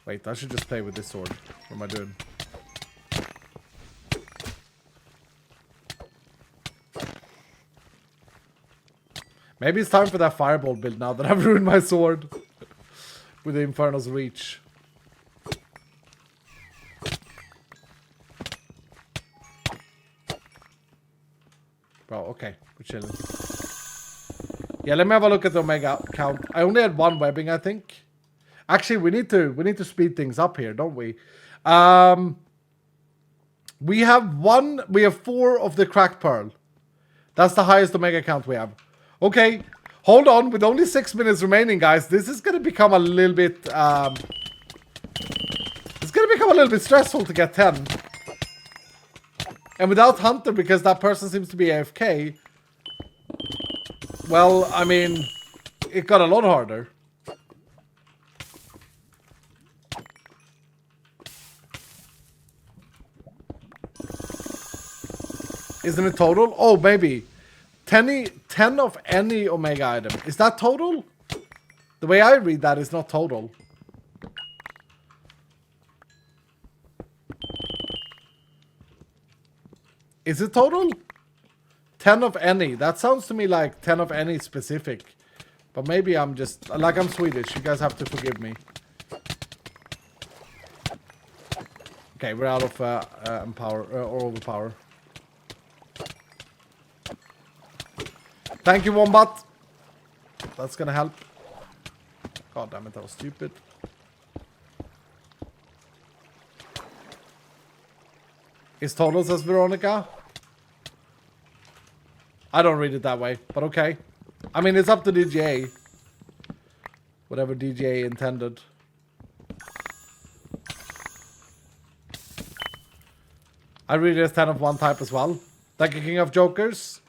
Wait, I should just play with this sword. What am I doing? Maybe it's time for that fireball build now that I've ruined my sword with the Inferno's reach. Bro, okay, we're chilling. Yeah, let me have a look at the Omega count. I only had one webbing, I think. Actually, we need to speed things up here, don't we? We have 4 of the cracked pearl. That's the highest Omega count we have. Okay, hold on. With only 6 minutes remaining, guys, this is gonna become a little bit. It's gonna become a little bit stressful to get 10. And without Hunter, because that person seems to be AFK. Well, I mean, it got a lot harder. Isn't it total? Oh, maybe. 10 of any Omega item. Is that total? The way I read that is not total. Is it total? 10 of any. That sounds to me like 10 of any specific. But maybe I'm just... Like, I'm Swedish. You guys have to forgive me. Okay, we're out of empower or overpower. Thank you, Wombat. That's gonna help. God damn it, that was stupid. Is total, says Veronica? I don't read it that way, but okay. I mean, it's up to DGA. Whatever DGA intended. I read it as 10 of one type as well. Thank you, King of Jokers.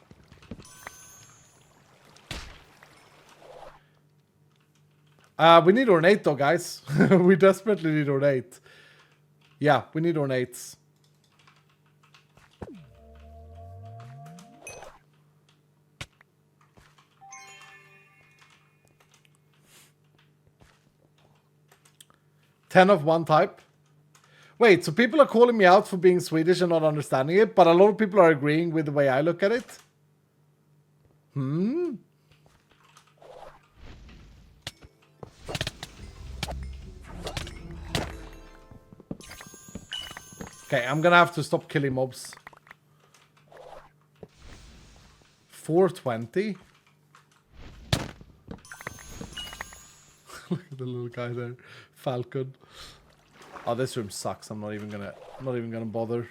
We need ornate though, guys. We desperately need ornate. Yeah, we need ornates. 10 of one type. Wait, so people are calling me out for being Swedish and not understanding it, but a lot of people are agreeing with the way I look at it. Okay, I'm gonna have to stop killing mobs. 420. Look at the little guy there, Falcon. Oh, this room sucks. I'm not even gonna bother.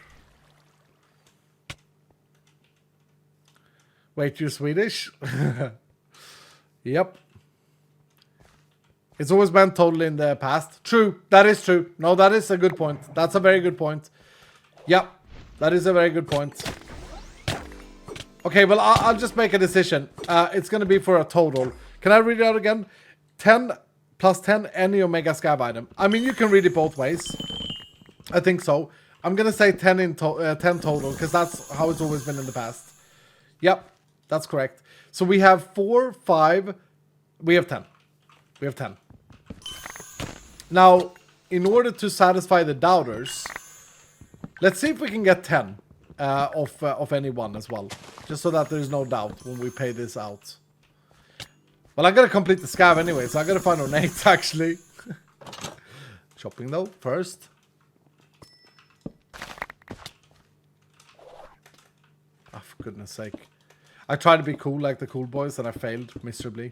Wait, you're Swedish? Yep. It's always been totally in the past. True, that is true. No, that is a good point. That's a very good point. Yep, that is a very good point. Okay, well, I'll just make a decision. It's gonna be for a total. Can I read it out again? 10 plus 10 any Omega Scab item. I mean, you can read it both ways. I think so. I'm gonna say 10 10 total, because that's how it's always been in the past. Yep, that's correct. So we have 4, 5, we have 10. We have 10. Now, in order to satisfy the doubters, let's see if we can get 10 of any one as well. Just so that there's no doubt when we pay this out. Well, I gotta complete the scab anyway, so I gotta find ornate actually. Shopping though, first. Oh, for goodness sake. I tried to be cool like the cool boys and I failed miserably.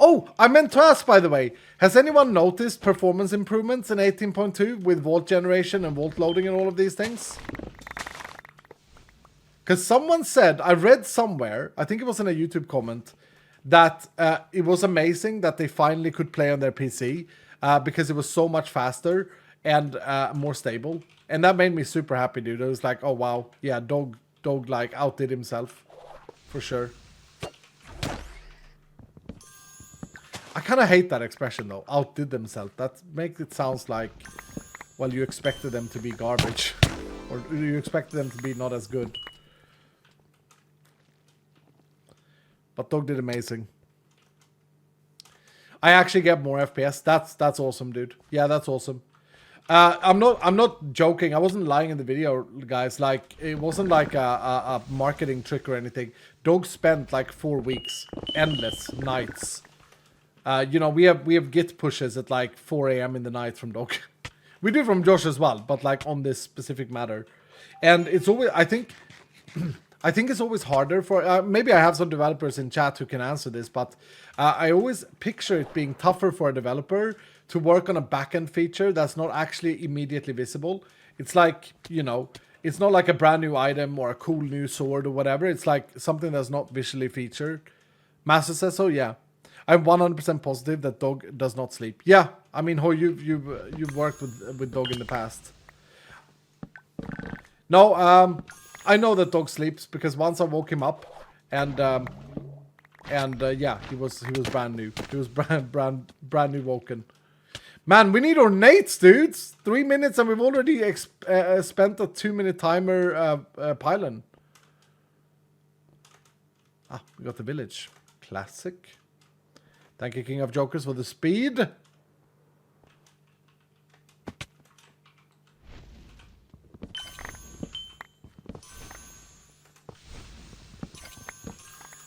Oh, I meant to ask, by the way, has anyone noticed performance improvements in 18.2 with vault generation and vault loading and all of these things? Because someone said, I read somewhere, I think it was in a YouTube comment, that it was amazing that they finally could play on their PC because it was so much faster and more stable. And that made me super happy, dude. I was like, oh wow, yeah, Dog like outdid himself, for sure. I kind of hate that expression though, outdid themselves. That makes it sound like, well, you expected them to be garbage. Or you expected them to be not as good. But Dog did amazing. I actually get more FPS. That's awesome, dude. Yeah, that's awesome. I'm not joking. I wasn't lying in the video, guys. Like, it wasn't like a marketing trick or anything. Dog spent like 4 weeks, endless nights. You know, we have Git pushes at like 4 AM in the night from Dog. We do from Josh as well, but like on this specific matter. And it's always, I think it's always harder for, maybe I have some developers in chat who can answer this, but I always picture it being tougher for a developer to work on a backend feature that's not actually immediately visible. It's like, you know, it's not like a brand new item or a cool new sword or whatever. It's like something that's not visually featured. Master says so, yeah. I'm 100% positive that Dog does not sleep. Yeah, I mean, Ho, you've worked with Dog in the past. No, I know that Dog sleeps because once I woke him up, and yeah, he was brand new. He was brand new woken. Man, we need ornates, dudes. 3 minutes and we've already spent a 2-minute timer pylon. Ah, we got the village. Classic. Thank you, King of Jokers, for the speed.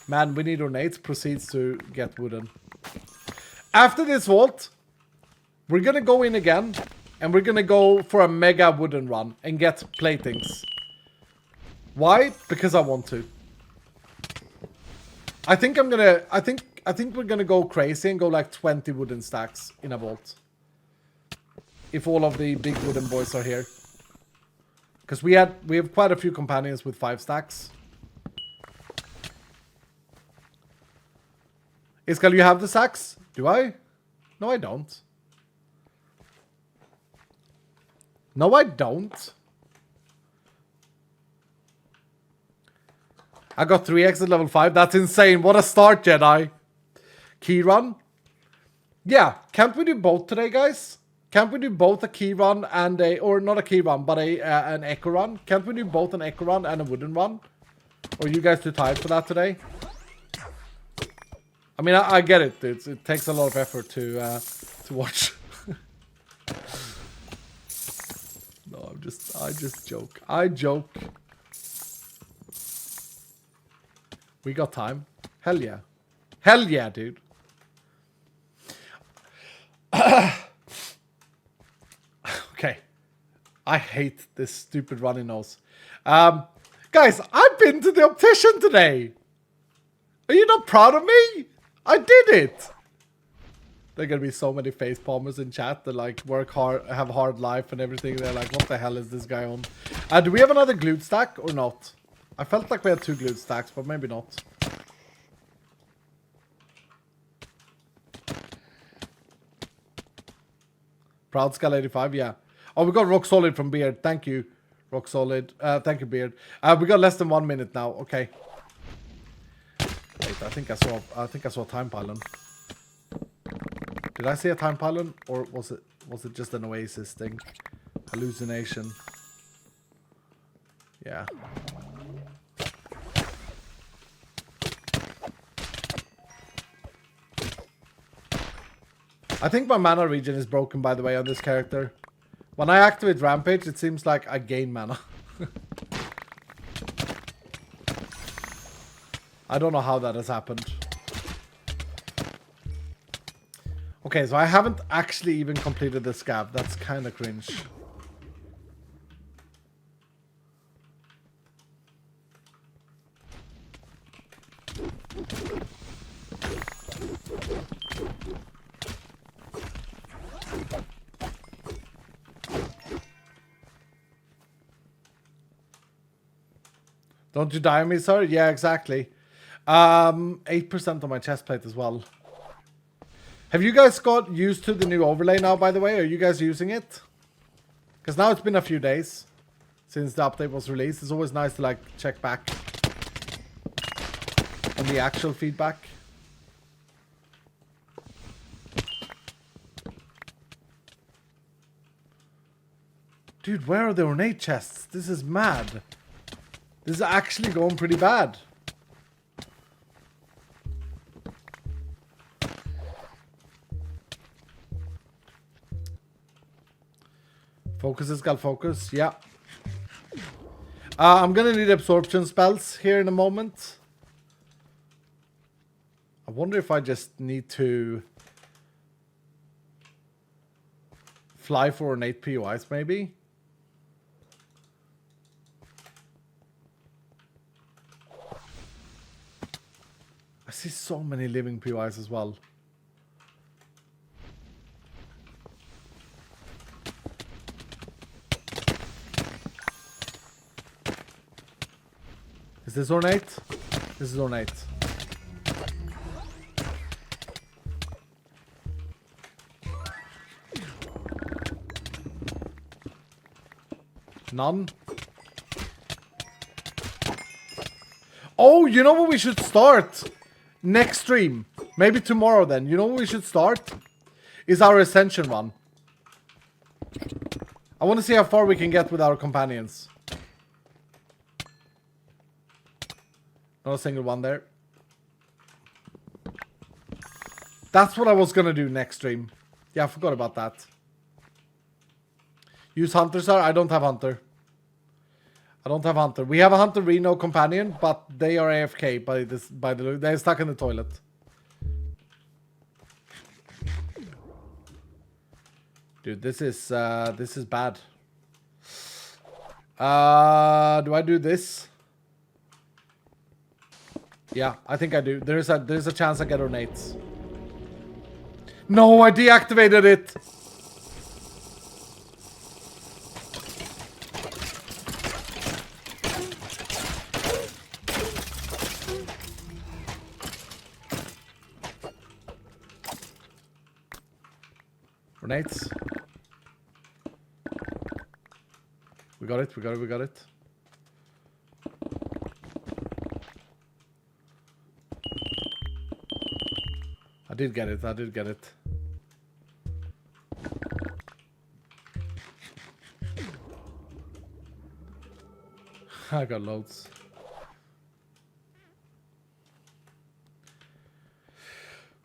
Man, we need ornates. Proceeds to get wooden. After this vault, we're gonna go in again, and we're gonna go for a mega wooden run and get platings. Why? Because I want to. I think we're gonna go crazy and go like 20 wooden stacks in a vault. If all of the big wooden boys are here. Because we have quite a few companions with 5 stacks. Iskal, you have the sacks? Do I? No, I don't. No, I don't. I got 3x at level 5. That's insane. What a start, Jedi. Key run? Yeah. Can't we do both today, guys? Can't we do both a key run and a... Or not a key run, but an echo run? Can't we do both an echo run and a wooden run? Or are you guys too tired for that today? I mean, I get it. It takes a lot of effort to watch. No, I just joke. I joke. We got time. Hell yeah. Hell yeah, dude. Okay. I hate this stupid runny nose. Guys, I've been to the optician today. Are you not proud of me? I did it. There are gonna be so many face palmers in chat that like work hard, have hard life and everything. They're like, what the hell is this guy on? Do we have another glute stack or not? I felt like we had 2 glute stacks, but maybe not. Proud Skull 85, yeah. Oh, we got Rock Solid from Beard. Thank you, Rock Solid. Thank you, Beard. We got less than 1 minute now. Okay. Wait, I think I saw a time pylon. Did I see a time pylon, or was it just an Oasis thing? Hallucination. Yeah. I think my mana regen is broken, by the way, on this character. When I activate Rampage, it seems like I gain mana. I don't know how that has happened. Okay, so I haven't actually even completed the scab. That's kind of cringe. Don't you die on me, sir? Yeah, exactly. 8% on my chest plate as well. Have you guys got used to the new overlay now, by the way? Are you guys using it? Because now it's been a few days since the update was released. It's always nice to like check back on the actual feedback. Dude, where are the ornate chests? This is mad. This is actually going pretty bad. Focus has got focus, yeah. I'm gonna need absorption spells here in a moment. I wonder if I just need to fly for ornate POIs maybe. I see so many living POIs as well. Is this ornate? This is ornate. None. Oh, you know what we should start? Next stream. Maybe tomorrow then. You know what we should start? Is our ascension run. I want to see how far we can get with our companions. Not a single one there. That's what I was gonna do next stream. Yeah, I forgot about that. Use Hunter, sir? I don't have Hunter. I don't have Hunter. We have a Hunter Reno companion, but they are AFK by the they're stuck in the toilet. Dude, this is bad. Do I do this? Yeah, I think I do. There's a chance I get ornates. No, I deactivated it. Ornates. We got it, we got it, we got it. I did get it, I did get it. I got loads.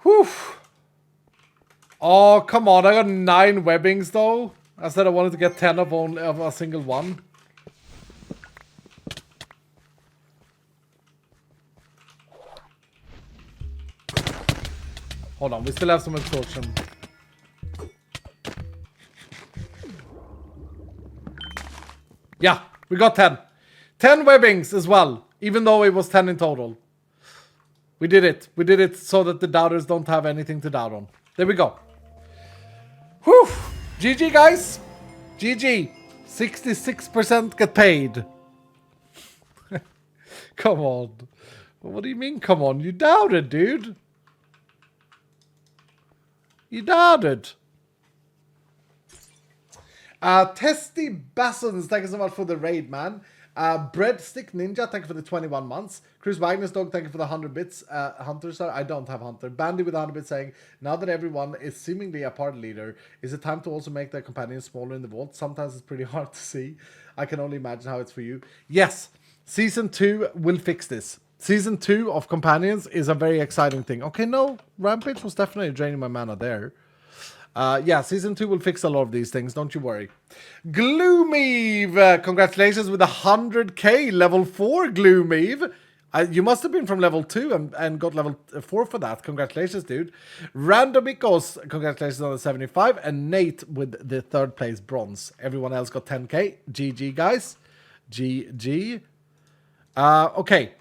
Whew. Oh, come on. I got 9 webbings, though. I said I wanted to get 10 of a single one. Hold on. We still have some extortion. Yeah, we got 10. 10 webbings as well, even though it was 10 in total. We did it. We did it so that the doubters don't have anything to doubt on. There we go. Whew. GG, guys. GG. 66% get paid. Come on. What do you mean, come on? You doubted, dude. You doubted. Testy Bassons, thank you so much for the raid, man. Breadstick Ninja, thank you for the 21 months. Chris Wagner's dog, thank you for the 100 bits. Hunter, sir, I don't have Hunter. Bandy with 100 bits saying, now that everyone is seemingly a party leader, is it time to also make their companions smaller in the vault? Sometimes it's pretty hard to see. I can only imagine how it's for you. Yes, Season 2 will fix this. Season 2 of Companions is a very exciting thing. Okay, no, Rampage was definitely draining my mana there. Yeah, Season 2 will fix a lot of these things, don't you worry. Gloomeve, congratulations with 100k, level 4, Gloomeve. You must have been from level 2 and got level 4 for that. Congratulations, dude. Randomicos, congratulations on the 75. And Nate with the 3rd place bronze. Everyone else got 10k. GG, guys. GG. Okay.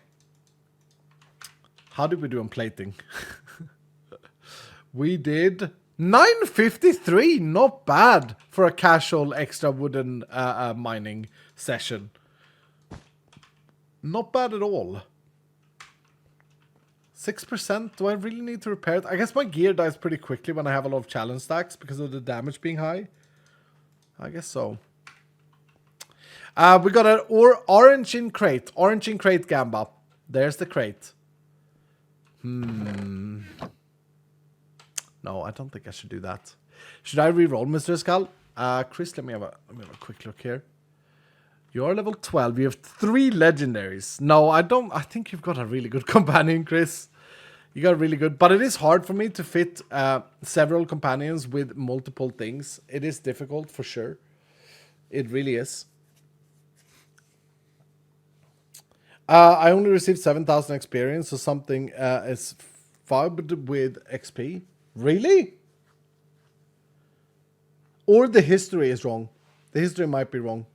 How did we do on plating? We did 953. Not bad for a casual extra wooden mining session. Not bad at all. 6%. Do I really need to repair it? I guess my gear dies pretty quickly when I have a lot of challenge stacks because of the damage being high. I guess so. We got an orange in crate. Orange in crate, Gamba. There's the crate. No, I don't think I should do that. Should I re-roll, Mr. Skull? Chris, let me have a quick look here. You're level 12. You have 3 legendaries. No, I don't. I think you've got a really good companion, Chris. You got really good. But it is hard for me to fit several companions with multiple things. It is difficult for sure. It really is. I only received 7,000 experience, so something is fubbed with XP. Really? Or the history is wrong. The history might be wrong.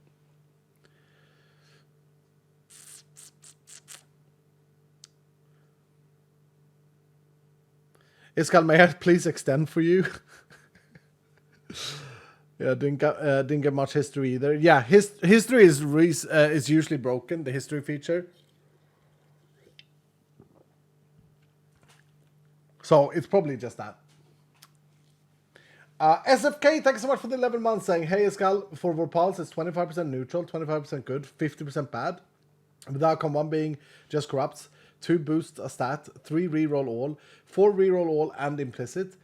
Iskal, may I please extend for you? Yeah, didn't get much history either. Yeah, history is usually broken, the history feature. So it's probably just that. SFK, thanks so much for the 11 months saying, hey, Iskal, for Vorpals, it's 25% neutral, 25% good, 50% bad. With the outcome 1 being just corrupts, 2 boost a stat, 3 reroll all, 4 reroll all and implicit.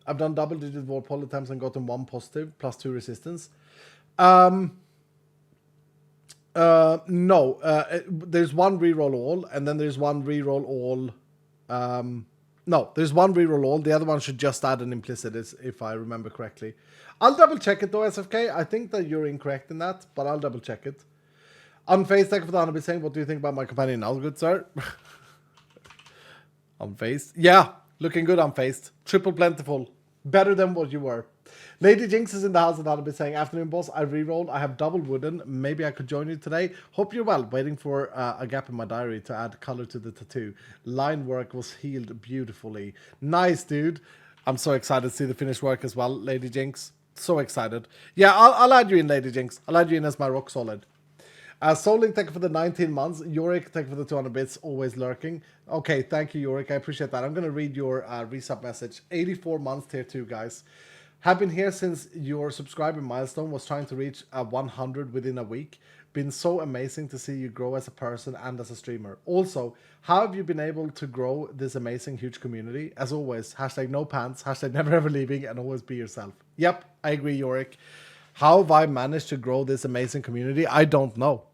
I've done double-digit Vorpal attempts and gotten 1 positive, plus 2 resistance. No, there's 1 reroll all, and then there's 1 reroll all. No, there's 1 reroll all. The other one should just add an implicit, if I remember correctly. I'll double check it though, SFK. I think that you're incorrect in that, but I'll double check it. Unfazed, thank you for the 100 saying, what do you think about my companion now, good sir? Unfazed. Yeah, looking good, unfazed. Triple plentiful. Better than what you were. Lady Jinx is in the house and I'll be saying, afternoon boss, I rerolled. I have double wooden. Maybe I could join you today. Hope you're well. Waiting for a gap in my diary to add color to the tattoo. Line work was healed beautifully. Nice, dude. I'm so excited to see the finished work as well, Lady Jinx. So excited. Yeah, I'll add you in, Lady Jinx. I'll add you in as my rock solid. Soling, thank you for the 19 months. Yorick, thank you for the 200 bits. Always lurking. Okay, thank you, Yorick. I appreciate that. I'm going to read your resub message. 84 months, tier 2, guys. Have been here since your subscriber milestone was trying to reach 100 within a week. Been so amazing to see you grow as a person and as a streamer. Also, how have you been able to grow this amazing, huge community? As always, hashtag no pants, hashtag never ever leaving, and always be yourself. Yep, I agree, Yorick. How have I managed to grow this amazing community? I don't know.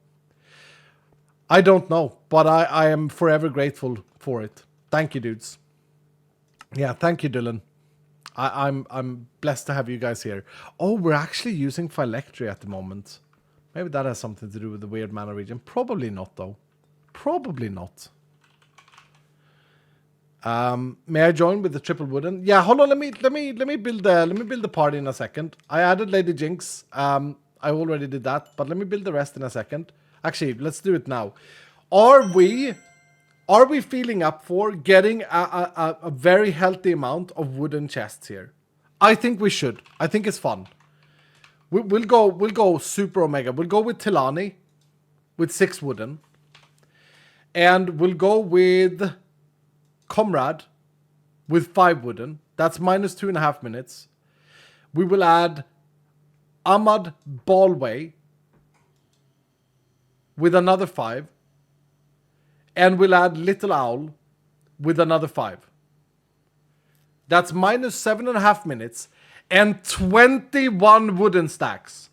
But I am forever grateful for it. Thank you, dudes. Yeah, thank you, Dylan. I'm blessed to have you guys here. Oh, we're actually using Phyllectry at the moment. Maybe that has something to do with the weird mana region. Probably not, though. Probably not. May I join with the triple wooden? Yeah, hold on. Let me build the party in a second. I added Lady Jinx. I already did that, but let me build the rest in a second. Actually, let's do it now. Are we feeling up for getting a very healthy amount of wooden chests here? I think we should. I think it's fun. We'll go super omega. We'll go with Tilani with 6 wooden. And we'll go with Comrade with 5 wooden. That's minus 2.5 minutes. We will add Ahmad Ballway with another 5. And we'll add Little Owl with another 5. That's minus 7.5 minutes and 21 wooden stacks.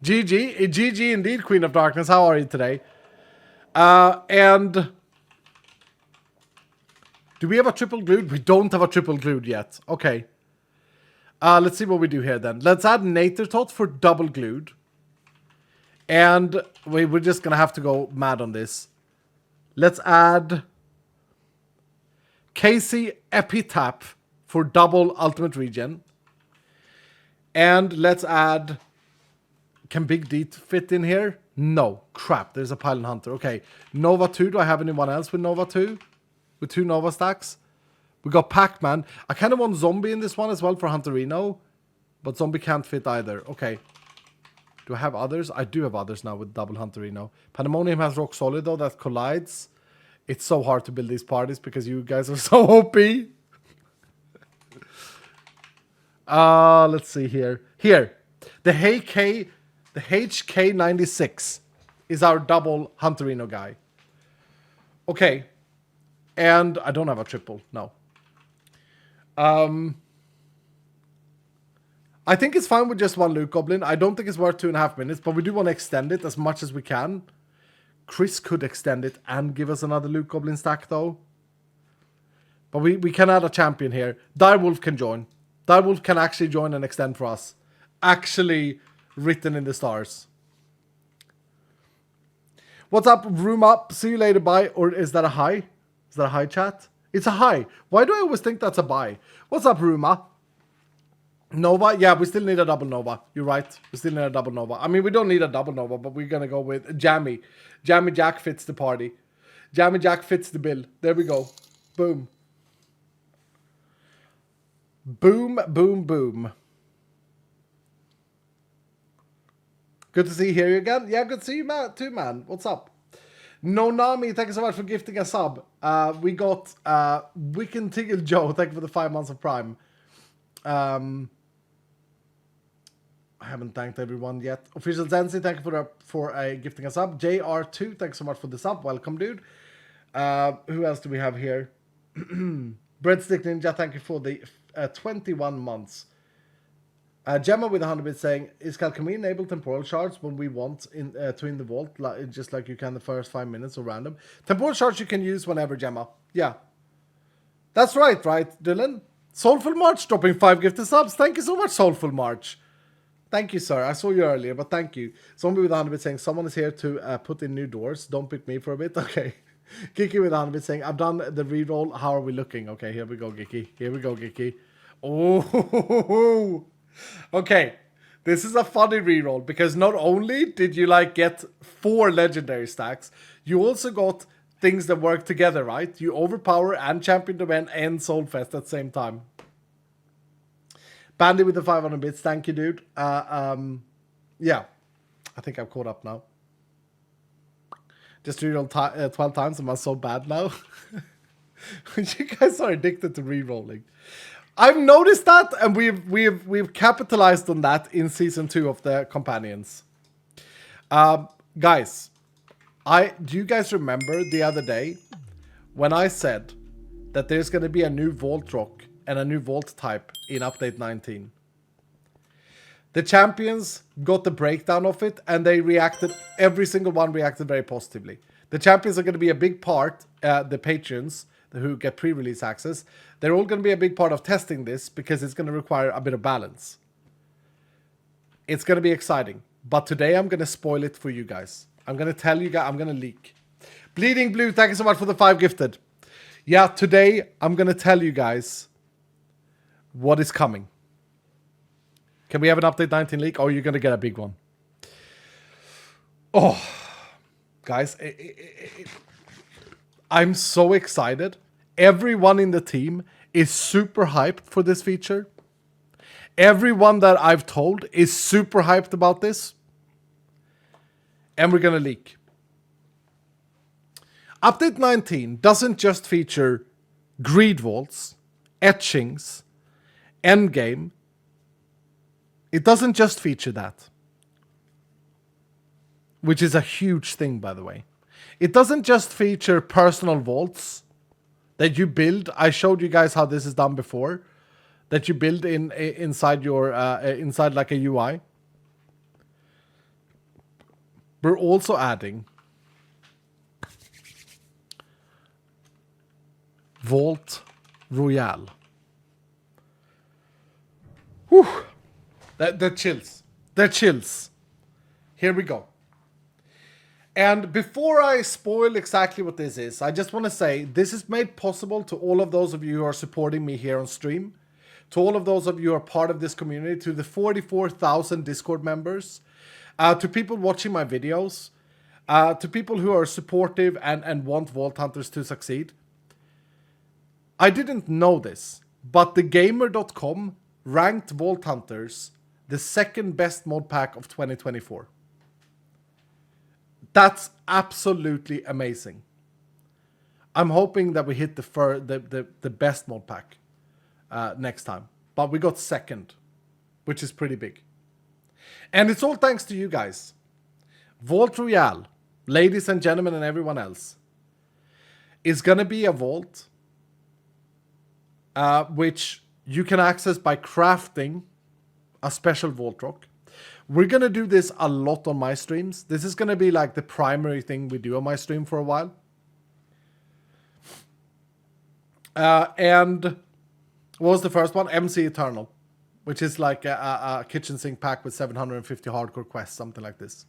GG indeed, Queen of Darkness. How are you today? And do we have a triple glued? We don't have a triple glued yet. Okay. Let's see what we do here then. Let's add Natertot for double glued. And we're just going to have to go mad on this. Let's add Casey Epitaph for double ultimate regen. And let's add... Can Big D fit in here? No. Crap, there's a Pylon Hunter. Okay. Nova 2. Do I have anyone else with Nova 2? With 2 Nova stacks? We got Pac-Man. I kind of want Zombie in this one as well for Hunterino. But Zombie can't fit either. Okay. Do I have others? I do have others now with double Hunterino. Pandemonium has Rock Solid though. That collides. It's so hard to build these parties because you guys are so OP. Let's see here. Here. The HK96 is our double Hunterino guy. Okay. And I don't have a triple. No. I think it's fine with just 1 Luke Goblin. I don't think it's worth 2.5 minutes, but we do want to extend it as much as we can. Chris could extend it and give us another Luke Goblin stack, though. But we can add a champion here. Direwolf can join. Direwolf can actually join and extend for us. Actually written in the stars. What's up, room up? See you later, bye. Or is that a hi? Is that a hi, chat? It's a hi. Why do I always think that's a bye? What's up, Ruma? Nova? Yeah, we still need a double Nova. You're right. We still need a double Nova. I mean, we don't need a double Nova, but we're going to go with Jammy. Jammy Jack fits the party. Jammy Jack fits the bill. There we go. Boom. Boom, boom, boom. Good to see you here again. Yeah, good to see you too, man. What's up? Nonami, thank you so much for gifting a sub. We got Wicken Tiggle Joe, thank you for the 5 months of Prime. I haven't thanked everyone yet. Official Zenzi, thank you for gifting a sub. JR2, thanks so much for the sub. Welcome, dude. Who else do we have here? Breadstick Ninja, thank you for the 21 months. Gemma with 100 bits saying, can we enable temporal shards when we want to in the vault, just like you can the first 5 minutes or random? Temporal shards you can use whenever, Gemma. Yeah. That's right, Dylan? Soulful March dropping 5 gifted subs. Thank you so much, Soulful March. Thank you, sir. I saw you earlier, but thank you. Zombie with 100 bits saying, someone is here to put in new doors. Don't pick me for a bit. Okay. Kiki with 100 bits saying, I've done the reroll. How are we looking? Okay, here we go, Kiki. Here we go, Kiki. Oh, okay. This is a funny reroll because not only did you get 4 legendary stacks, you also got things that work together, right? You overpower and champion domain and soulfest at the same time. Bandy with the 500 bits, thank you, dude. Yeah, I think I'm caught up now. Just reroll 12 times. Am I so bad now? You guys are addicted to rerolling. I've noticed that, and we've capitalized on that in season 2 of the Companions. Guys, do you guys remember the other day when I said that there's going to be a new Vault Rock and a new Vault type in update 19? The champions got the breakdown of it, and they reacted. Every single one reacted very positively. The champions are going to be a big part, the patrons who get pre-release access, they're all going to be a big part of testing this because it's going to require a bit of balance. It's going to be exciting. But today I'm going to spoil it for you guys. I'm going to tell you guys, I'm going to leak. Bleeding Blue, thank you so much for the 5 gifted. Yeah, today I'm going to tell you guys what is coming. Can we have an update 19 leak? Or are you going to get a big one? Oh, guys, I'm so excited. Everyone in the team is super hyped for this feature. Everyone that I've told is super hyped about this. And we're going to leak. Update 19 doesn't just feature greed vaults, etchings, endgame. It doesn't just feature that. Which is a huge thing, by the way. It doesn't just feature personal vaults that you build. I showed you guys how this is done before. That you build inside your inside like a UI. We're also adding Vault Royale. Whew. They're chills. They're chills. Here we go. And before I spoil exactly what this is, I just want to say this is made possible to all of those of you who are supporting me here on stream, to all of those of you who are part of this community, to the 44,000 Discord members, to people watching my videos, to people who are supportive and want Vault Hunters to succeed. I didn't know this, but thegamer.com ranked Vault Hunters the second best mod pack of 2024. That's absolutely amazing. I'm hoping that we hit the best mod pack next time. But we got second, which is pretty big. And it's all thanks to you guys. Vault Royale, ladies and gentlemen and everyone else, is going to be a vault which you can access by crafting a special vault rock. We're going to do this a lot on my streams. This is going to be like the primary thing we do on my stream for a while. And what was the first one? MC Eternal, which is like a kitchen sink pack with 750 hardcore quests, something like this.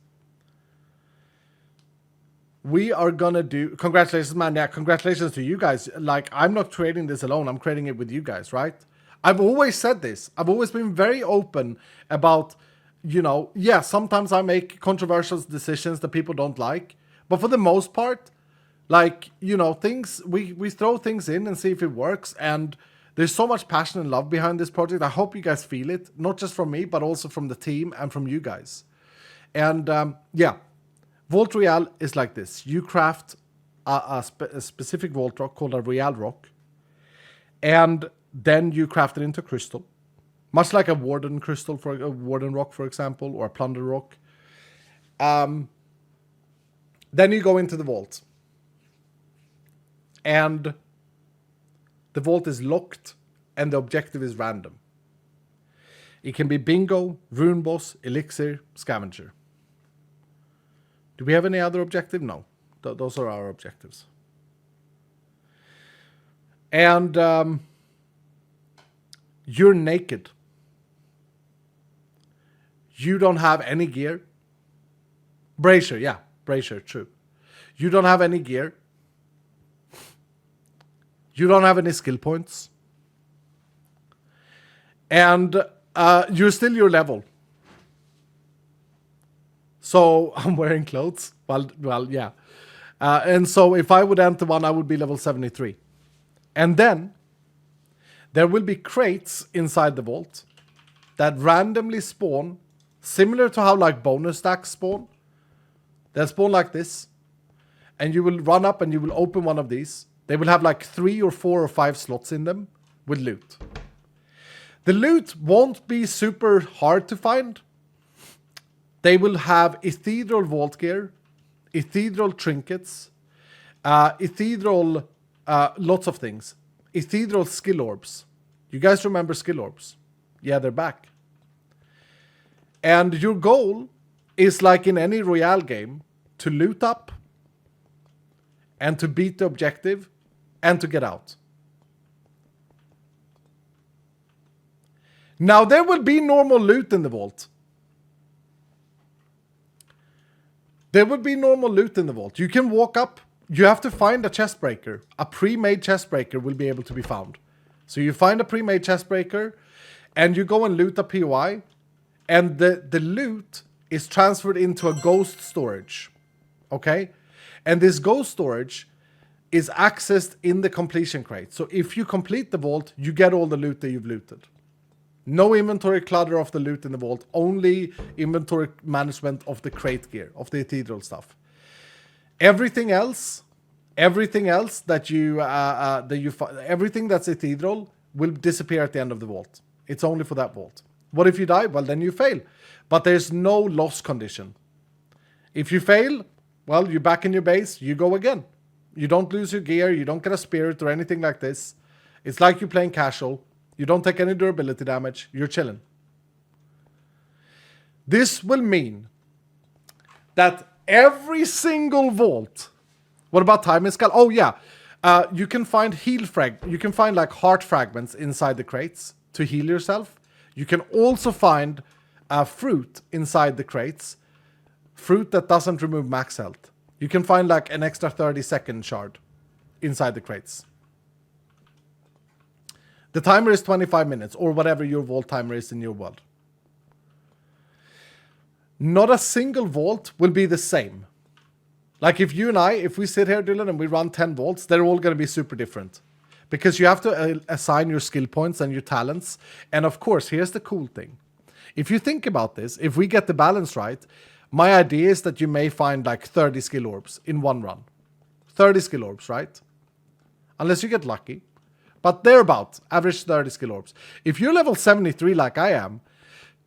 We are going to do... Congratulations, man. Yeah, congratulations to you guys. Like, I'm not creating this alone. I'm creating it with you guys, right? I've always said this. I've always been very open about... You know, yeah, sometimes I make controversial decisions that people don't like. But for the most part, like, you know, things, we throw things in and see if it works. And there's so much passion and love behind this project. I hope you guys feel it. Not just from me, but also from the team and from you guys. And yeah, Vault Royale is like this. You craft a specific Vault Rock called a Royale Rock. And then you craft it into crystal. Much like a Warden Crystal, for a Warden Rock, for example, or a Plunder Rock. Then you go into the vault. And the vault is locked, and the objective is random. It can be Bingo, Rune Boss, Elixir, Scavenger. Do we have any other objective? No. Those are our objectives. And you're naked. You don't have any gear. Brazier, yeah. Brazier, true. You don't have any gear. You don't have any skill points. And you're still your level. So, I'm wearing clothes. Well, yeah. And so, if I would enter one, I would be level 73. And then, there will be crates inside the vault that randomly spawn, similar to how like bonus stacks spawn. They'll spawn like this. And you will run up and you will open one of these. They will have like 3 or 4 or 5 slots in them with loot. The loot won't be super hard to find. They will have ethereal vault gear, ethereal trinkets, ethereal lots of things. Ethereal skill orbs. You guys remember skill orbs? Yeah, they're back. And your goal is like in any Royale game to loot up and to beat the objective and to get out. Now, there will be normal loot in the vault. There will be normal loot in the vault. You can walk up. You have to find a chest breaker. A pre-made chest breaker will be able to be found. So you find a pre-made chest breaker, and you go and loot a POI, and the loot is transferred into a ghost storage. Okay? And this ghost storage is accessed in the completion crate. So if you complete the vault, you get all the loot that you've looted. No inventory clutter of the loot in the vault, only inventory management of the crate gear, of the ethereal stuff. Everything else that everything that's ethereal will disappear at the end of the vault. It's only for that vault. What if you die? Well, then you fail. But there's no loss condition. If you fail, well, you're back in your base, you go again. You don't lose your gear, you don't get a spirit or anything like this. It's like you're playing casual. You don't take any durability damage. You're chilling. This will mean that every single vault... What about time and skull? Oh, yeah. You can find you can find like heart fragments inside the crates to heal yourself. You can also find fruit inside the crates. Fruit that doesn't remove max health. You can find like an extra 30-second shard inside the crates. The timer is 25 minutes, or whatever your vault timer is in your world. Not a single vault will be the same. Like if you and I, if we sit here, Dylan, and we run 10 vaults, they're all going to be super different. Because you have to assign your skill points and your talents. And of course, here's the cool thing. If you think about this, if we get the balance right, my idea is that you may find like 30 skill orbs in one run. 30 skill orbs, right? Unless you get lucky. But thereabout, average 30 skill orbs. If you're level 73 like I am,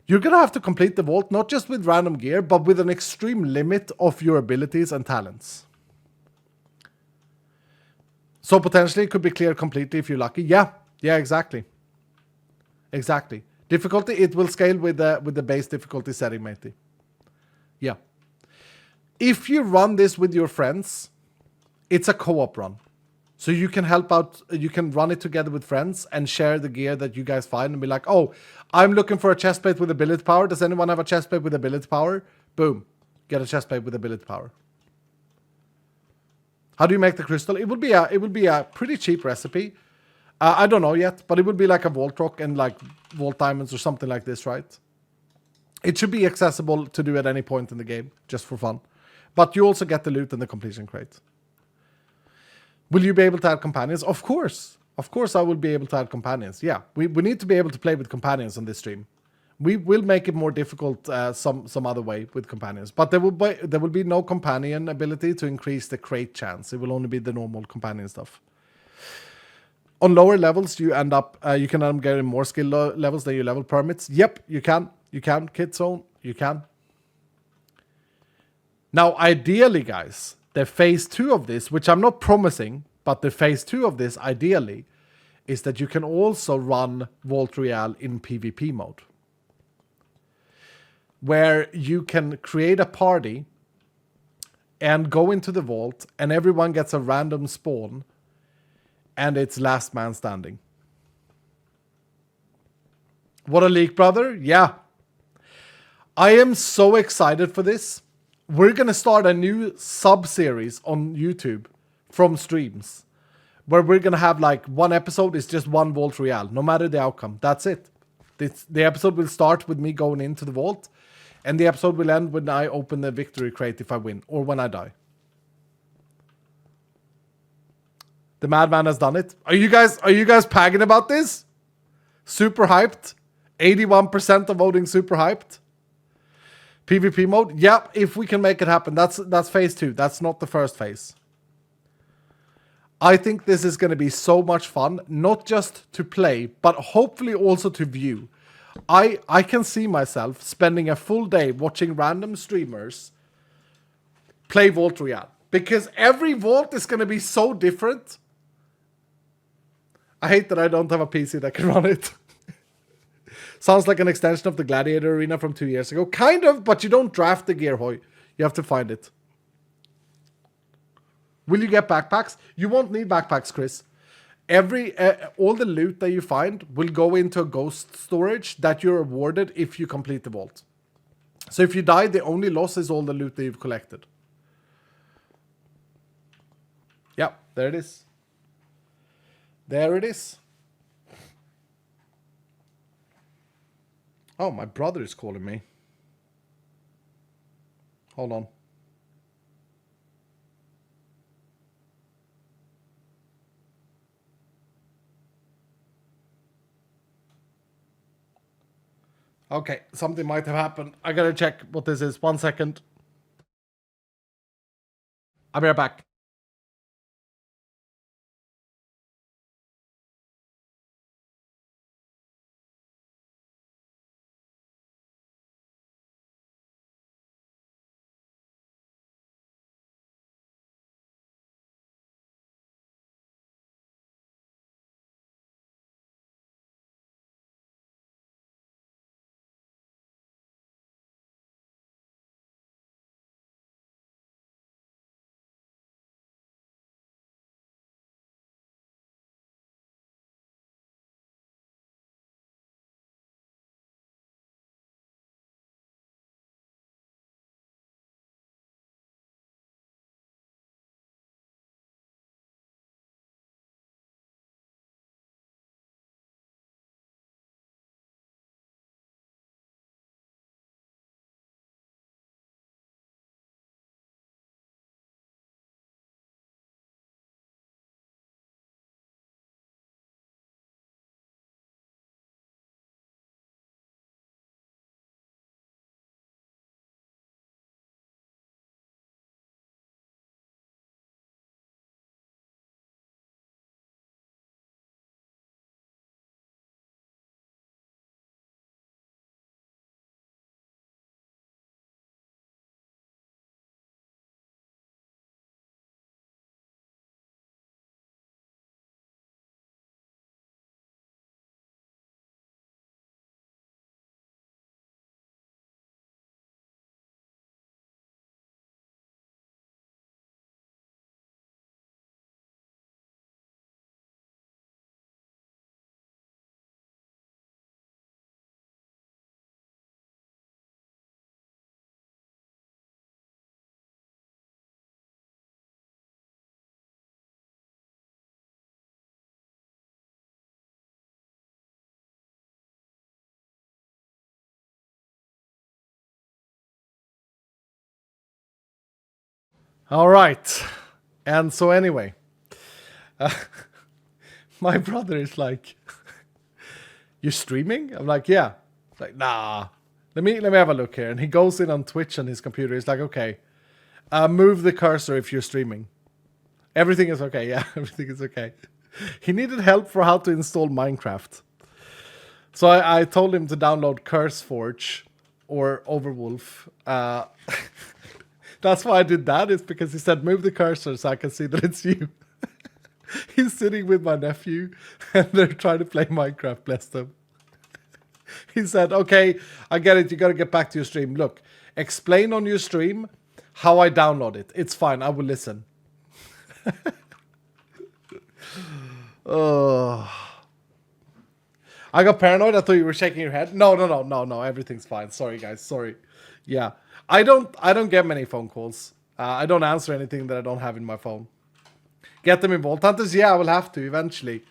you're going to have to complete the vault not just with random gear, but with an extreme limit of your abilities and talents. So potentially it could be cleared completely if you're lucky. Yeah, exactly. Exactly. Difficulty, it will scale with the base difficulty setting, matey. Yeah. If you run this with your friends, it's a co-op run. So you can help out, you can run it together with friends and share the gear that you guys find and be like, oh, I'm looking for a chestplate with ability power. Does anyone have a chestplate with ability power? Boom. Get a chestplate with ability power. How do you make the crystal? It would be a pretty cheap recipe. I don't know yet, but it would be like a vault rock and like vault diamonds or something like this, right? It should be accessible to do at any point in the game, just for fun. But you also get the loot in the completion crate. Will you be able to add companions? Of course. Of course I will be able to add companions. Yeah, we need to be able to play with companions on this stream. We will make it more difficult some other way with companions. But there will be no companion ability to increase the crate chance. It will only be the normal companion stuff. On lower levels, you can end up getting more skill levels than your level permits. Yep, you can. You can, Kidzone. You can. Now, ideally, guys, the phase 2 of this, which I'm not promising, but the phase 2 of this, ideally, is that you can also run Vault Royale in PvP mode. Where you can create a party and go into the vault, and everyone gets a random spawn, and it's last man standing. What a leak, brother. Yeah. I am so excited for this. We're going to start a new sub-series on YouTube from streams where we're going to have like one episode is just one Vault Royale, no matter the outcome. That's it. The episode will start with me going into the vault, and the episode will end when I open the victory crate if I win, or when I die. The madman has done it. Are you guys pagging about this? Super hyped. 81% of voting super hyped. PvP mode? Yep, if we can make it happen. That's phase 2. That's not the first phase. I think this is going to be so much fun, not just to play, but hopefully also to view. I can see myself spending a full day watching random streamers play Vault Royale. Because every vault is going to be so different. I hate that I don't have a PC that can run it. Sounds like an extension of the Gladiator Arena from 2 years ago. Kind of, but you don't draft the gear, Hoy. You have to find it. Will you get backpacks? You won't need backpacks, Chris. All the loot that you find will go into a ghost storage that you're awarded if you complete the vault. So if you die, the only loss is all the loot that you've collected. Yeah, there it is. There it is. Oh, my brother is calling me. Hold on. Okay, something might have happened. I gotta check what this is. 1 second. I'll be right back. All right. And so anyway, my brother is like, "You're streaming?" I'm like, "Yeah." It's like, "Nah. Let me have a look here." And he goes in on Twitch on his computer. He's like, "Okay, move the cursor if you're streaming." Everything is okay. Yeah, everything is okay. He needed help for how to install Minecraft. So I told him to download CurseForge or Overwolf. That's why I did that. It's because he said, "Move the cursor so I can see that it's you." He's sitting with my nephew and they're trying to play Minecraft, bless them. He said, "Okay, I get it. You got to get back to your stream. Look, explain on your stream how I download it. It's fine. I will listen." Oh. I got paranoid. I thought you were shaking your head. No. Everything's fine. Sorry, guys. Sorry. Yeah. I don't get many phone calls. I don't answer anything that I don't have in my phone. Get them in Vault Hunters? Yeah, I will have to eventually.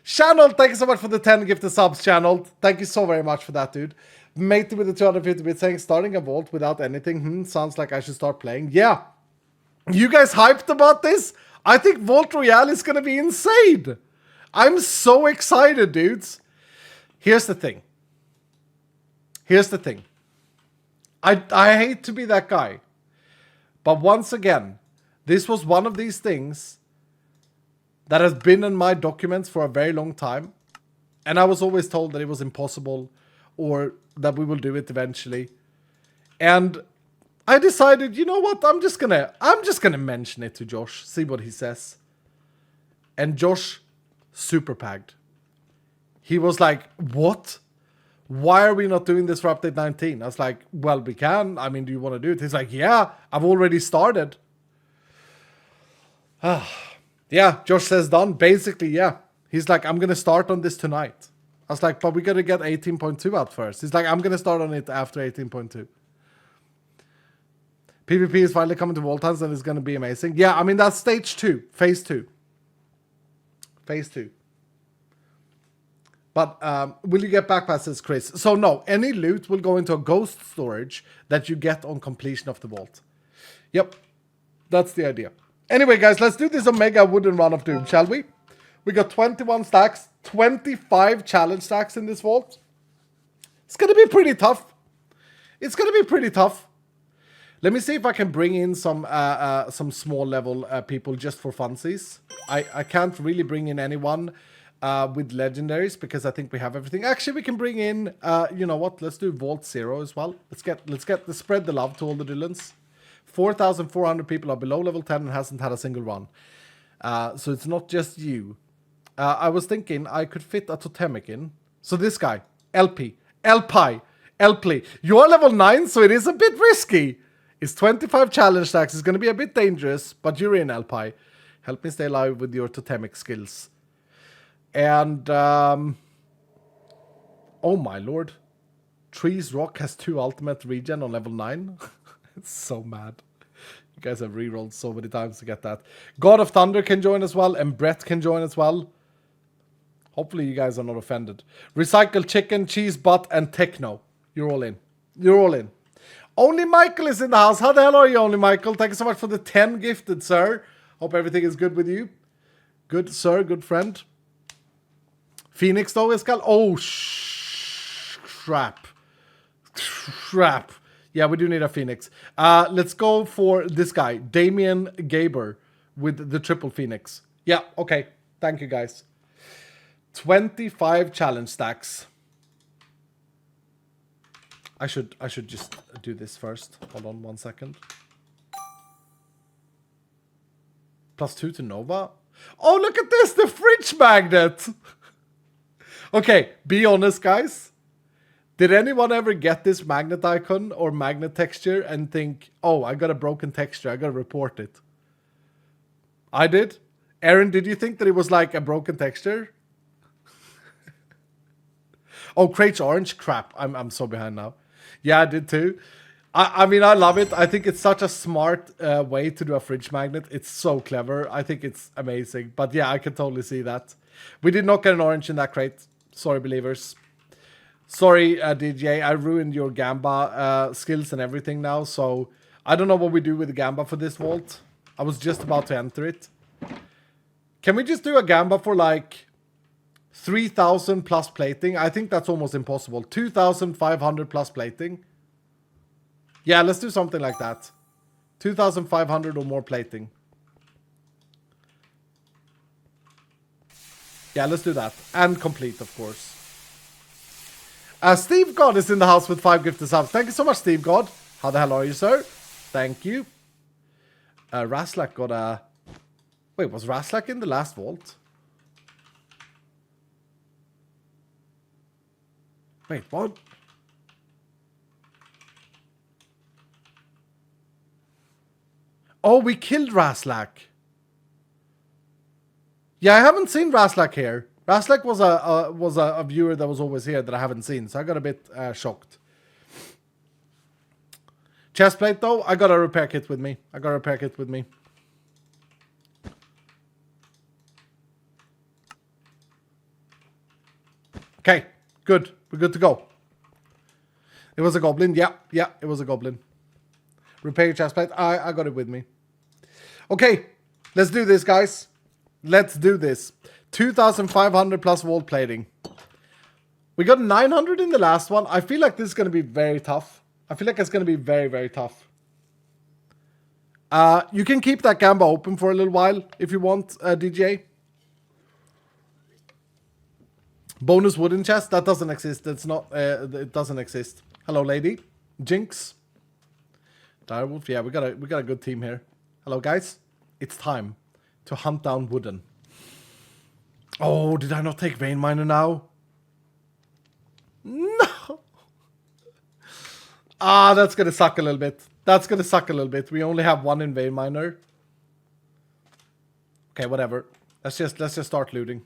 Channel, thank you so much for the 10 gifted subs, Channel. Thank you so very much for that, dude. Matey with the 250 bit saying, "Starting a Vault without anything. Sounds like I should start playing." Yeah. You guys hyped about this? I think Vault Royale is going to be insane. I'm so excited, dudes. Here's the thing. I hate to be that guy. But once again, this was one of these things that has been in my documents for a very long time. And I was always told that it was impossible or that we will do it eventually. And I decided, you know what? I'm just gonna mention it to Josh, see what he says. And Josh super pagged. He was like, "What? Why are we not doing this for update 19? I was like, "Well, we can. I mean, do you want to do it?" He's like, "Yeah, I've already started." Yeah, Josh says done. Basically, yeah. He's like, I'm gonna start on this tonight. I was like, but we gotta get 18.2 out first. He's like, I'm gonna start on it after 18.2. PvP is finally coming to Voltans and it's gonna be amazing. Yeah, I mean, that's stage 2, phase 2. Phase 2. But will you get back passes, Chris? So no, any loot will go into a ghost storage that you get on completion of the vault. Yep, that's the idea. Anyway, guys, let's do this Omega Wooden Run of Doom, shall we? We got 21 stacks, 25 challenge stacks in this vault. It's gonna be pretty tough. It's gonna be pretty tough. Let me see if I can bring in some small level people just for funsies. I can't really bring in anyone with legendaries because I think we have everything. Actually, we can bring in, you know what? Let's do Vault 0 as well. Let's spread the love to all the Dylans. 4,400 people are below level 10 and hasn't had a single run. So it's not just you. I was thinking I could fit a totemic in. So this guy, LP, LP. You are level 9, so it is a bit risky. It's 25 challenge stacks. It's going to be a bit dangerous, but you're in LP. Help me stay alive with your totemic skills. And, oh my lord. Trees Rock has 2 ultimate regen on level 9. It's so mad. You guys have rerolled so many times to get that. God of Thunder can join as well, and Brett can join as well. Hopefully you guys are not offended. Recycle Chicken, Cheese Butt, and Techno. You're all in. You're all in. Only Michael is in the house. How the hell are you, Only Michael? Thank you so much for the 10 gifted, sir. Hope everything is good with you. Good, sir. Good friend. Phoenix, though, is called. Oh, crap. Crap. Yeah, we do need a Phoenix. Let's go for this guy, Damien Gaber, with the triple Phoenix. Yeah, okay. Thank you, guys. 25 challenge stacks. I should just do this first. Hold on 1 second. +2 to Nova. Oh, look at this! The fridge magnet! Okay, be honest, guys. Did anyone ever get this magnet icon or magnet texture and think, oh, I got a broken texture, I gotta report it? I did. Aaron, did you think that it was like a broken texture? Oh, Crate's orange? Crap, I'm so behind now. Yeah, I did too. I mean, I love it. I think it's such a smart way to do a fridge magnet. It's so clever. I think it's amazing. But yeah, I can totally see that. We did not get an orange in that crate. Sorry, believers. Sorry, DJ. I ruined your Gamba skills and everything now. So I don't know what we do with the Gamba for this vault. I was just about to enter it. Can we just do a Gamba for like 3,000 plus plating? I think that's almost impossible. 2,500 plus plating. Yeah, let's do something like that. 2,500 or more plating. Yeah, let's do that. And complete, of course. Steve God is in the house with 5 gifted subs. Thank you so much, Steve God. How the hell are you, sir? Thank you. Raslak got a... Wait, was Raslak in the last vault? Wait, what? Oh, we killed Raslak. Yeah, I haven't seen Raslak here. Raslak was a viewer that was always here that I haven't seen, so I got a bit shocked. Chestplate, though, I got a repair kit with me. Okay, good. We're good to go. It was a goblin. Yeah, it was a goblin. Repair your chestplate. I got it with me. Okay, let's do this, guys. Let's do this. 2,500 plus vault plating. We got 900 in the last one. I feel like this is going to be very tough. I feel like it's going to be very, very tough. You can keep that Gamba open for a little while if you want, DJ. Bonus wooden chest? That doesn't exist. It's not. It doesn't exist. Hello, lady. Jinx. Direwolf. Yeah, we got a good team here. Hello, guys. It's time to hunt down wooden. Oh, did I not take Vein Miner now? No. That's gonna suck a little bit. We only have 1 in Vein Miner. Okay, whatever. Let's just start looting.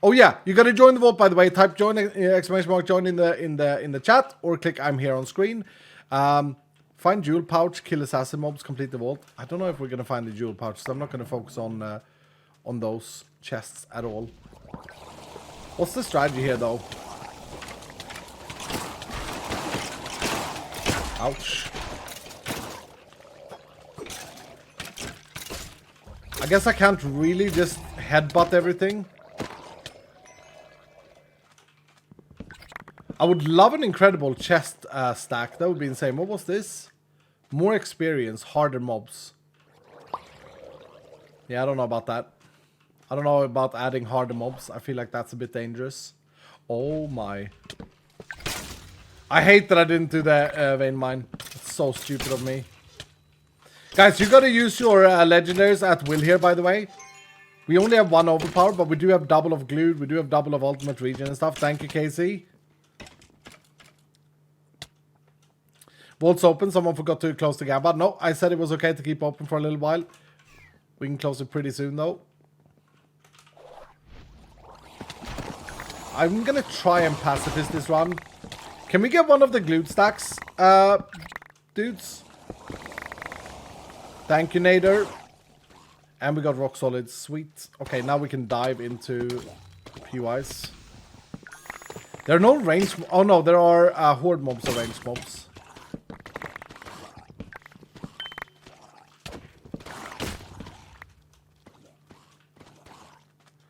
Oh yeah, you gotta join the vault, by the way. Type join exclamation mark join in the chat, or click I'm here on screen. Find jewel pouch, kill assassin mobs, complete the vault. I don't know if we're gonna find the jewel pouch, so I'm not gonna focus on those chests at all. What's the strategy here, though? Ouch. I guess I can't really just headbutt everything. I would love an incredible chest stack. That would be insane. What was this? More experience, harder mobs. Yeah, I don't know about that. I don't know about adding harder mobs. I feel like that's a bit dangerous. Oh my. I hate that I didn't do the vein mine. It's so stupid of me. Guys, you gotta use your legendaries at will here, by the way. We only have one overpower, but we do have double of glued. We do have double of ultimate regen and stuff. Thank you, KC. Vault's open. Someone forgot to close the gap. But no, I said it was okay to keep open for a little while. We can close it pretty soon, though. I'm gonna try and pacifist this run. Can we get one of the glued stacks, dudes? Thank you, Nader. And we got rock solid. Sweet. Okay, now we can dive into PYs. There are no range. Oh no, there are horde mobs or range mobs.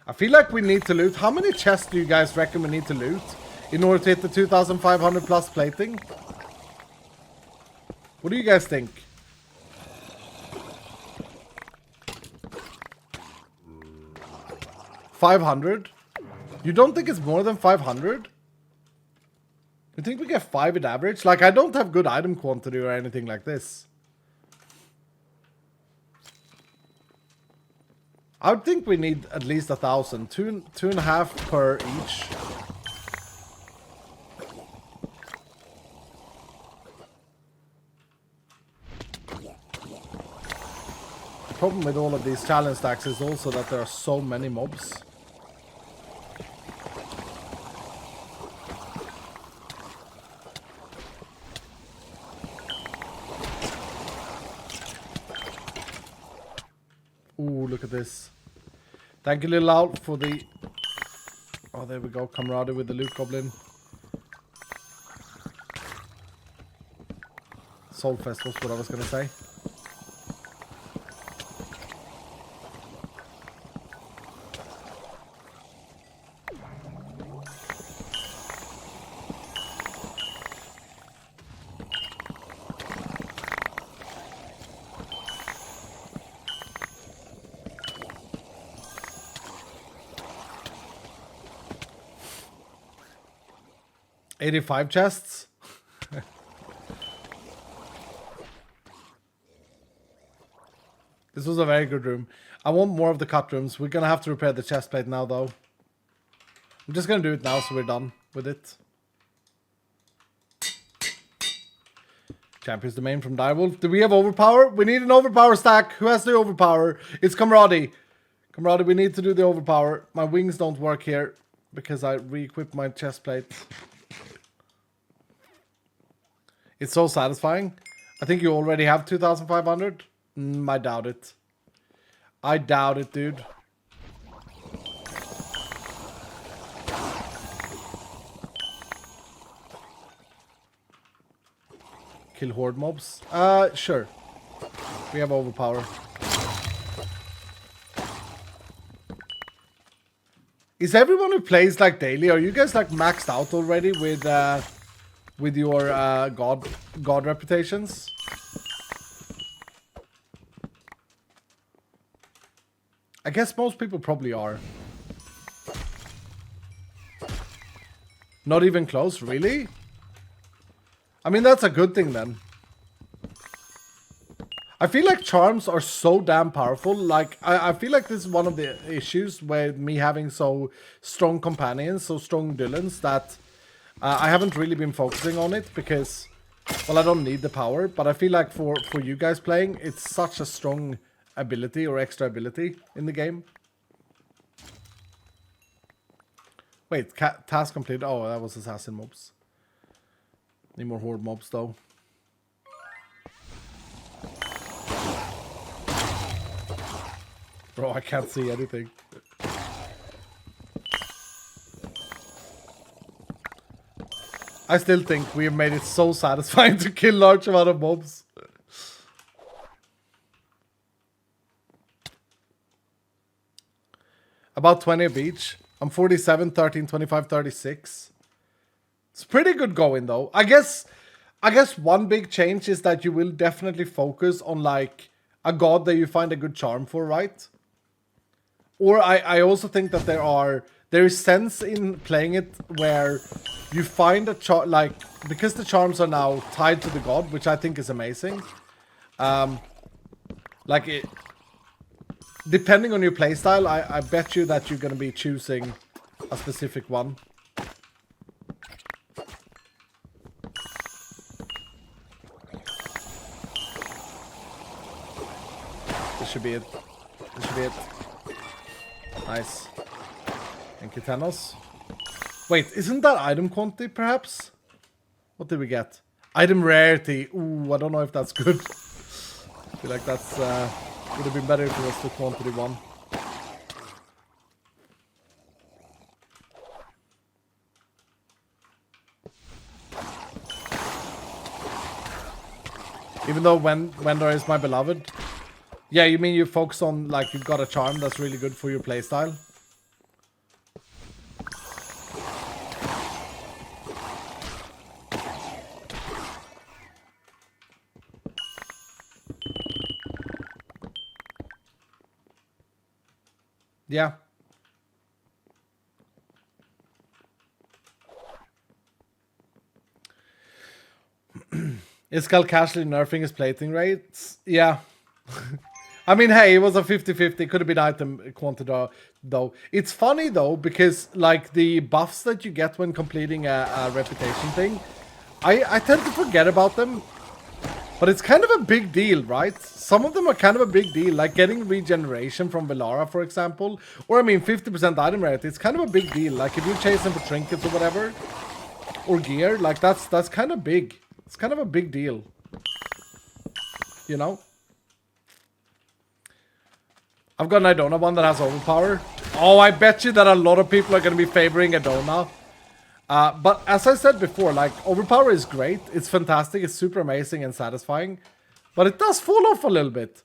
I feel like we need to loot. How many chests do you guys reckon we need to loot in order to hit the 2,500 plus plating? What do you guys think? $500? You don't think it's more than 500? You think we get 5 at average? Like, I don't have good item quantity or anything like this. I would think we need at least 1,000. Two and a half per each. The problem with all of these challenge stacks is also that there are so many mobs. Ooh, look at this. Thank you, Little Owl, for the... Oh, there we go. Camaraderie with the loot goblin. Soulfest was what I was going to say. $85 chests. This was a very good room. I want more of the cut rooms. We're gonna have to repair the chest plate now, though. I'm just gonna do it now, so we're done with it. Champion's domain from Direwolf. Do we have overpower? We need an overpower stack. Who has the overpower? It's Camaraderie. Camaraderie, we need to do the overpower. My wings don't work here because I re-equipped my chest plate. It's so satisfying. I think you already have 2,500. I doubt it. I doubt it, dude. Kill horde mobs? Sure. We have overpower. Is everyone who plays like daily, are you guys like maxed out already with your god reputations? I guess most people probably are. Not even close, really? I mean, that's a good thing then. I feel like charms are so damn powerful. Like, I feel like this is one of the issues with me having so strong companions, so strong villains, that I haven't really been focusing on it because, well, I don't need the power, but I feel like for you guys playing, it's such a strong ability or extra ability in the game. Wait, task completed. Oh, that was assassin mobs. Need more horde mobs though. Bro, I can't see anything. I still think we have made it so satisfying to kill large amount of mobs. About 20 of each. I'm 47, 13, 25, 36. It's pretty good going though. I guess one big change is that you will definitely focus on like a god that you find a good charm for, right? Or I also think that there is sense in playing it where you find a charm, like, because the charms are now tied to the god, which I think is amazing. Like it, depending on your playstyle, I bet you that you're gonna be choosing a specific one. This should be it. This should be it. Nice. Thank you, Thanos. Wait, isn't that item quantity, perhaps? What did we get? Item rarity. Ooh, I don't know if that's good. I feel like that's would have been better if it was the quantity one. Even though Wendor is my beloved. Yeah, you mean you focus on, like, you've got a charm that's really good for your playstyle? Yeah. Is Skull casually nerfing his plating rates? Yeah. I mean, hey, it was a 50-50. Could have been item quantity though. It's funny though, because like the buffs that you get when completing a reputation thing, I tend to forget about them. But it's kind of a big deal, right? Some of them are kind of a big deal, like getting regeneration from Velara, for example. Or, I mean, 50% item rarity. It's kind of a big deal. Like, if you're chasing for trinkets or whatever, or gear, like, that's kind of big. It's kind of a big deal. You know? I've got an Idona one that has overpower. Oh, I bet you that a lot of people are going to be favoring Idona. But as I said before, like, overpower is great. It's fantastic. It's super amazing and satisfying. But it does fall off a little bit.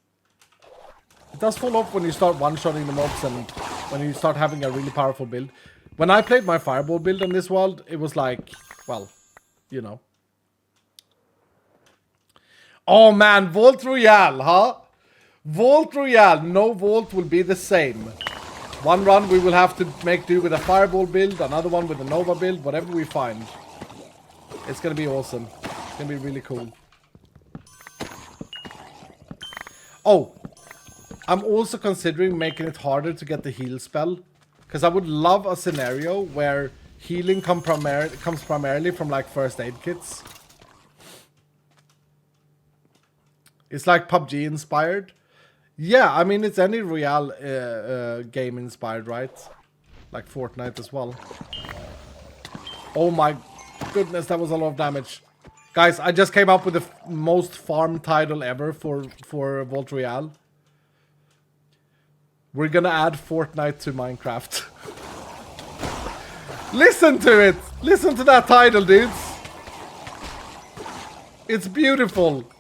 It does fall off when you start one-shotting the mobs and when you start having a really powerful build. When I played my Fireball build in this world, it was like, well, you know. Oh man, Vault Royale, huh? Vault Royale. No Vault will be the same. One run we will have to make do with a Fireball build, another one with a Nova build, whatever we find. It's gonna be awesome. It's gonna be really cool. Oh, I'm also considering making it harder to get the heal spell. Because I would love a scenario where healing comes primarily from like first aid kits. It's like PUBG inspired. Yeah, I mean, it's any Royale game inspired, right? Like Fortnite as well. Oh my goodness, that was a lot of damage. Guys, I just came up with the most farm title ever for Vault Royale. We're gonna add Fortnite to Minecraft. Listen to it! Listen to that title, dudes! It's beautiful!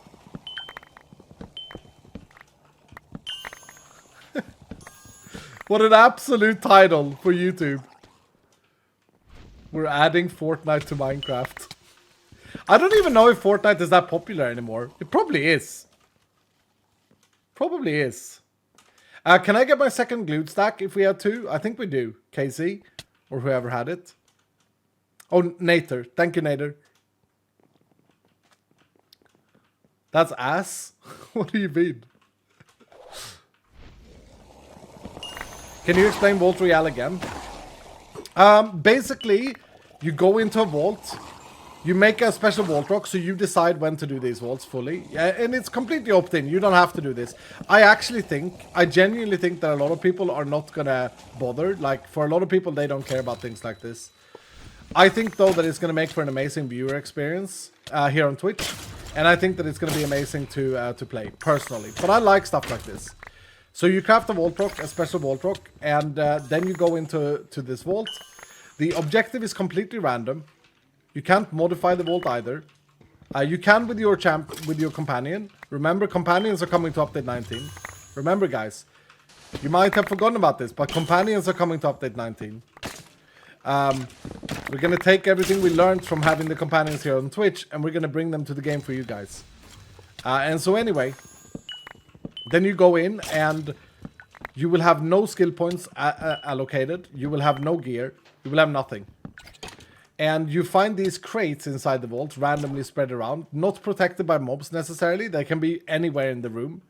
What an absolute title for YouTube. We're adding Fortnite to Minecraft. I don't even know if Fortnite is that popular anymore. It probably is. Probably is. Can I get my second glute stack if we have two? I think we do. KC. Or whoever had it. Oh, Nater. Thank you, Nater. That's ass? What do you mean? Can you explain Vault Royale again? Basically, you go into a vault You make a special vault rock, so you decide when to do these vaults fully. And it's completely opt-in. You don't have to do this. I genuinely think that a lot of people are not gonna bother. Like, for a lot of people, they don't care about things like this. I think, though, that it's gonna make for an amazing viewer experience here on Twitch. And I think that it's gonna be amazing to play, personally. But I like stuff like this. So you craft a vault rock, a special vault rock, and then you go into this vault. The objective is completely random. You can't modify the vault either. You can with your companion. Remember, companions are coming to update 19. Remember, guys, you might have forgotten about this, but companions are coming to update 19. We're gonna take everything we learned from having the companions here on Twitch, and we're gonna bring them to the game for you guys. And so anyway, then you go in and you will have no skill points allocated. You will have no gear. You will have nothing. And you find these crates inside the vault, randomly spread around, not protected by mobs necessarily. They can be anywhere in the room.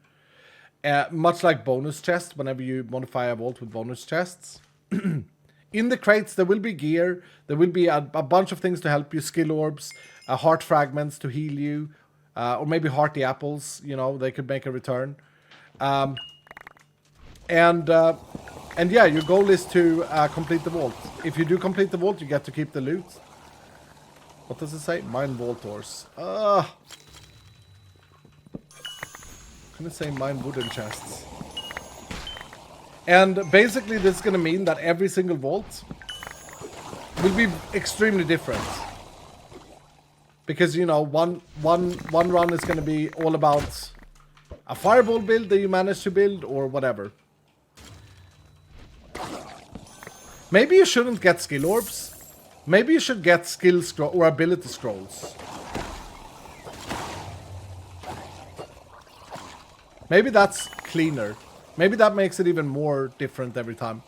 Much like bonus chests, whenever you modify a vault with bonus chests. In the crates, there will be gear. There will be a bunch of things to help you. Skill orbs, heart fragments to heal you, or maybe hearty apples. You know, they could make a return. And yeah, your goal is to complete the vault. If you do complete the vault, you get to keep the loot. What does it say? Mine vault doors. Can it say mine wooden chests? And basically this is going to mean that every single vault will be extremely different. Because, you know, one run is going to be all about a fireball build that you managed to build or whatever. Maybe you shouldn't get skill orbs. Maybe you should get skill scroll or ability scrolls. Maybe that's cleaner. Maybe that makes it even more different every time.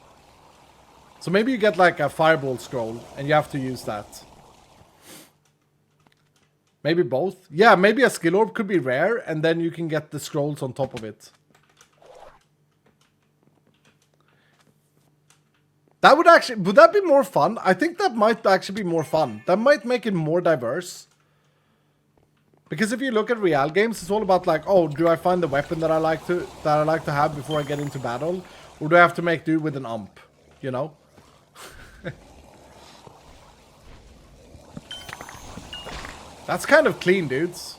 So maybe you get like a fireball scroll and you have to use that. Maybe both. Yeah, maybe a skill orb could be rare and then you can get the scrolls on top of it. That would that be more fun? I think that might actually be more fun. That might make it more diverse. Because if you look at real games, it's all about like, oh, do I find the weapon that I like to have before I get into battle? Or do I have to make do with an ump? You know? That's kind of clean, dudes.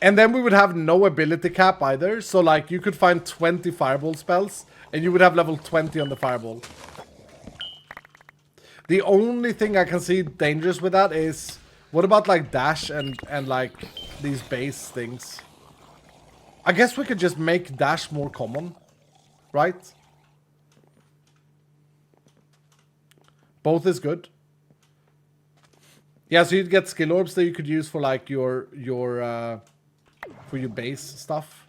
And then we would have no ability cap either. So like you could find 20 fireball spells and you would have level 20 on the fireball. The only thing I can see dangerous with that is, what about like dash and like these base things? I guess we could just make dash more common, right? Both is good. Yeah, so you'd get skill orbs that you could use for like your base stuff.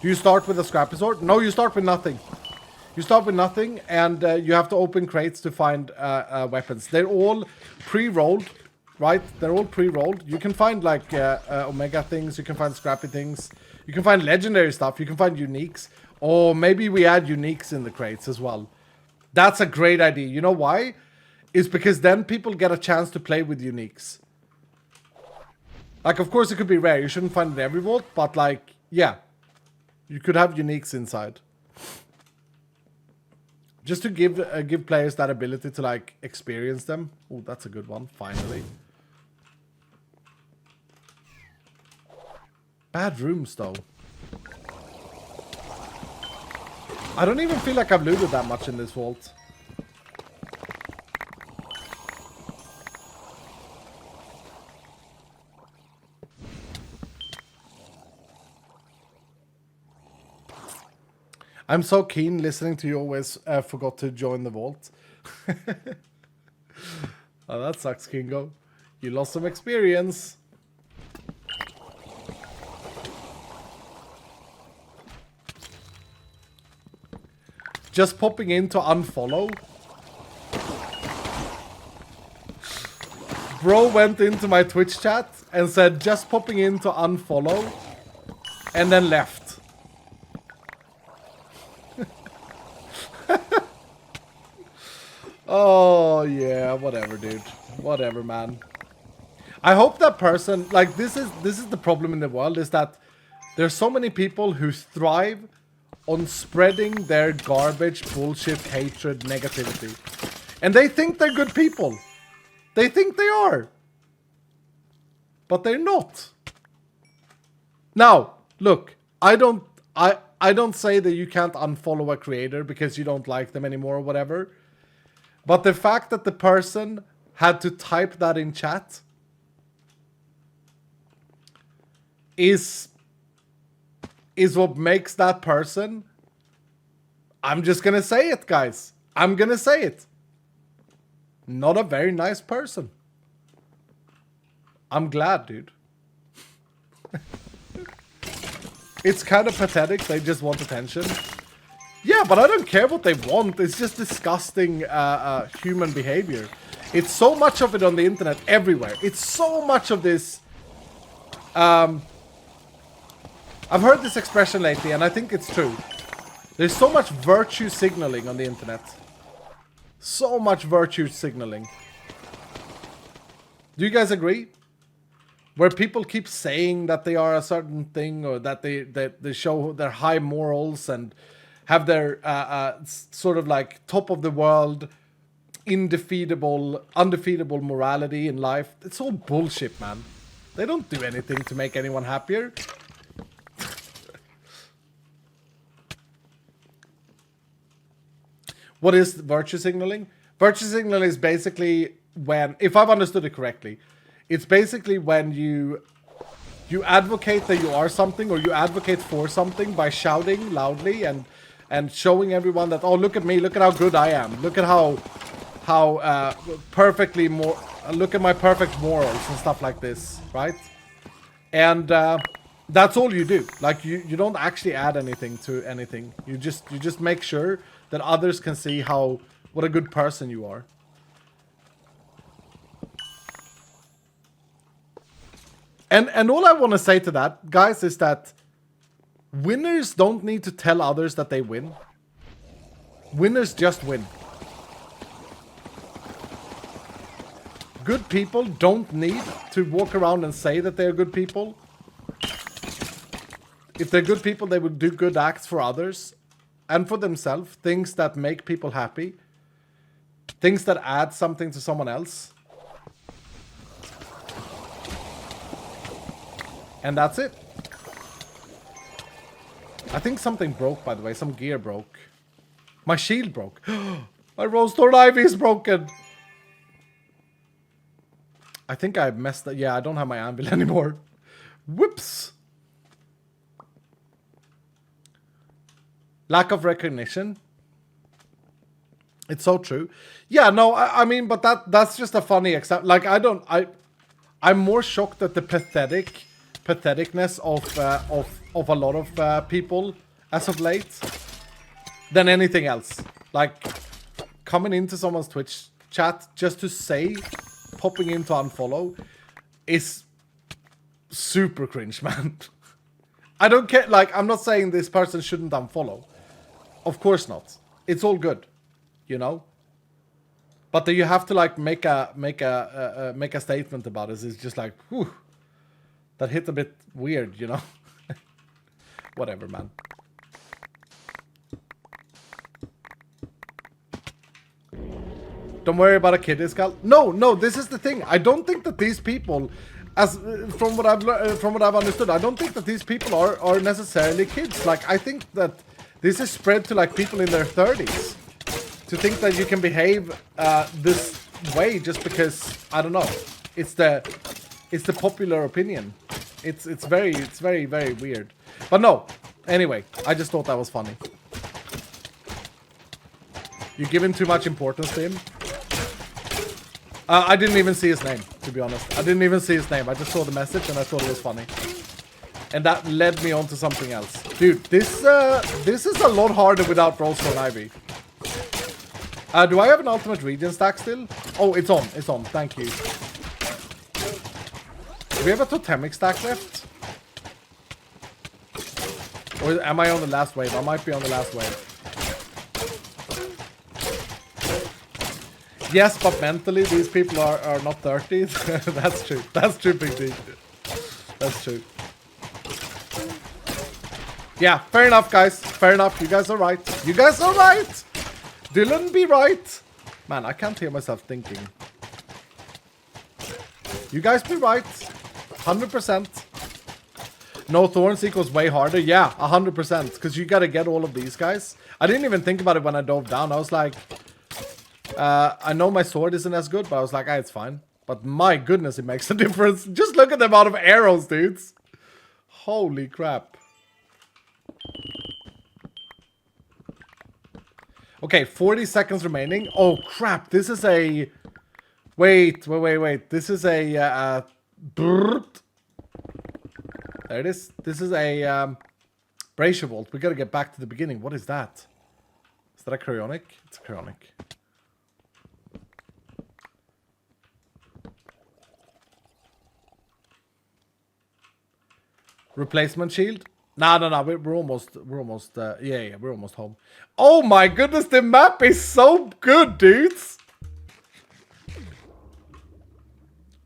Do you start with a scrappy sword? No, you start with nothing. You start with nothing, and you have to open crates to find weapons. They're all pre-rolled, right? They're all pre-rolled. You can find like omega things. You can find scrappy things. You can find legendary stuff. You can find uniques. Or maybe we add uniques in the crates as well. That's a great idea. You know why? It's because then people get a chance to play with uniques. Like, of course, it could be rare. You shouldn't find it in every vault, but like, yeah. You could have uniques inside. Just to give players that ability to like experience them. Oh, that's a good one, finally. Bad rooms though. I don't even feel like I've looted that much in this vault. I'm so keen listening to you always forgot to join the vault. Oh, that sucks, Kingo. You lost some experience. Just popping in to unfollow. Bro went into my Twitch chat and said just popping in to unfollow and then left. Oh, yeah, whatever, dude. Whatever, man. I hope that person, like, this is the problem in the world, is that there's so many people who thrive on spreading their garbage, bullshit, hatred, negativity. And they think they're good people. They think they are. But they're not. Now, look, I don't say that you can't unfollow a creator because you don't like them anymore or whatever. But the fact that the person had to type that in chat is what makes that person, I'm just gonna say it, guys. I'm gonna say it. Not a very nice person. I'm glad, dude. It's kind of pathetic. They just want attention. Yeah, but I don't care what they want. It's just disgusting human behavior. It's so much of it on the internet everywhere. It's so much of this. I've heard this expression lately, and I think it's true. There's so much virtue signaling on the internet. So much virtue signaling. Do you guys agree? Where people keep saying that they are a certain thing, or that they show their high morals and have their sort of like top of the world, undefeatable morality in life. It's all bullshit, man. They don't do anything to make anyone happier. What is virtue signaling? Virtue signaling is basically when, if I've understood it correctly, it's basically when you advocate that you are something, or you advocate for something by shouting loudly and showing everyone that, oh, look at me, look at how good I am, look at how perfectly look at my perfect morals and stuff like this, right? And that's all you do. Like you don't actually add anything to anything. You just make sure that others can see what a good person you are. And all I want to say to that, guys, is that winners don't need to tell others that they win. Winners just win. Good people don't need to walk around and say that they're good people. If they're good people, they will do good acts for others and for themselves. Things that make people happy. Things that add something to someone else. And that's it. I think something broke, by the way. Some gear broke. My shield broke. My rose thorn ivy is broken. I think I messed up. Yeah, I don't have my anvil anymore. Whoops. Lack of recognition. It's so true. Yeah, no, I mean, but that's just a funny example. Like, I'm more shocked at the patheticness of a lot of people as of late than anything else. Like, coming into someone's Twitch chat just to say popping in to unfollow is super cringe, man. I don't care. Like, I'm not saying this person shouldn't unfollow. Of course not. It's all good, you know. But then you have to like make a statement about it. It's just like, whew, that hit a bit weird, you know. Whatever, man. Don't worry about a kid, Iskal. No, this is the thing. I don't think that these people, as from what I've understood, I don't think that these people are necessarily kids. Like, I think that this is spread to like people in their 30s. To think that you can behave this way just because, I don't know, it's the popular opinion. It's very weird. But no, anyway, I just thought that was funny. You're giving too much importance to him. I didn't even see his name, to be honest. I didn't even see his name. I just saw the message and I thought it was funny. And that led me on to something else. Dude, this is a lot harder without Rosethorn Ivy. Do I have an ultimate regen stack still? Oh, it's on. It's on. Thank you. Do we have a totemic stack left? Or am I on the last wave? I might be on the last wave. Yes, but mentally these people are not 30. That's true. That's true, Big D. That's true. Yeah, fair enough, guys. Fair enough. You guys are right. You guys are right. Dylan be right. Man, I can't hear myself thinking. You guys be right. 100%. No thorns equals way harder. Yeah, 100%. Because you gotta get all of these guys. I didn't even think about it when I dove down. I was like, I know my sword isn't as good, but I was like, it's fine. But my goodness, it makes a difference. Just look at the amount of arrows, dudes. Holy crap. Okay, 40 seconds remaining. Oh crap, this is a... Wait. This is a... There it is. This is a Brazier Vault. We gotta get back to the beginning. What is that? Is that a cryonic? It's a cryonic. Replacement shield? No. We're almost we're almost home. Oh my goodness, the map is so good, dudes.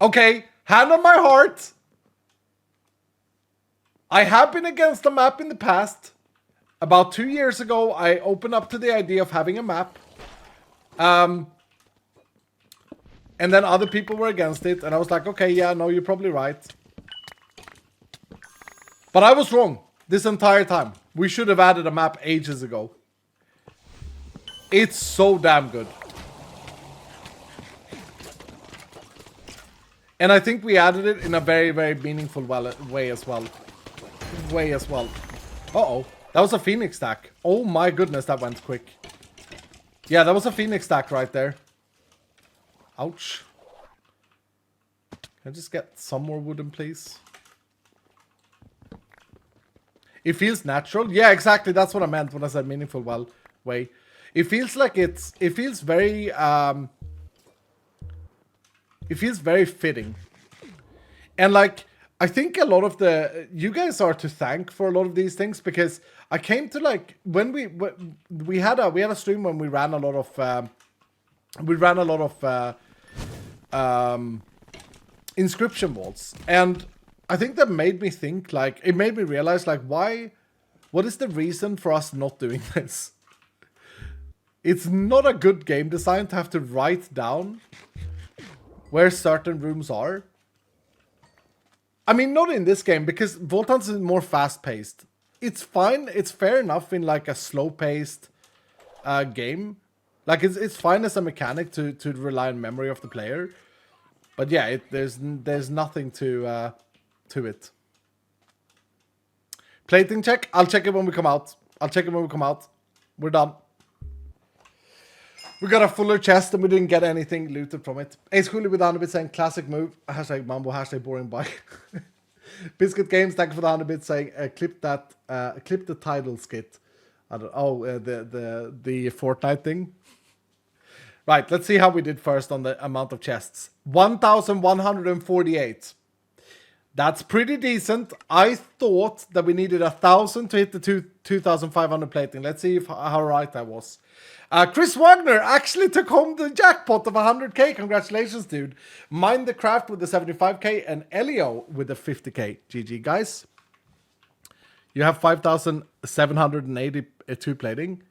Okay, hand on my heart. I have been against the map in the past. About 2 years ago, I opened up to the idea of having a map. And then other people were against it, and I was like, okay, yeah, no, you're probably right. But I was wrong this entire time. We should have added a map ages ago. It's so damn good. And I think we added it in a very, very meaningful way as well. Uh-oh. That was a Phoenix stack. Oh my goodness, that went quick. Yeah, that was a Phoenix stack right there. Ouch. Can I just get some more wooden, please? It feels natural. Yeah, exactly. That's what I meant when I said meaningful way. It feels like it feels very fitting. And like, I think a lot of you guys are to thank for a lot of these things, because I came to like, when we had a stream when we ran a lot of inscription vaults, and I think that made me think, like, it made me realize, like, what is the reason for us not doing this? It's not a good game design to have to write down where certain rooms are. I mean, not in this game, because Vault Hunt is more fast-paced. It's fine, it's fair enough in, like, a slow-paced game. Like, it's fine as a mechanic to rely on memory of the player. But yeah, there's nothing to it. Plating check? I'll check it when we come out. We're done. We got a fuller chest and we didn't get anything looted from it. Ace Cooley with 100 bits saying classic move. Hashtag Mambo, hashtag boring bike. Biscuit Games, thank you for the 100 bits saying clip the title skit. The Fortnite thing. Right, let's see how we did first on the amount of chests. 1,148. That's pretty decent. I thought that we needed 1,000 to hit the 2,500 plating. Let's see how right I was. Chris Wagner actually took home the jackpot of 100k. Congratulations, dude. Mind the Craft with the 75k and Elio with the 50k. GG, guys. You have 5,782 plating.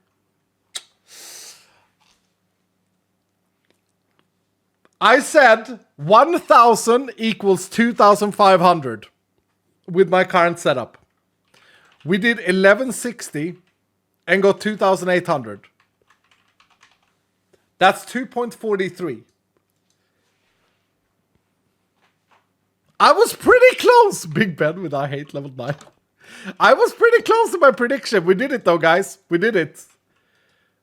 I said 1,000 equals 2,500 with my current setup. We did 1160 and got 2,800. That's 2.43. I was pretty close. Big Ben with I hate level 9. I was pretty close to my prediction. We did it though, guys. We did it.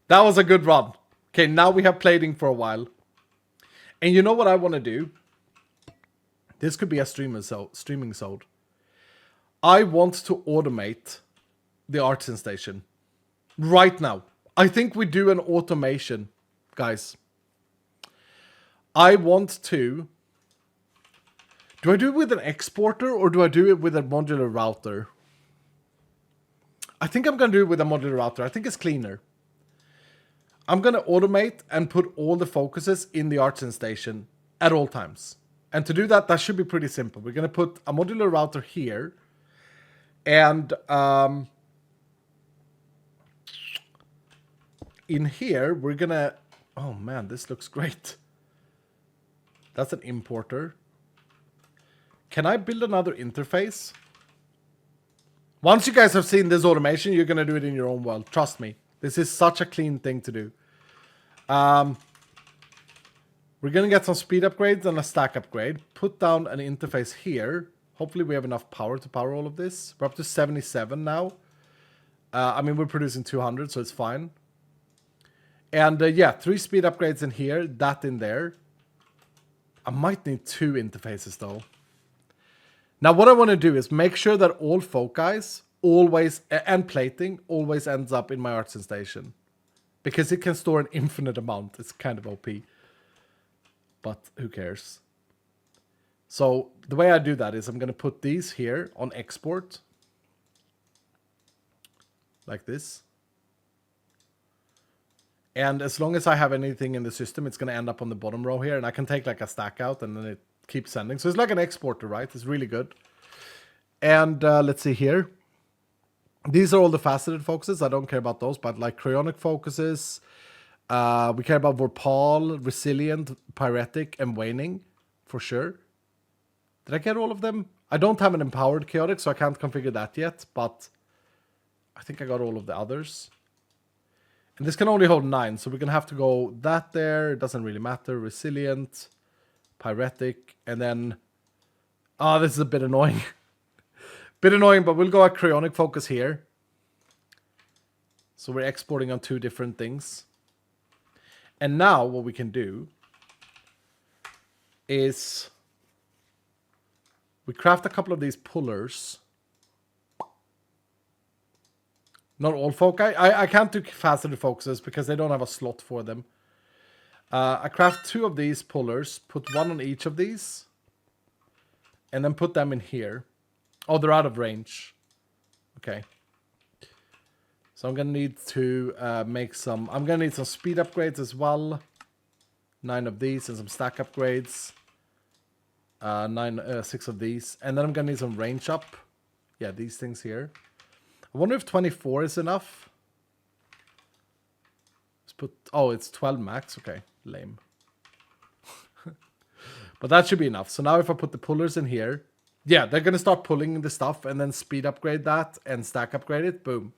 That was a good run. Okay, now we have plating for a while. And you know what I want to do? This could be a streaming zone. I want to automate the artisan station. Right now. I think we do an automation, guys. I want to... Do I do it with an exporter or do I do it with a modular router? I think I'm going to do it with a modular router. I think it's cleaner. I'm going to automate and put all the focuses in the artisan station at all times. And to do that, that should be pretty simple. We're going to put a modular router here. And in here, we're going to... Oh man, this looks great. That's an importer. Can I build another interface? Once you guys have seen this automation, you're going to do it in your own world. Trust me. This is such a clean thing to do. We're going to get some speed upgrades and a stack upgrade. Put down an interface here. Hopefully we have enough power to power all of this. We're up to 77 now. I mean, we're producing 200, so it's fine. And yeah, 3 speed upgrades in here, that in there. I might need 2 interfaces though. Now what I want to do is make sure that all foci always, and plating, always ends up in my artisan station. Because it can store an infinite amount. It's kind of OP. But who cares? So the way I do that is I'm going to put these here on export. Like this. And as long as I have anything in the system, it's going to end up on the bottom row here. And I can take like a stack out and then it keeps sending. So it's like an exporter, right? It's really good. And let's see here. These are all the faceted focuses. I don't care about those, but like cryonic focuses. We care about Vorpal, Resilient, Pyretic, and Waning, for sure. Did I get all of them? I don't have an empowered chaotic, so I can't configure that yet, but I think I got all of the others. And this can only hold 9, so we're going to have to go that there. It doesn't really matter. Resilient, Pyretic, and then... Oh, this is a bit annoying. Bit annoying, but we'll go at cryonic focus here. So we're exporting on 2 different things. And now what we can do is we craft a couple of these pullers. Not all foci. I can't do faceted focuses because they don't have a slot for them. I craft 2 of these pullers, put 1 on each of these, and then put them in here. Oh, they're out of range. Okay. So I'm going to need to make some... I'm going to need some speed upgrades as well. 9 of these and some stack upgrades. 6 of these. And then I'm going to need some range up. Yeah, these things here. I wonder if 24 is enough. Let's put... Oh, it's 12 max. Okay, lame. But that should be enough. So now if I put the pullers in here... Yeah, they're going to start pulling the stuff and then speed upgrade that and stack upgrade it. Boom.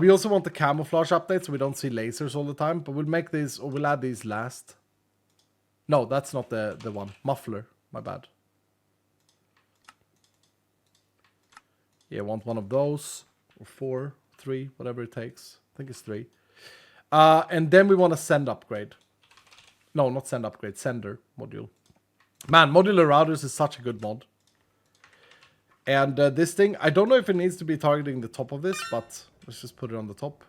We also want the camouflage update so we don't see lasers all the time. But we'll make these, or we'll add these last. No, that's not the one. Muffler. My bad. Yeah, I want one of those. Or 4, 3, whatever it takes. I think it's 3. And then we want a send upgrade. No, not send upgrade. Sender module. Man, modular routers is such a good mod. And this thing, I don't know if it needs to be targeting the top of this, but let's just put it on the top.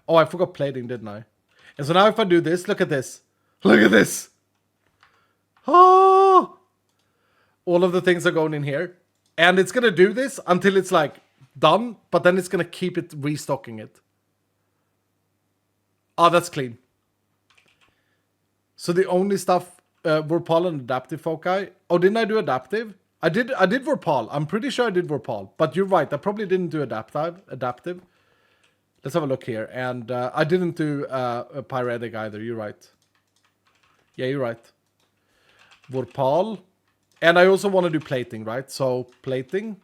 Oh, I forgot plating, didn't I? And so now if I do this, look at this. Look at this. Oh! All of the things are going in here. And it's going to do this until it's like done, but then it's going to keep it restocking it. Oh, that's clean. So the only stuff, Vorpal and adaptive foci. Oh, didn't I do adaptive? I did Vorpal. I'm pretty sure I did Vorpal. But you're right. I probably didn't do adaptive. Let's have a look here. And I didn't do a Pyretic either. You're right. Yeah, you're right. Vorpal. And I also want to do plating, right? So plating.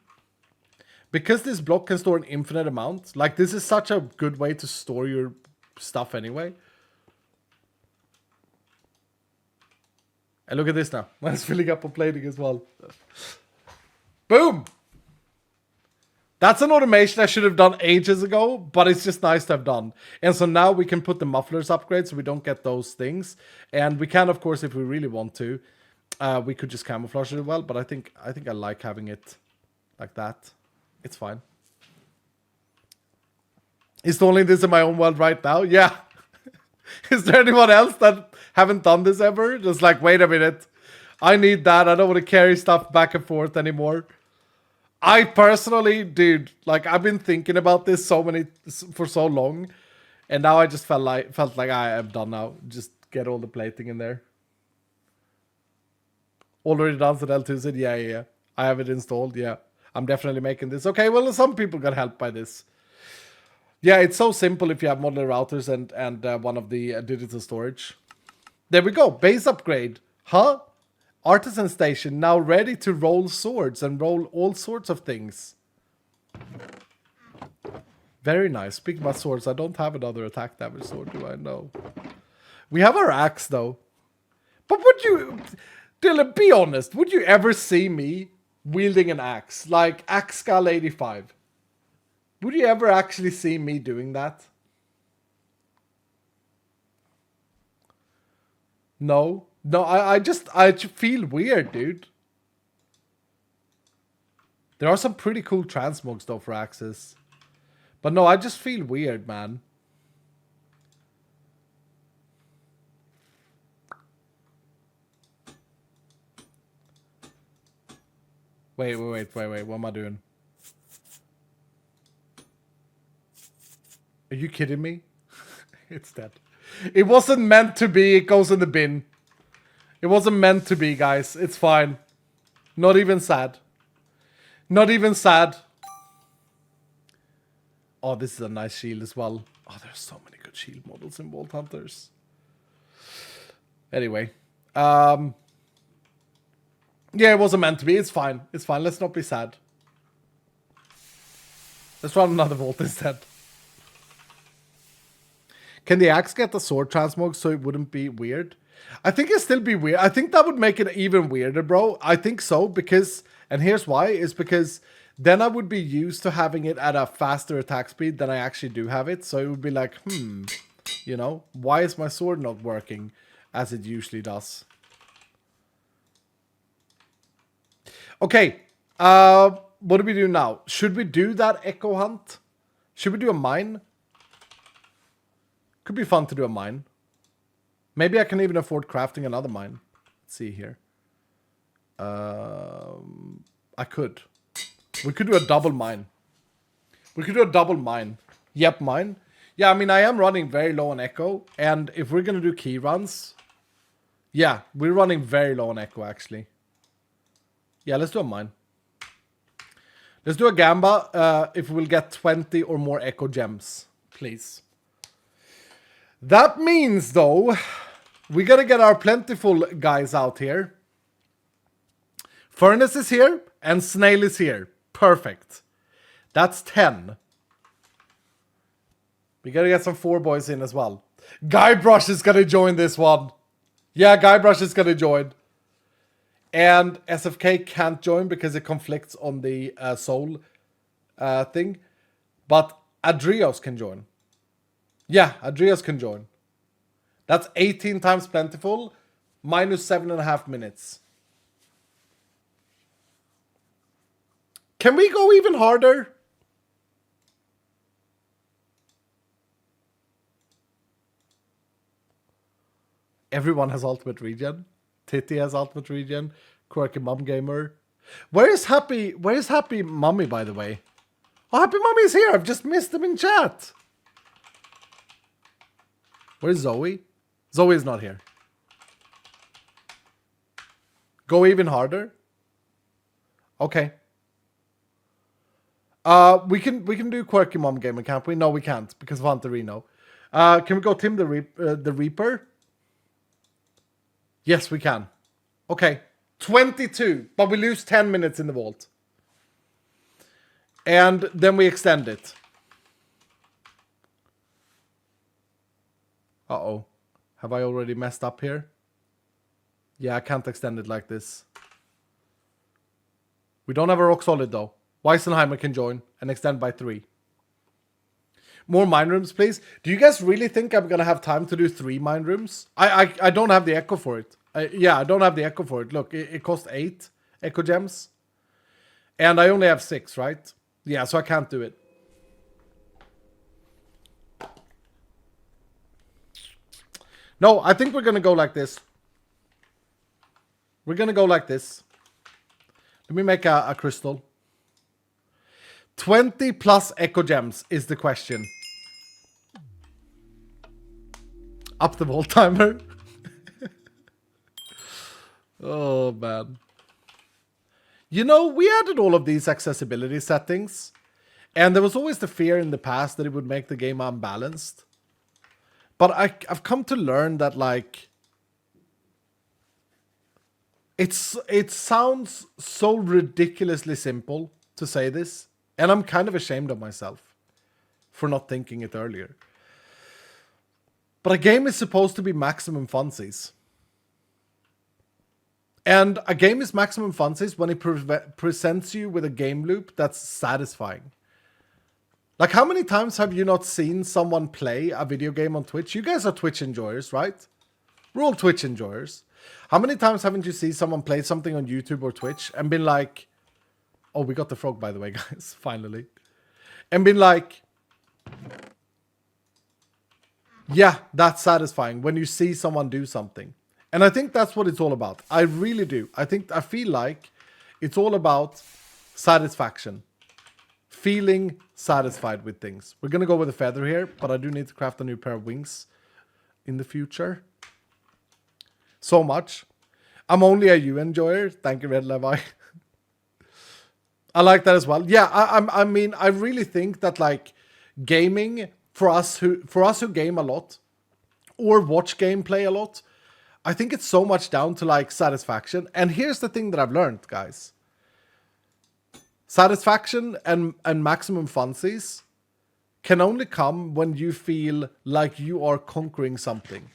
Because this block can store an infinite amount. Like this is such a good way to store your stuff anyway. And look at this now. Mine's filling up on plating as well. Boom! That's an automation I should have done ages ago, but it's just nice to have done. And so now we can put the mufflers upgrade so we don't get those things. And we can, of course, if we really want to, we could just camouflage it well, but I think I like having it like that. It's fine. Installing this in my own world right now? Yeah. Is there anyone else that haven't done this ever? Just like, wait a minute. I need that. I don't want to carry stuff back and forth anymore. I personally, dude, like I've been thinking about this for so long. And now I just felt like I am done now. Just get all the plating in there. Already done for L2 said, yeah. I have it installed, yeah. I'm definitely making this. Okay, well, some people got helped by this. Yeah, it's so simple if you have modular routers and one of the digital storage. There we go, base upgrade. Huh? Artisan station now ready to roll swords and roll all sorts of things. Very nice. Speaking about swords, I don't have another attack damage sword, do I? No. We have our axe, though. But would you... Dylan, be honest. Would you ever see me wielding an axe? Like, Axe Skull 85. Would you ever actually see me doing that? No. No, I just feel weird, dude. There are some pretty cool transmogs, though, for axes. But no, I just feel weird, man. Wait. What am I doing? Are you kidding me? It's dead. It wasn't meant to be. It goes in the bin. It wasn't meant to be, guys. It's fine. Not even sad. Not even sad. Oh, this is a nice shield as well. Oh, there's so many good shield models in Vault Hunters. Anyway. Yeah, it wasn't meant to be. It's fine. It's fine. Let's not be sad. Let's run another Vault instead. Can the axe get the sword transmog so it wouldn't be weird? I think it'd still be weird. I think that would make it even weirder, bro. I think so because... And here's why. Is because... Then I would be used to having it at a faster attack speed than I actually do have it. So it would be like, you know, why is my sword not working as it usually does? Okay, what do we do now? Should we do that echo hunt? Should we do a mine? Could be fun to do a mine. Maybe I can even afford crafting another mine. Let's see here. I could. We could do a double mine. We could do a double mine. Yep, mine. Yeah, I mean, I am running very low on echo. And if we're going to do key runs... Yeah, we're running very low on echo, actually. Yeah, let's do a mine. Let's do a gamba if we'll get 20 or more echo gems. Please. That means, though, we got to get our plentiful guys out here. Furnace is here and Snail is here. Perfect. That's 10. We gotta get some 4 boys in as well. Guybrush is gonna join this one. Yeah, Guybrush is gonna join. And SFK can't join because it conflicts on the soul thing. But Adrios can join. Yeah, Adrios can join. That's 18 times plentiful. Minus 7.5 minutes. Can we go even harder? Everyone has ultimate regen. Titty has ultimate regen. Quirky Mum Gamer. Where is Happy Mummy, by the way? Oh, Happy Mummy is here. I've just missed him in chat. Where's Zoe? Zoe is not here. Go even harder? Okay. We can do Quirky Mom Gamer, can't we? No, we can't because of Hunterino. Can we go Tim the Reaper? Yes, we can. Okay, 22, but we lose 10 minutes in the vault. And then we extend it. Uh-oh. Have I already messed up here? Yeah, I can't extend it like this. We don't have a rock solid, though. Weisenheimer can join and extend by 3. More mine rooms, please. Do you guys really think I'm going to have time to do 3 mine rooms? I don't have the echo for it. I don't have the echo for it. Look, it costs 8 echo gems. And I only have 6, right? Yeah, so I can't do it. No, I think we're going to go like this. We're going to go like this. Let me make a crystal. 20 plus echo gems is the question. Up the vault timer. Oh, man. You know, we added all of these accessibility settings, and there was always the fear in the past that it would make the game unbalanced. But I've come to learn that, like, it sounds so ridiculously simple to say this, and I'm kind of ashamed of myself for not thinking it earlier. But a game is supposed to be maximum funsies. And a game is maximum funsies when it presents you with a game loop that's satisfying. Like, how many times have you not seen someone play a video game on Twitch? You guys are Twitch enjoyers, right? We're all Twitch enjoyers. How many times haven't you seen someone play something on YouTube or Twitch and been like, oh, we got the frog, by the way, guys, finally. And been like, yeah, that's satisfying when you see someone do something. And I think that's what it's all about. I really do. I feel like it's all about satisfaction. Feeling satisfied with things. We're going to go with a feather here, but I do need to craft a new pair of wings in the future. So much. I'm only a you enjoyer. Thank you, Red Levi. I like that as well. Yeah, I mean, I really think that, like, gaming for us who game a lot or watch gameplay a lot, I think it's so much down to, like, satisfaction. And here's the thing that I've learned, guys. Satisfaction and maximum funsies can only come when you feel like you are conquering something.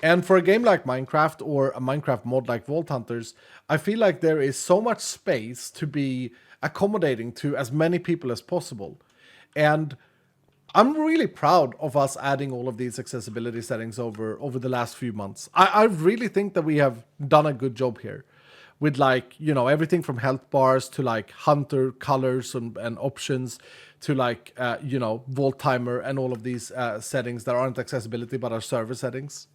And for a game like Minecraft or a Minecraft mod like Vault Hunters, I feel like there is so much space to be accommodating to as many people as possible. And I'm really proud of us adding all of these accessibility settings over the last few months. I really think that we have done a good job here. With, like, you know, everything from health bars to, like, hunter colors and options to, like, you know, vault timer and all of these settings that aren't accessibility but are server settings.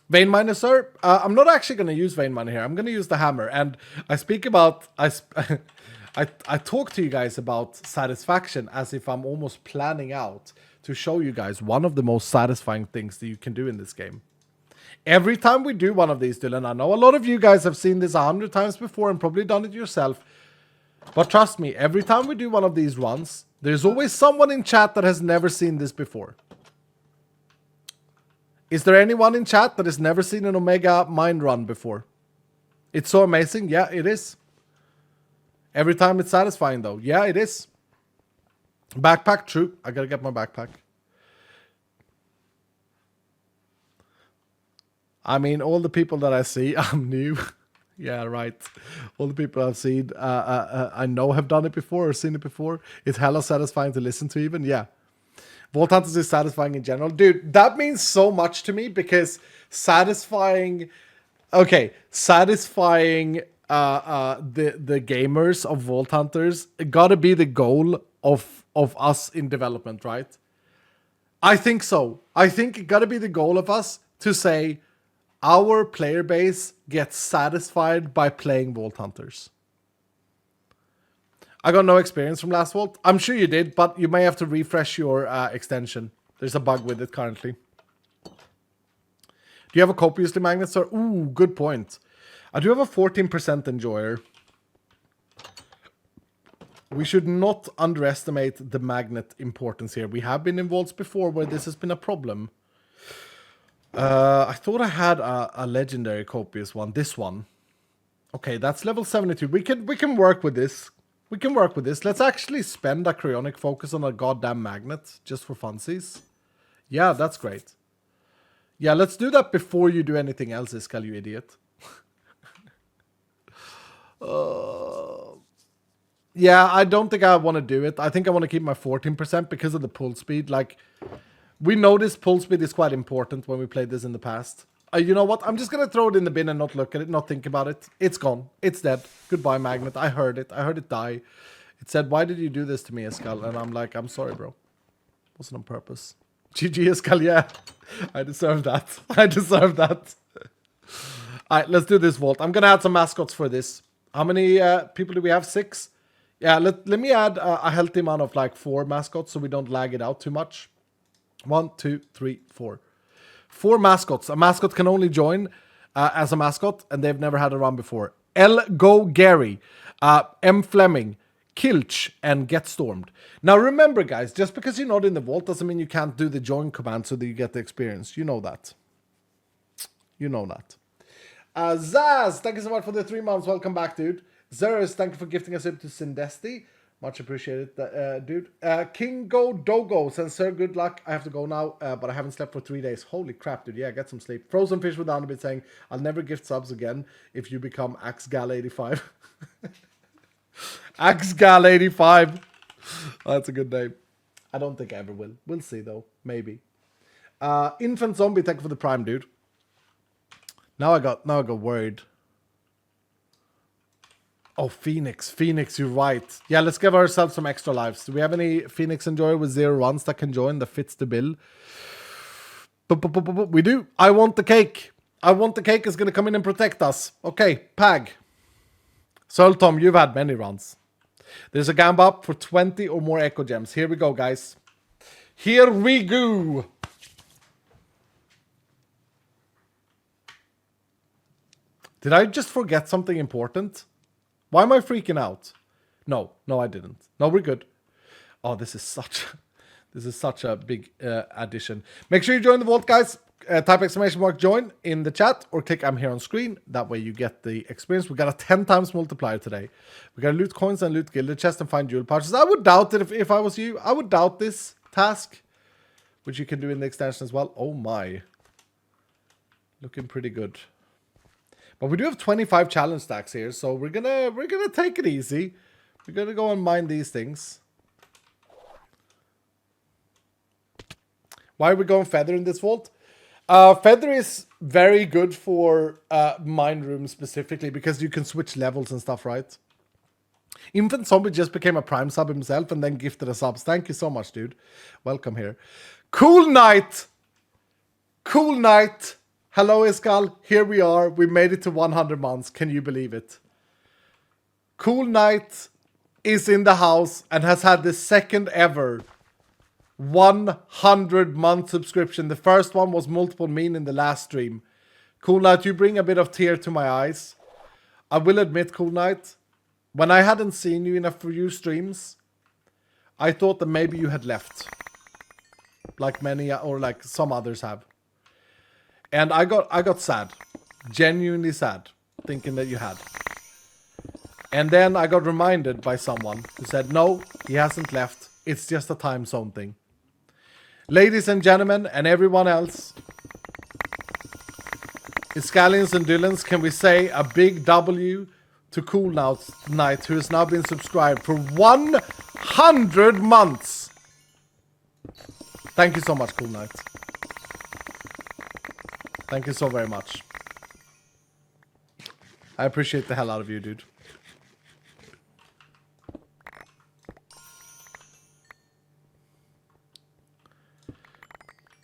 Vein miner, sir. I'm not actually going to use vein miner here. I'm going to use the hammer. And I speak about... I talk to you guys about satisfaction as if I'm almost planning out to show you guys one of the most satisfying things that you can do in this game. Every time we do one of these, Dylan, I know a lot of you guys have seen this 100 times before and probably done it yourself. But trust me, every time we do one of these runs, there's always someone in chat that has never seen this before. Is there anyone in chat that has never seen an Omega mine run before? It's so amazing. Yeah, it is. Every time it's satisfying, though. Yeah, it is. Backpack, true. I gotta get my backpack. I mean, all the people that I see, I'm new. Yeah, right. All the people I've seen, I know have done it before or seen it before. It's hella satisfying to listen to even. Yeah. Vault Hunters is satisfying in general. Dude, that means so much to me because satisfying... Okay, satisfying the gamers of Vault Hunters gotta be the goal of us in development, right? I think so. I think it gotta be the goal of us to say our player base gets satisfied by playing Vault Hunters. I got no experience from Last Vault. I'm sure you did, but you may have to refresh your extension. There's a bug with it currently. Do you have a copiously magnet, sir? Ooh, good point. I do have a 14% enjoyer. We should not underestimate the magnet importance here. We have been in vaults before where this has been a problem. I thought I had a legendary copious one. This one. Okay, that's level 72. We can work with this. We can work with this. Let's actually spend a cryonic focus on a goddamn magnet just for funsies. Yeah, that's great. Yeah, let's do that before you do anything else, Iskal, you idiot. Yeah, I don't think I want to do it. I think I want to keep my 14% because of the pull speed. Like, we noticed pull speed is quite important when we played this in the past. You know what? I'm just going to throw it in the bin and not look at it, not think about it. It's gone. It's dead. Goodbye, magnet. I heard it. I heard it die. It said, why did you do this to me, Iskal? And I'm like, I'm sorry, bro. Wasn't on purpose. GG, Iskal, yeah. I deserve that. I deserve that. Alright, let's do this vault. I'm going to add some mascots for this. How many people do we have? 6? Yeah, let me add a healthy amount of like 4 mascots so we don't lag it out too much. 1, 2, 3, 4. 4 mascots. A mascot can only join as a mascot, and they've never had a run before. L. Go Gary, M. Fleming, Kilch, and Get Stormed. Now remember, guys, just because you're not in the vault doesn't mean you can't do the join command so that you get the experience. You know that. You know that. Zaz, thank you so much for the 3 months. Welcome back, dude. Zerus, thank you for gifting us up to Sindesti. Much appreciated, dude. King Go Dogo says, sir, good luck. I have to go now, but I haven't slept for 3 days. Holy crap, dude. Yeah, get some sleep. Frozen Fish with down a bit saying, I'll never gift subs again if you become AxeGal85. AxeGal85. Oh, that's a good name. I don't think I ever will. We'll see, though. Maybe. Infant Zombie, thank you for the prime, dude. Now I got worried. Oh, Phoenix, you're right. Yeah, let's give ourselves some extra lives. Do we have any Phoenix Enjoyer with 0 runs that can join that fits the bill? We do. I want the cake. I want the cake is going to come in and protect us. Okay, Pag. Sol Tom, you've had many runs. There's a gamba up for 20 or more Echo Gems. Here we go, guys. Here we go. Did I just forget something important? Why am I freaking out? No, I didn't. No, we're good. Oh, this is such a big addition. Make sure you join the vault, guys. Type exclamation mark join in the chat or click I'm here on screen. That way you get the experience. We got a 10 times multiplier today. We got to loot coins and loot gilded chest and find jewel pouches. I would doubt it if I was you. I would doubt this task, which you can do in the extension as well. Oh my. Looking pretty good. But we do have 25 challenge stacks here, so we're gonna take it easy. We're gonna go and mine these things. Why are we going Feather in this vault? Feather is very good for mine room specifically because you can switch levels and stuff, right? Infant Zombie just became a prime sub himself and then gifted a subs. Thank you so much, dude. Welcome here. Cool night. Cool night. Hello, Iskal. Here we are. We made it to 100 months. Can you believe it? Cool Knight is in the house and has had the second ever 100-month subscription. The first one was multiple mean in the last stream. Cool Knight, you bring a bit of tear to my eyes. I will admit, Cool Knight, when I hadn't seen you in a few streams, I thought that maybe you had left. Like many, or like some others have. And I got sad. Genuinely sad. Thinking that you had. And then I got reminded by someone who said, no, he hasn't left. It's just a time zone thing. Ladies and gentlemen, and everyone else, Iscalians and Dylans, can we say a big W to Cool Knight, who has now been subscribed for 100 months. Thank you so much, Cool Knight. Thank you so very much. I appreciate the hell out of you, dude.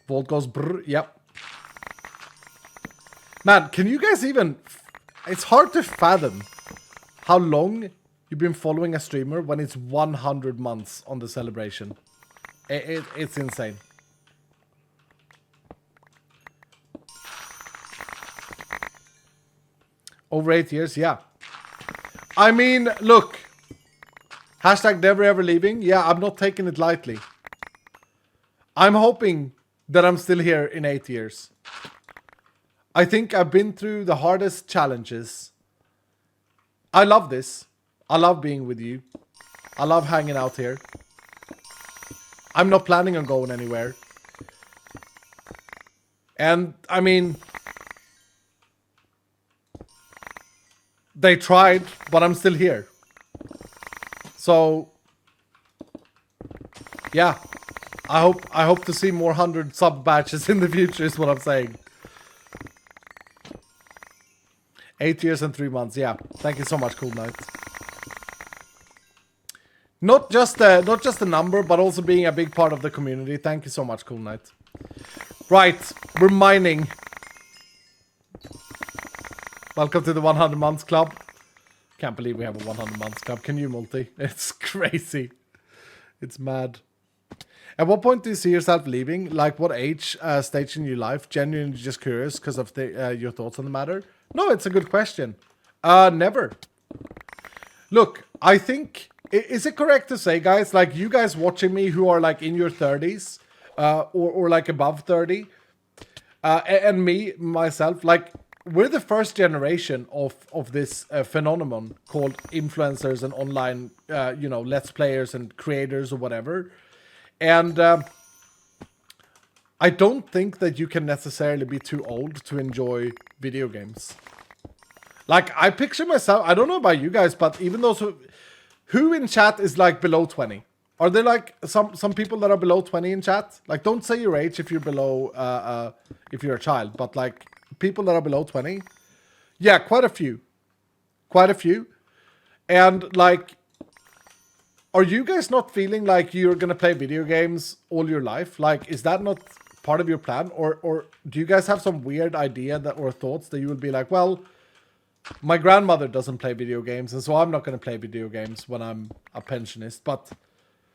Vault goes brr, yep. Man, can you guys even... It's hard to fathom how long you've been following a streamer when it's 100 months on the celebration. It's insane. Over 8 years, yeah. I mean, look. Hashtag never ever leaving. Yeah, I'm not taking it lightly. I'm hoping that I'm still here in 8 years. I think I've been through the hardest challenges. I love this. I love being with you. I love hanging out here. I'm not planning on going anywhere. And, I mean... They tried, but I'm still here. So, yeah. I hope to see more 100 sub batches in the future is what I'm saying. 8 years and 3 months, yeah. Thank you so much, Cool Knight. Not just the number, but also being a big part of the community. Thank you so much, Cool Knight. Right, we're mining. Welcome to the 100 months club. Can't believe we have a 100 months club. Can you, Multi? It's crazy. It's mad. At what point do you see yourself leaving? Like what age, stage in your life? Genuinely just curious because of your thoughts on the matter. No, it's a good question. Never. Look, I think, is it correct to say, guys, like you guys watching me who are like in your 30s, or like above 30, and me, myself, like we're the first generation of this phenomenon called influencers and online, let's players and creators or whatever. And I don't think that you can necessarily be too old to enjoy video games. Like, I picture myself, I don't know about you guys, but even those who in chat is like below 20? Are there like some people that are below 20 in chat? Like, don't say your age if you're below, if you're a child, but like people that are below 20? Yeah, quite a few. Quite a few. And like, are you guys not feeling like you're gonna play video games all your life? Like, is that not part of your plan? Or do you guys have some weird idea that or thoughts that you would be like, well, my grandmother doesn't play video games, and so I'm not going to play video games when I'm a pensionist. But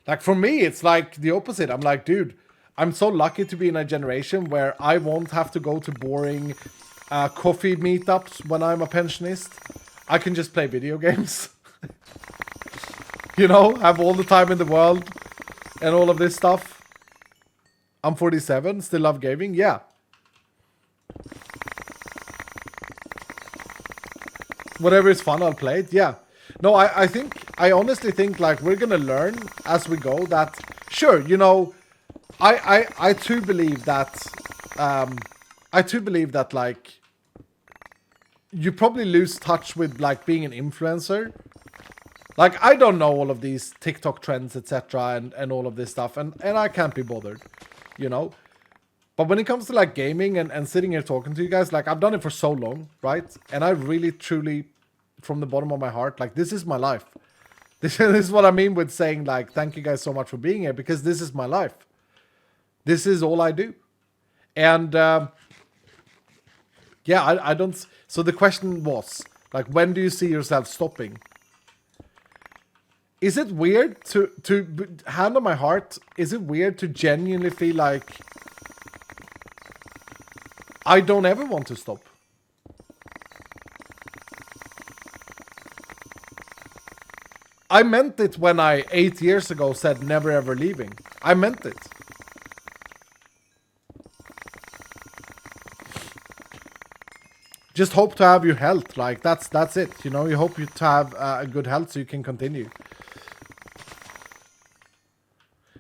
like for me, it's like the opposite. I'm like, dude, I'm so lucky to be in a generation where I won't have to go to boring coffee meetups when I'm a pensionist. I can just play video games. You know, have all the time in the world and all of this stuff. I'm 47, still love gaming. Yeah. Whatever is fun, I'll play it. Yeah. No, I honestly think like we're gonna learn as we go that, sure, you know, I too believe that, like, you probably lose touch with like being an influencer. Like, I don't know all of these TikTok trends, etc. and all of this stuff, and I can't be bothered, you know. But when it comes to like gaming and sitting here talking to you guys, like I've done it for so long, right? And I really, truly, from the bottom of my heart, like this is my life. This is what I mean with saying like, thank you guys so much for being here, because this is my life. This is all I do. And yeah, I don't... So the question was, like, when do you see yourself stopping? Is it weird to hand on my heart, is it weird to genuinely feel like I don't ever want to stop? I meant it when I 8 years ago said never ever leaving. I meant it. Just hope to have your health. Like that's it. You know, you hope you to have a good health so you can continue.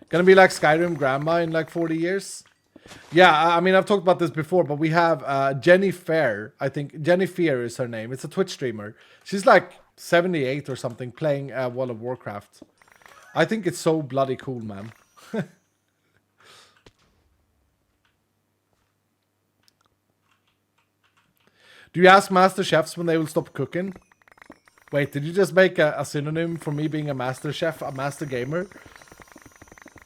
Gonna be like Skyrim grandma in like 40 years. Yeah, I mean, I've talked about this before, but we have Jenny Fair. I think Jenny Fair is her name. It's a Twitch streamer. She's like 78 or something playing World of Warcraft. I think it's so bloody cool, man. Do you ask master chefs when they will stop cooking? Wait, did you just make a synonym for me being a master chef, a master gamer?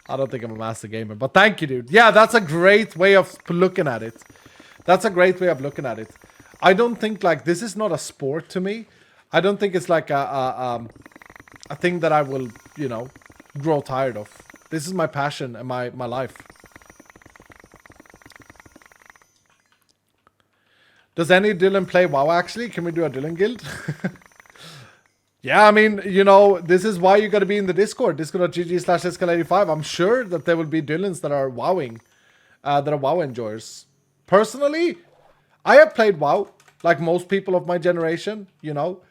I don't think I'm a master gamer, but thank you, dude. Yeah, that's a great way of looking at it. That's a great way of looking at it. I don't think, like, this is not a sport to me. I don't think it's like a thing that I will, you know, grow tired of. This is my passion and my life. Does any Dylan play WoW, actually? Can we do a Dylan guild? Yeah, I mean, you know, this is why you got to be in the Discord. Discord.gg/Escal85. I'm sure that there will be Dylans that are wowing. That are WoW enjoyers. Personally, I have played WoW. Like most people of my generation, you know.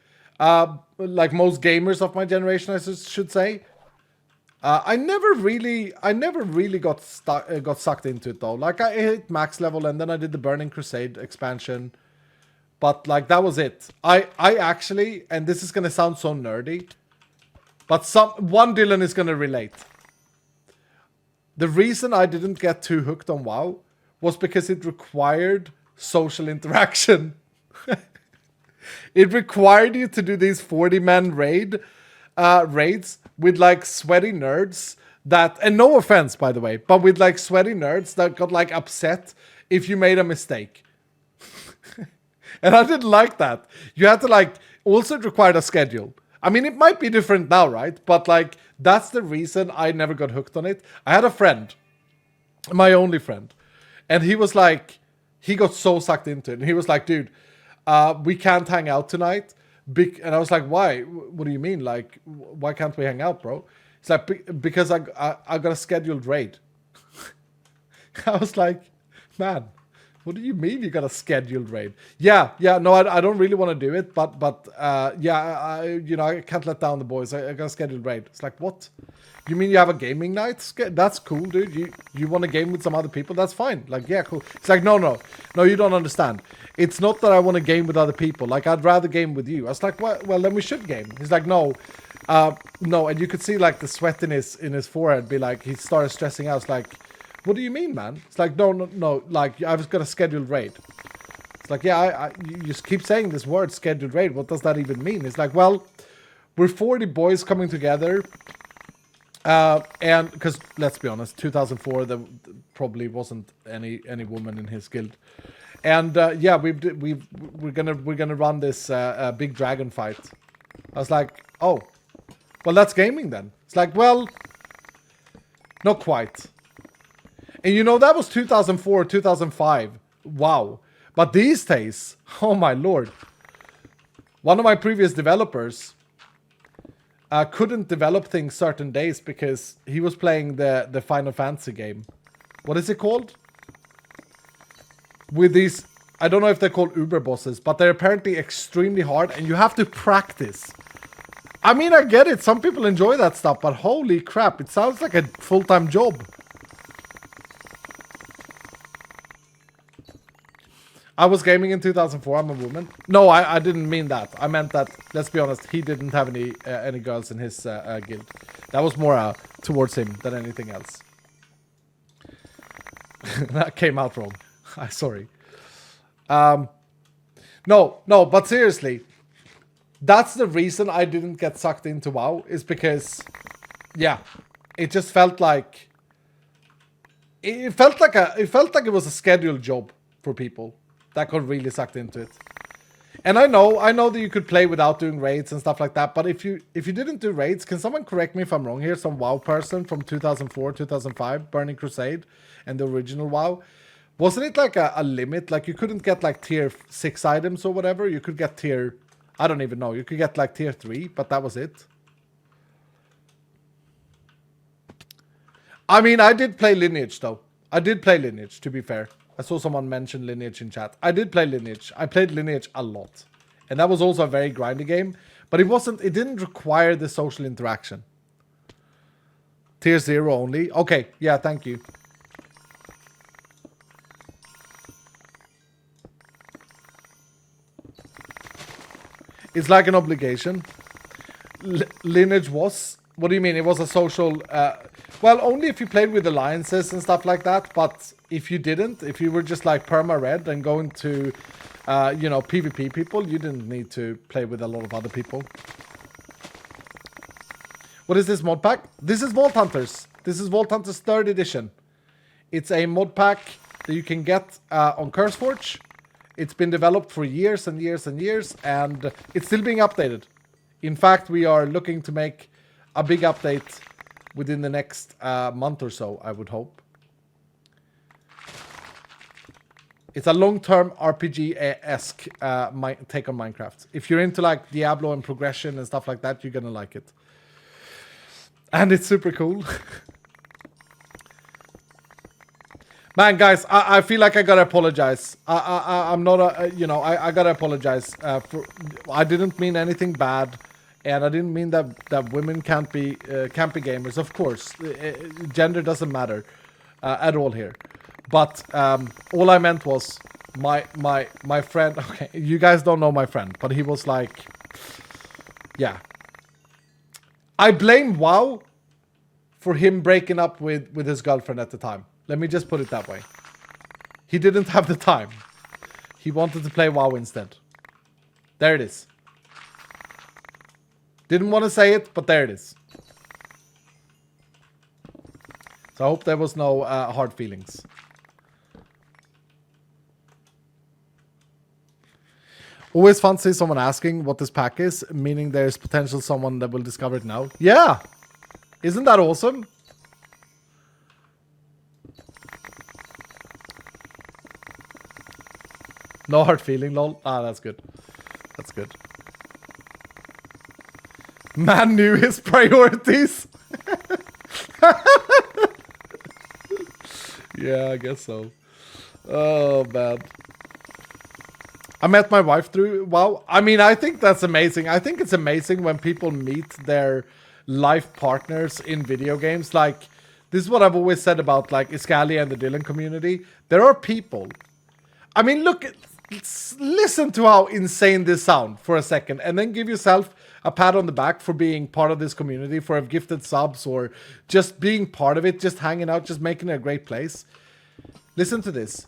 Like most gamers of my generation, I should say. I never really got sucked into it, though. Like, I hit max level, and then I did the Burning Crusade expansion. But, like, that was it. I actually, and this is going to sound so nerdy, but one Dylan is going to relate. The reason I didn't get too hooked on WoW was because it required social interaction. It required you to do these 40-man raids with, like, sweaty nerds that, and no offense, by the way, but with, like, sweaty nerds that got, like, upset if you made a mistake. And I didn't like that. You had to, like, also it required a schedule. I mean, it might be different now, right? But, like, That's the reason I never got hooked on it. I had a friend, my only friend, and he was like, he got so sucked into it. And he was like, dude, we can't hang out tonight. And I was like, why? What do you mean? Like, why can't we hang out, bro? It's like, because I got a scheduled raid. I was like, man, what do you mean you got a scheduled raid? Yeah, no, I don't really want to do it, but yeah, I can't let down the boys. I got a scheduled raid. It's like, what? You mean you have a gaming night? That's cool, dude. You want to game with some other people? That's fine. Like, yeah, cool. It's like, no, you don't understand. It's not that I want to game with other people. Like, I'd rather game with you. I was like, well, then we should game. He's like, no, and you could see like the sweat in his forehead. Be like, he started stressing out. It's like, what do you mean, man? It's like, no, like, I've got a scheduled raid. It's like, yeah, you just keep saying this word, scheduled raid. What does that even mean? It's like, well, we're 40 boys coming together. And because let's be honest, 2004 there probably wasn't any woman in his guild, and yeah, we're gonna run this big dragon fight. I was like, oh, well, that's gaming then. It's like, well, not quite. And that was 2004, 2005. Wow. But these days, oh my lord, one of my previous developers couldn't develop things certain days because he was playing the Final Fantasy game. What is it called? With these, I don't know if they're called Uber bosses, but they're apparently extremely hard and you have to practice. I mean, I get it. Some people enjoy that stuff, but holy crap, it sounds like a full-time job. I was gaming in 2004. I'm a woman. No, I didn't mean that. I meant that, let's be honest, he didn't have any girls in his guild. That was more towards him than anything else. That came out wrong. I'm sorry. No, but seriously, that's the reason I didn't get sucked into WoW, is because, yeah, it just felt like it felt like it was a scheduled job for people that got really sucked into it. And I know that you could play without doing raids and stuff like that, but if you didn't do raids, can someone correct me if I'm wrong here? Some WoW person from 2004, 2005, Burning Crusade, and the original WoW. Wasn't it like a limit? Like you couldn't get like tier 6 items or whatever. You could get tier, I don't even know. You could get like tier 3, but that was it. I mean, I did play Lineage though. I did play Lineage, to be fair. I saw someone mention Lineage in chat. I did play Lineage. I played Lineage a lot. And that was also a very grindy game. But it didn't require the social interaction. Tier 0 only. Okay, yeah, thank you. It's like an obligation. Lineage was... What do you mean? It was a social... well, only if you played with alliances and stuff like that. But if you didn't, if you were just like perma-red and going to, PvP people, you didn't need to play with a lot of other people. What is this mod pack? This is Vault Hunters. This is Vault Hunters 3rd edition. It's a mod pack that you can get on CurseForge. It's been developed for years and years and years, and it's still being updated. In fact, we are looking to make a big update within the next month or so, I would hope. It's a long-term RPG-esque take on Minecraft. If you're into like Diablo and progression and stuff like that, you're gonna like it. And it's super cool. Man, guys, I feel like I gotta apologize. I'm not I gotta apologize. I didn't mean anything bad. And I didn't mean that women can't be gamers. Of course, gender doesn't matter at all here. But all I meant was my friend. Okay, you guys don't know my friend, but he was like, yeah. I blame WoW for him breaking up with his girlfriend at the time. Let me just put it that way. He didn't have the time. He wanted to play WoW instead. There it is. Didn't want to say it, but there it is. So I hope there was no hard feelings. Always fun to see someone asking what this pack is, meaning there's potential someone that will discover it now. Yeah! Isn't that awesome? No hard feeling, lol. Ah, that's good. That's good. Man knew his priorities. Yeah, I guess so. Oh, man. I met my wife through WoW. I mean, I think that's amazing. I think it's amazing when people meet their life partners in video games. Like, this is what I've always said about, like, Iskalia and the Dylan community. There are people... I mean, look... Listen to how insane this sounds for a second, and then give yourself a pat on the back for being part of this community, for have gifted subs, or just being part of it, just hanging out, just making it a great place. Listen to this.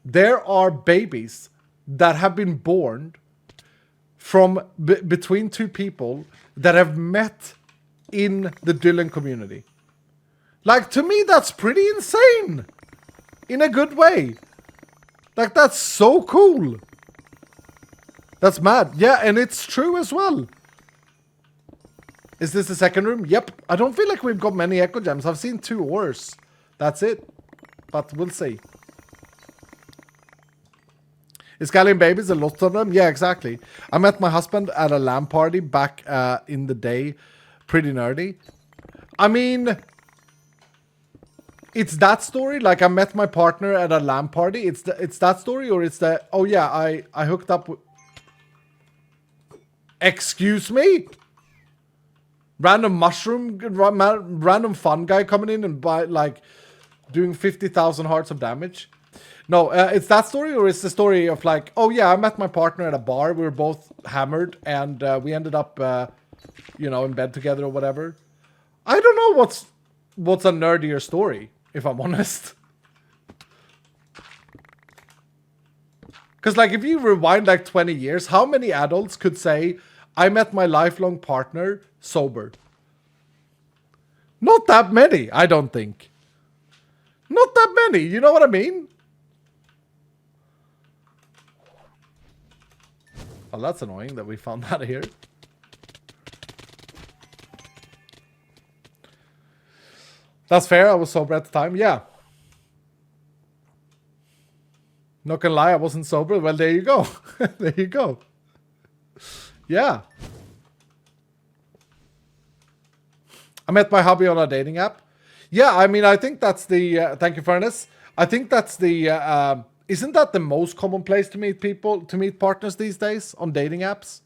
There are babies that have been born from between two people that have met in the Dylan community. Like, to me, that's pretty insane. In a good way. Like, that's so cool. That's mad. Yeah, and it's true as well. Is this the second room? Yep. I don't feel like we've got many Echo Gems. I've seen 2 ores. That's it. But we'll see. Iscalian babies, a lot of them? Yeah, exactly. I met my husband at a LAN party back in the day. Pretty nerdy. I mean... It's that story, like I met my partner at a LAN party. It's that story, or it's the, oh yeah, I hooked up with... Excuse me? Random random fun guy coming in and like doing 50,000 hearts of damage. No, it's that story, or it's the story of like, oh yeah, I met my partner at a bar. We were both hammered, and we ended up, you know, in bed together or whatever. I don't know what's a nerdier story, if I'm honest. Because, like, if you rewind, like, 20 years, how many adults could say, I met my lifelong partner sober? Not that many, I don't think. Not that many, you know what I mean? Oh, that's annoying that we found that here. That's fair, I was sober at the time, yeah. Not gonna lie, I wasn't sober. Well, there you go. There you go. Yeah. I met my hubby on a dating app. Yeah, I mean, I think that's the... thank you, Furnace. I think that's the... isn't that the most common place to meet people, to meet partners these days? On dating apps?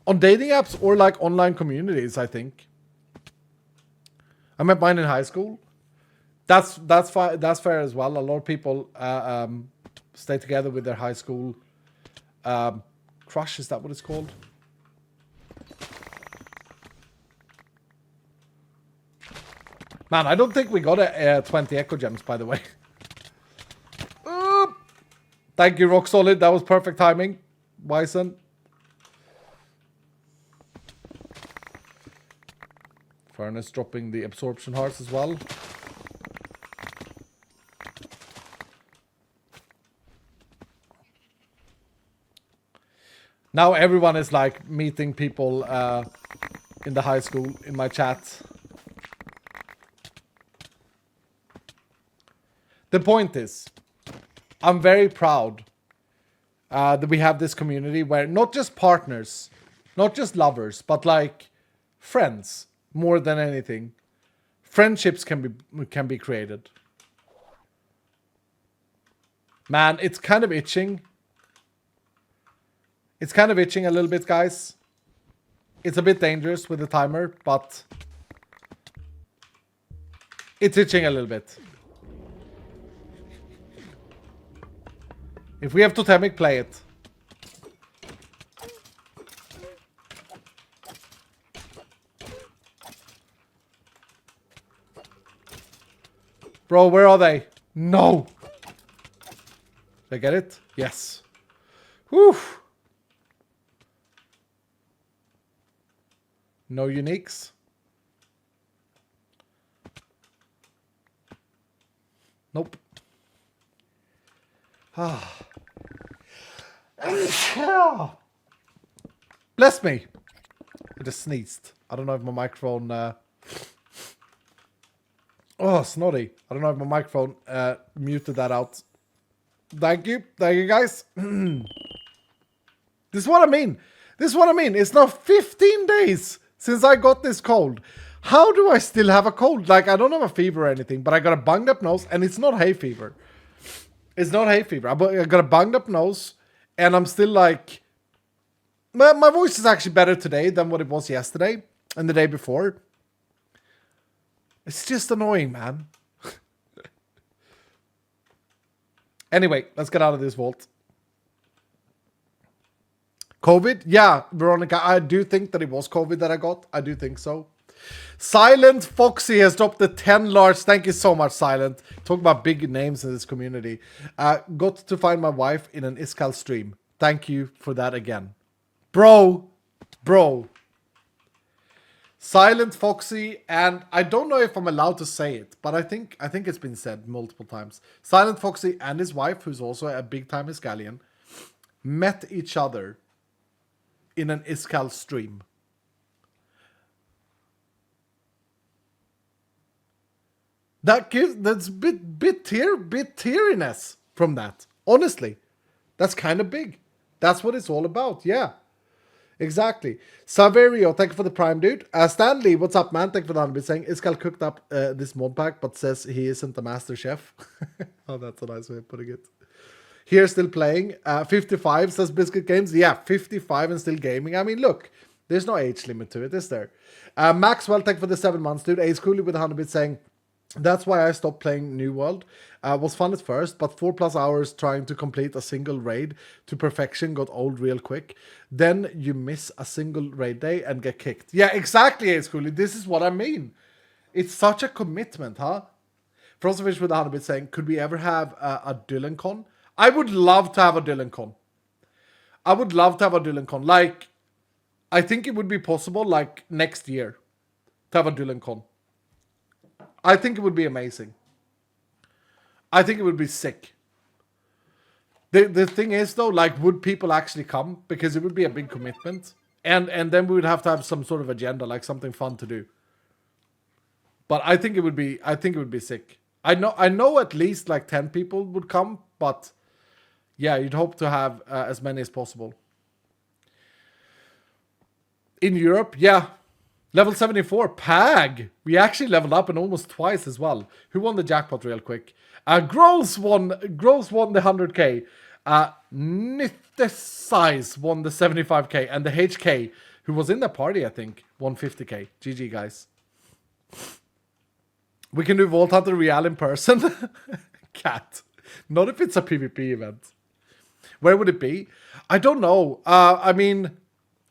On dating apps or like online communities, I think. I met mine in high school. That's fair as well. A lot of people stay together with their high school crush. Is that what it's called? Man, I don't think we got a 20 Echo Gems, by the way. Thank you, Rock Solid. That was perfect timing. Bison. Furnace dropping the absorption hearts as well. Now everyone is like meeting people in the high school in my chat. The point is, I'm very proud that we have this community where not just partners, not just lovers, but like friends more than anything. Friendships can be created. Man, it's kind of itching. It's kind of itching a little bit, guys. It's a bit dangerous with the timer, but it's itching a little bit. If we have totemic, play it. Bro, where are they? No! Did I get it? Yes. Whew. No uniques. Nope. Ah. Bless me. I just sneezed. I don't know if my microphone... Oh, snotty. I don't know if my microphone muted that out. Thank you. Thank you, guys. This is what I mean. This is what I mean. It's now 15 days since I got this cold. How do I still have a cold? Like, I don't have a fever or anything, but I got a bunged up nose, and it's not hay fever. It's not hay fever. I got a bunged up nose, and I'm still like... My voice is actually better today than what it was yesterday and the day before. It's just annoying, man. Anyway, let's get out of this vault. COVID? Yeah, Veronica, I do think that it was COVID that I got. I do think so. Silent Foxy has dropped the 10 large. Thank you so much, Silent. Talk about big names in this community. Got to find my wife in an Iskal stream. Thank you for that again. Bro. Silent Foxy, and I don't know if I'm allowed to say it, but I think it's been said multiple times. Silent Foxy and his wife, who's also a big-time Iskalian, met each other in an Iskal stream. That's bit teariness from that. Honestly, that's kind of big. That's what it's all about. Yeah. Exactly. Saverio, thank you for the prime, dude. Stanley, what's up, man? Thank you for the 100 saying Iskal cooked up this mod pack, but says he isn't the master chef. Oh, that's a nice way of putting it. Here, still playing. 55 says Biscuit Games. Yeah, 55 and still gaming. I mean, look, there's no age limit to it, is there? Maxwell, thank you for the 7 months, dude. Ace Cooley with 100 bits saying, that's why I stopped playing New World. Was fun at first, but 4+ hours trying to complete a single raid to perfection got old real quick. Then you miss a single raid day and get kicked. Yeah, exactly, Ace Cooley. This is what I mean. It's such a commitment, huh? Frostofish with 100 bits saying, could we ever have a DylanCon? I would love to have a DylanCon. I would love to have a DylanCon. Like, I think it would be possible, like, next year to have a DylanCon. I think it would be amazing. I think it would be sick. The thing is, though, like, would people actually come? Because it would be a big commitment. And then we would have to have some sort of agenda, like something fun to do. But I think it would be sick. I know at least like 10 people would come, but yeah, you'd hope to have as many as possible. In Europe, yeah. Level 74, Pag. We actually leveled up and almost twice as well. Who won the jackpot real quick? Gross won the 100k. Nithesize won the 75k. And the HK, who was in the party, I think, won 50k. GG, guys. We can do Vault Hunter Real in person. Cat. Not if it's a PvP event. Where would it be? I don't know. I mean,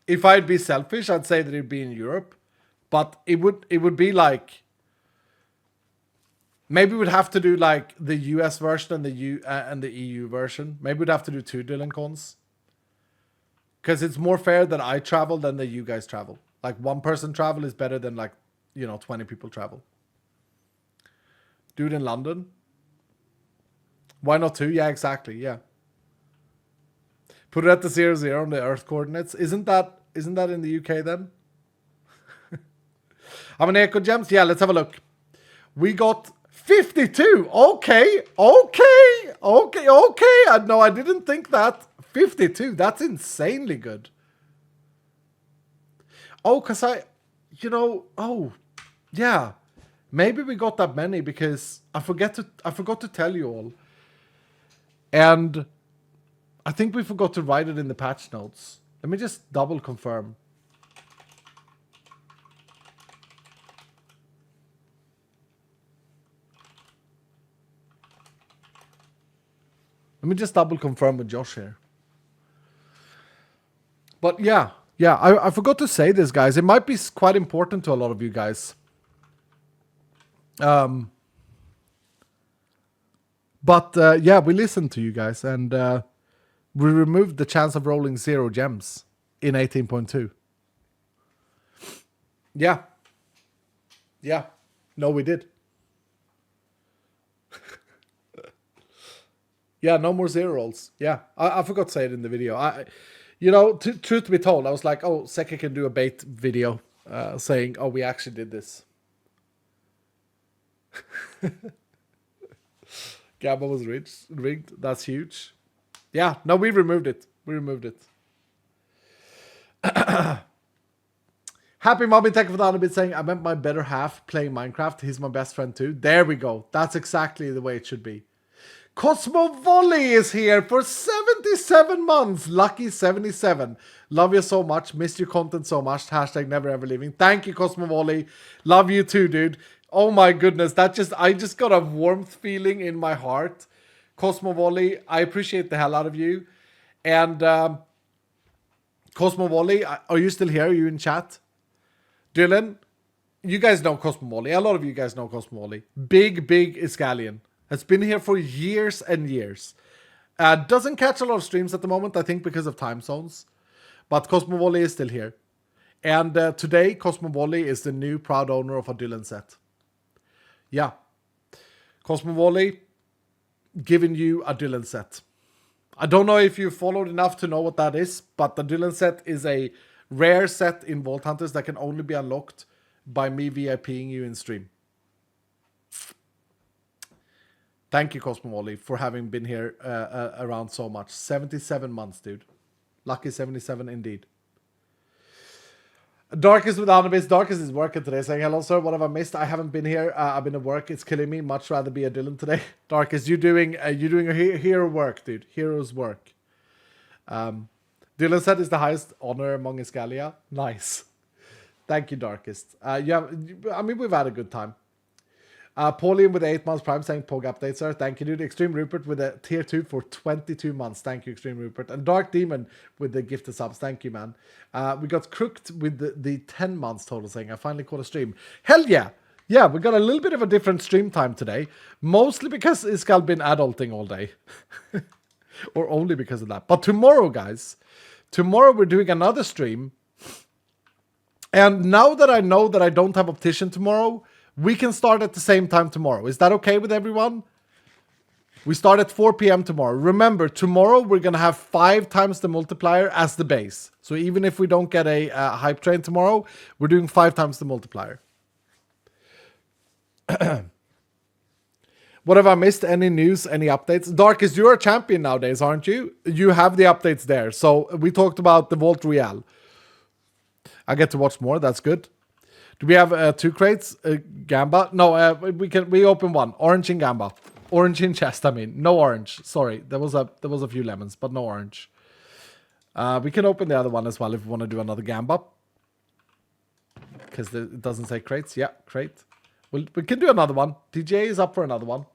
if I'd be selfish, I'd say that it'd be in Europe. But it would be like, maybe we'd have to do like the US version and the EU version. Maybe we'd have to do 2 DylanCons. Because it's more fair that I travel than that you guys travel. Like, one person travel is better than, like, 20 people travel. Do it in London. Why not 2? Yeah, exactly. Yeah. Put it at the 0, on the Earth coordinates. Isn't that in the UK then? How many Echo Gems? Yeah, let's have a look. We got 52. Okay. No, I didn't think that. 52. That's insanely good. Oh, because yeah. Maybe we got that many because I forgot to tell you all. And I think we forgot to write it in the patch notes. Let me just double confirm. Let me just double confirm with Josh here. But yeah, I forgot to say this, guys. It might be quite important to a lot of you guys. But yeah, we listened to you guys, and we removed the chance of rolling 0 gems in 18.2. Yeah. No, we did. Yeah, no more 0 rolls. Yeah, I forgot to say it in the video. Truth be told, I was like, oh, Seki can do a bait video saying, oh, we actually did this. Gabba was rigged. That's huge. Yeah, no, we removed it. Happy Mommy, thank you for the 100 bit saying, I met my better half playing Minecraft. He's my best friend too. There we go. That's exactly the way it should be. Cosmo Volley is here for 77 months. Lucky 77. Love you so much. Missed your content so much. Hashtag never ever leaving. Thank you, Cosmo Volley. Love you too, dude. Oh my goodness. I just got a warmth feeling in my heart. Cosmo Volley, I appreciate the hell out of you. And Cosmo Volley, are you still here? Are you in chat? Dylan, you guys know Cosmo Volley. A lot of you guys know Cosmo Volley. Big Iscalian. Has been here for years and years. Doesn't catch a lot of streams at the moment, I think because of time zones. But Cosmo Volley is still here. And today, Cosmo Volley is the new proud owner of a Dylan set. Yeah. Cosmo Volley, giving you a Dylan set. I don't know if you followed enough to know what that is, but the Dylan set is a rare set in Vault Hunters that can only be unlocked by me VIPing you in stream. Thank you, Cosmo Volley, for having been here around so much. 77 months, dude. Lucky 77 indeed. Darkest with Anubis. Darkest is working today, saying, hello, sir. What have I missed? I haven't been here. I've been at work. It's killing me. Much rather be a Dylan today. Darkest, you're doing a hero work, dude. Hero's work. Dylan said is the highest honor among Iscalia. Nice. Thank you, Darkest. Yeah, I mean, we've had a good time. Pauline with 8 months prime saying Pog updates, sir. Thank you, dude. Extreme Rupert with a tier 2 for 22 months. Thank you, Extreme Rupert. And Dark Demon with the gifted subs. Thank you, man. We got Crooked with the 10 months total saying, I finally caught a stream. Hell yeah. Yeah, we got a little bit of a different stream time today. Mostly because Iskal been adulting all day. Or only because of that. But tomorrow, guys. Tomorrow we're doing another stream. And now that I know that I don't have Optician tomorrow, we can start at the same time tomorrow. Is that okay with everyone? We start at 4 p.m. tomorrow. Remember, tomorrow we're going to have 5 times the multiplier as the base. So even if we don't get a hype train tomorrow, we're doing 5 times the multiplier. What have I missed? Any news? Any updates? Darkest, you're a champion nowadays, aren't you? You have the updates there. So we talked about the Vault Royale. I get to watch more. That's good. Do we have 2 crates? Gamba? No, we open 1. Orange in Gamba. Orange in chest, I mean. No orange. Sorry. There was a few lemons, but no orange. We can open the other one as well if we want to do another Gamba. Because it doesn't say crates. Yeah, crate. We can do another one. DJ is up for another one.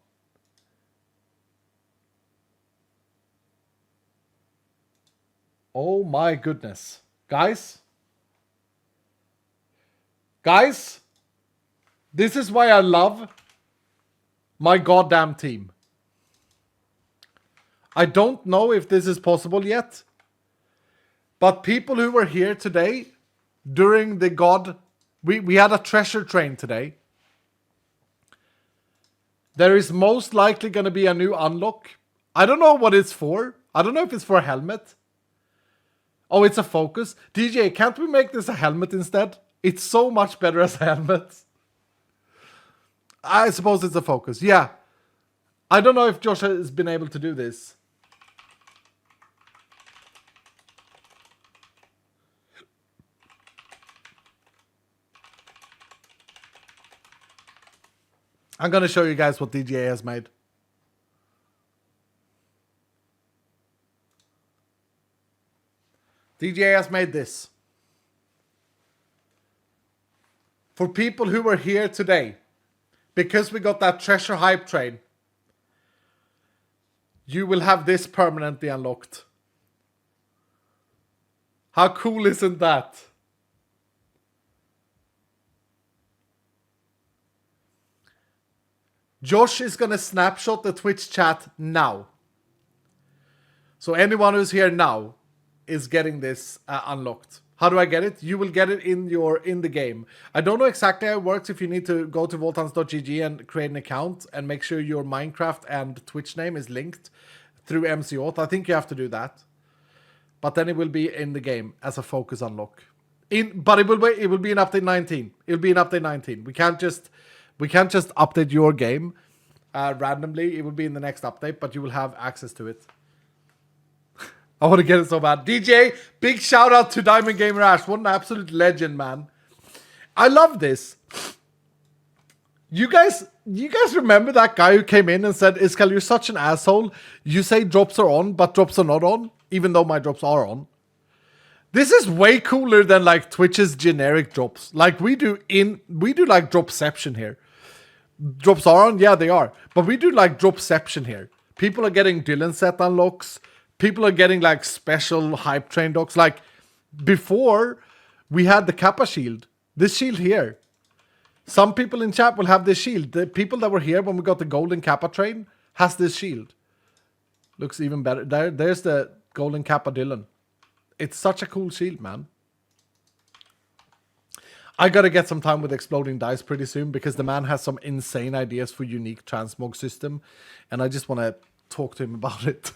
Oh my goodness. Guys, this is why I love my goddamn team. I don't know if this is possible yet, but people who were here today during the God, we had a treasure train today. There is most likely going to be a new unlock. I don't know what it's for. I don't know if it's for a helmet. Oh, it's a focus. DJ, can't we make this a helmet instead? It's so much better as a helmet. I suppose it's a focus. Yeah. I don't know if Josh has been able to do this. I'm going to show you guys what DJ has made. DJ has made this. For people who were here today, because we got that treasure hype train, you will have this permanently unlocked. How cool isn't that? Josh is going to snapshot the Twitch chat now. So anyone who's here now is getting this unlocked. How do I get it? You will get it in the game. I don't know exactly how it works if you need to go to volthans.gg and create an account and make sure your Minecraft and Twitch name is linked through MC Auth. I think you have to do that. But then it will be in the game as a focus unlock. But it will be in update 19. It'll be in update 19. We can't just update your game randomly. It will be in the next update, but you will have access to it. I want to get it so bad. DJ, big shout out to Diamond Gamer Ash. What an absolute legend, man. I love this. You guys remember that guy who came in and said, Iskal, you're such an asshole. You say drops are on, but drops are not on, even though my drops are on. This is way cooler than like Twitch's generic drops. Like we do like dropception here. Drops are on, yeah, they are. But we do like dropception here. People are getting Dylan set unlocks. People are getting like special hype train docs. Like before, we had the Kappa shield. This shield here. Some people in chat will have this shield. The people that were here when we got the golden Kappa train has this shield. Looks even better. There's the golden Kappa Dylan. It's such a cool shield, man. I gotta get some time with Exploding Dice pretty soon because the man has some insane ideas for unique transmog system. And I just want to talk to him about it.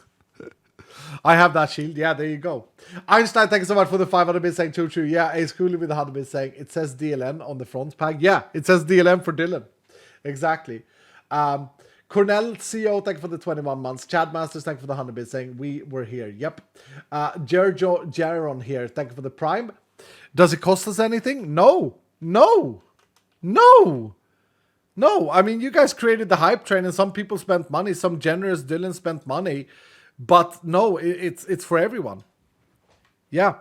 I have that shield. Yeah, there you go. Einstein, thank you so much for the 500 bits saying true. Yeah, Ace Cooley with the 100 bits saying it says DLN on the front pack. Yeah, it says DLN for Dylan. Exactly. Cornell CO, thank you for the 21 months. Chad Masters, thank you for the 100 bits saying we were here. Yep. Jaron here, thank you for the prime. Does it cost us anything? No. No. No. No. I mean, you guys created the hype train and some people spent money. Some generous Dylan spent money. But no, it's for everyone. Yeah.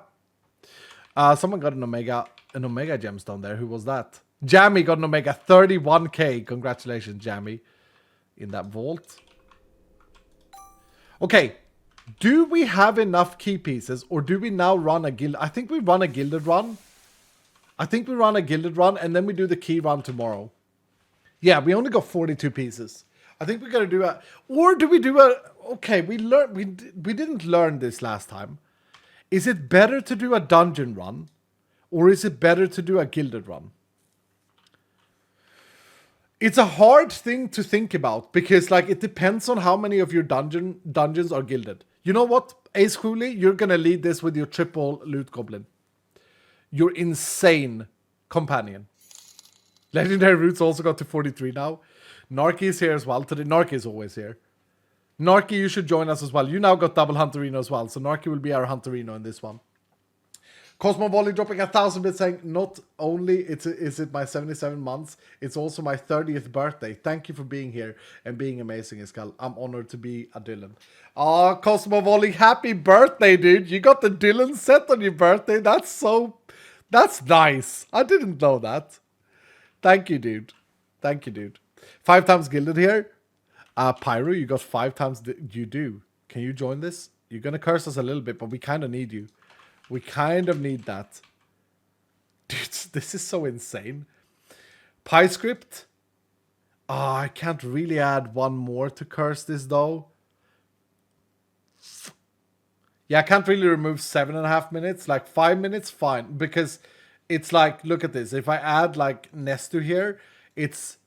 Someone got an Omega gemstone there. Who was that? Jammy got an Omega 31k. Congratulations, Jammy. In that vault. Okay. Do we have enough key pieces or do we now run a guild? I think we run a gilded run. And then we do the key run tomorrow. Yeah, we only got 42 pieces. I think we got to do a... Or do we do a... Okay, we didn't learn this last time. Is it better to do a dungeon run? Or is it better to do a gilded run? It's a hard thing to think about. Because like it depends on how many of your dungeons are gilded. You know what? Ace Cooley, you're going to lead this with your triple loot goblin. Your insane companion. Legendary Roots also got to 43 now. Narky is here as well today. Narky is always here. Narky, you should join us as well. You now got double Hunterino as well. So Narky will be our Hunterino in this one. Cosmo Volley dropping 1,000 bits saying, not only is it my 77 months, it's also my 30th birthday. Thank you for being here and being amazing, Iskal. I'm honored to be a Dylan. Oh, Cosmo Volley, happy birthday, dude. You got the Dylan set on your birthday. That's nice. I didn't know that. Thank you, dude. 5 times gilded here. Pyro, you got 5 times. You do. Can you join this? You're going to curse us a little bit, but we kind of need you. We kind of need that. Dude, this is so insane. PyScript. Oh, I can't really add one more to curse this, though. Yeah, I can't really remove 7.5 minutes. Like 5 minutes, fine. Because it's like, look at this. If I add like Nestu here, it's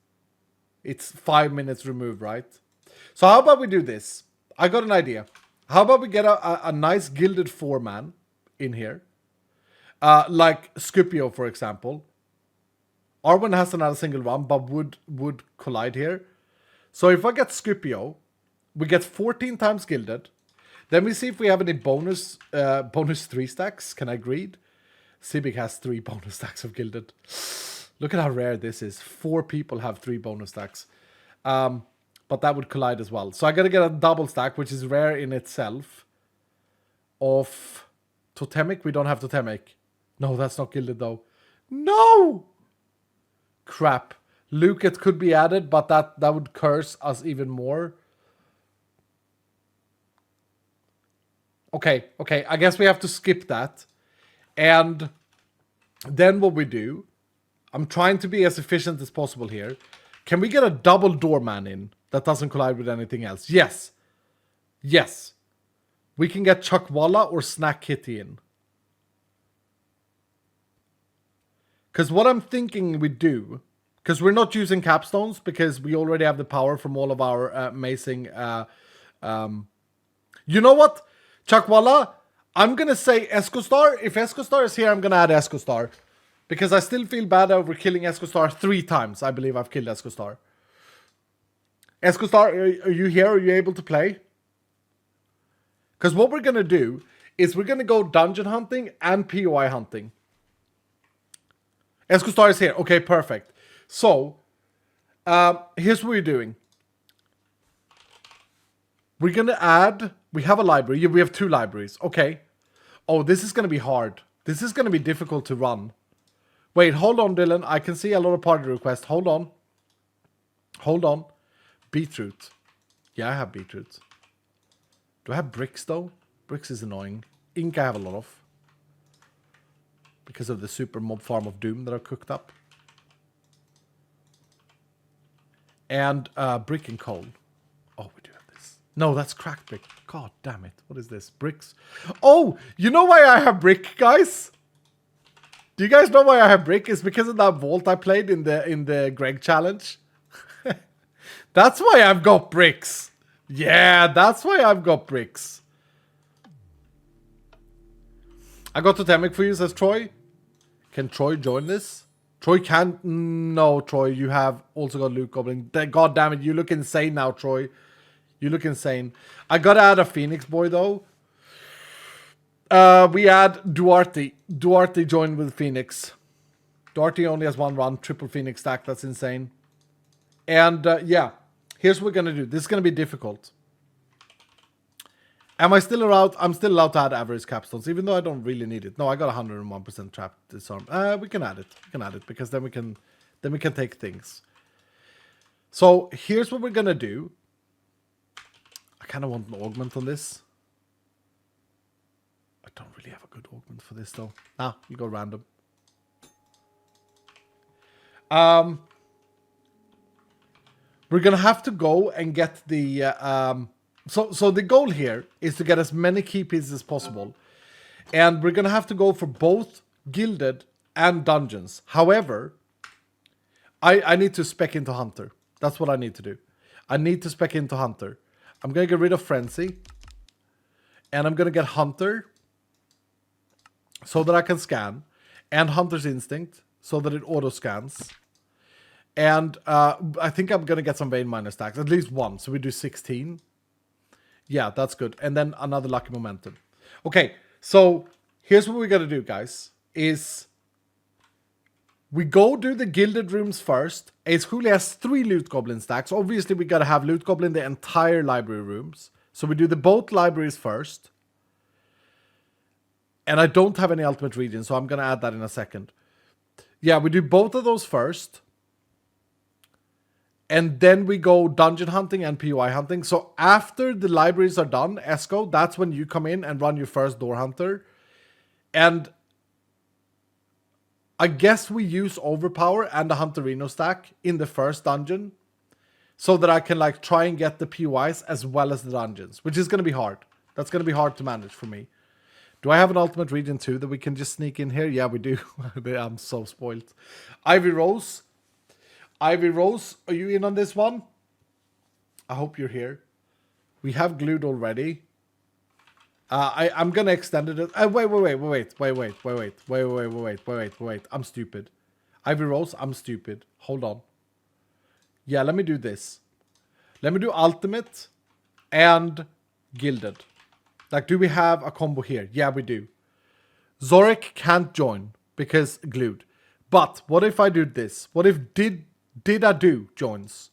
5 minutes removed, right? So how about we do this? I got an idea. How about we get a nice gilded 4-man in here? Like Scipio, for example. Arwen has another single run, but would collide here. So if I get Scipio, we get 14 times gilded. Then we see if we have any bonus 3 stacks. Can I greed? Cibic has 3 bonus stacks of gilded. Look at how rare this is. 4 people have 3 bonus stacks. But that would collide as well. So I gotta get a double stack, which is rare in itself. Of Totemic. We don't have Totemic. No, that's not gilded though. No! Crap. Luket could be added, but that would curse us even more. Okay. I guess we have to skip that. And then what we do... I'm trying to be as efficient as possible here. Can we get a double doorman in that doesn't collide with anything else? Yes. Yes. We can get Chuckwalla or Snack Kitty in. Because what I'm thinking we do... Because we're not using capstones because we already have the power from all of our amazing... You know what? Chuckwalla, I'm gonna say Escostar. If Escostar is here, I'm gonna add Escostar. Because I still feel bad over killing Escostar 3 times. I believe I've killed Escostar. Escostar, are you here? Are you able to play? Because what we're gonna do is we're gonna go dungeon hunting and POI hunting. Escostar is here. Okay, perfect. So, here's what we're doing. We're gonna add... We have a library. We have 2 libraries. Okay. Oh, this is gonna be hard. This is gonna be difficult to run. Wait, hold on, Dylan. I can see a lot of party requests. Hold on. Hold on. Beetroot. Yeah, I have beetroot. Do I have bricks, though? Bricks is annoying. Ink I have a lot of. Because of the super mob farm of doom that are cooked up. And brick and coal. Oh, we do have this. No, that's cracked brick. God damn it. What is this? Bricks. Oh, you know why I have brick, guys? Do you guys know why I have brick? It's because of that vault I played in the Greg challenge. That's why I've got bricks. Yeah, that's why I've got bricks. I got totemic for you, says Troy. Can Troy join this? Troy can't. No, Troy, you have also got Luke Goblin. God damn it, you look insane now, Troy. You look insane. I gotta add a Phoenix boy, though. We add Duarte. Duarte joined with Phoenix. Duarte only has 1 run, triple Phoenix stack. That's insane. And yeah, here's what we're gonna do. This is gonna be difficult. Am I still allowed? I'm still allowed to add average capstones, even though I don't really need it. No, I got 101% trapped disarm. We can add it. We can add it because then we can take things. So here's what we're gonna do. I kind of want an augment on this. I don't really have a good augment for this though. Ah, you go random. We're gonna have to go and get the so the goal here is to get as many key pieces as possible. And we're gonna have to go for both gilded and dungeons. However, I need to spec into Hunter. That's what I need to do. I need to spec into Hunter. I'm gonna get rid of Frenzy. And I'm gonna get Hunter so that I can scan. And Hunter's Instinct so that it auto scans. And I think I'm gonna get some Vein Miner stacks. At least 1. So we do 16. Yeah, that's good. And then another Lucky Momentum. Okay, so here's what we gotta do, guys. Is we go do the Gilded Rooms first. Ace Cooley has 3 Loot Goblin stacks. Obviously, we gotta have Loot Goblin the entire library rooms. So we do the both libraries first. And I don't have any Ultimate Region, so I'm gonna add that in a second. Yeah, we do both of those first. And then we go dungeon hunting and POI hunting. So after the libraries are done, Esco, that's when you come in and run your first door hunter. And I guess we use Overpower and the Hunterino stack in the first dungeon. So that I can like try and get the POIs as well as the dungeons. Which is going to be hard. That's going to be hard to manage for me. Do I have an Ultimate Region too that we can just sneak in here? Yeah, we do. I'm so spoiled. Ivy Rose. Ivy Rose, are you in on this one? I hope you're here. We have glued already. I'm gonna extend it. Wait. I'm stupid. Ivy Rose, I'm stupid. Hold on. Yeah, let me do this. Let me do Ultimate and Gilded. Like, do we have a combo here? Yeah, we do. Zorik can't join because glued. But what if I do this? What if Did I do joins?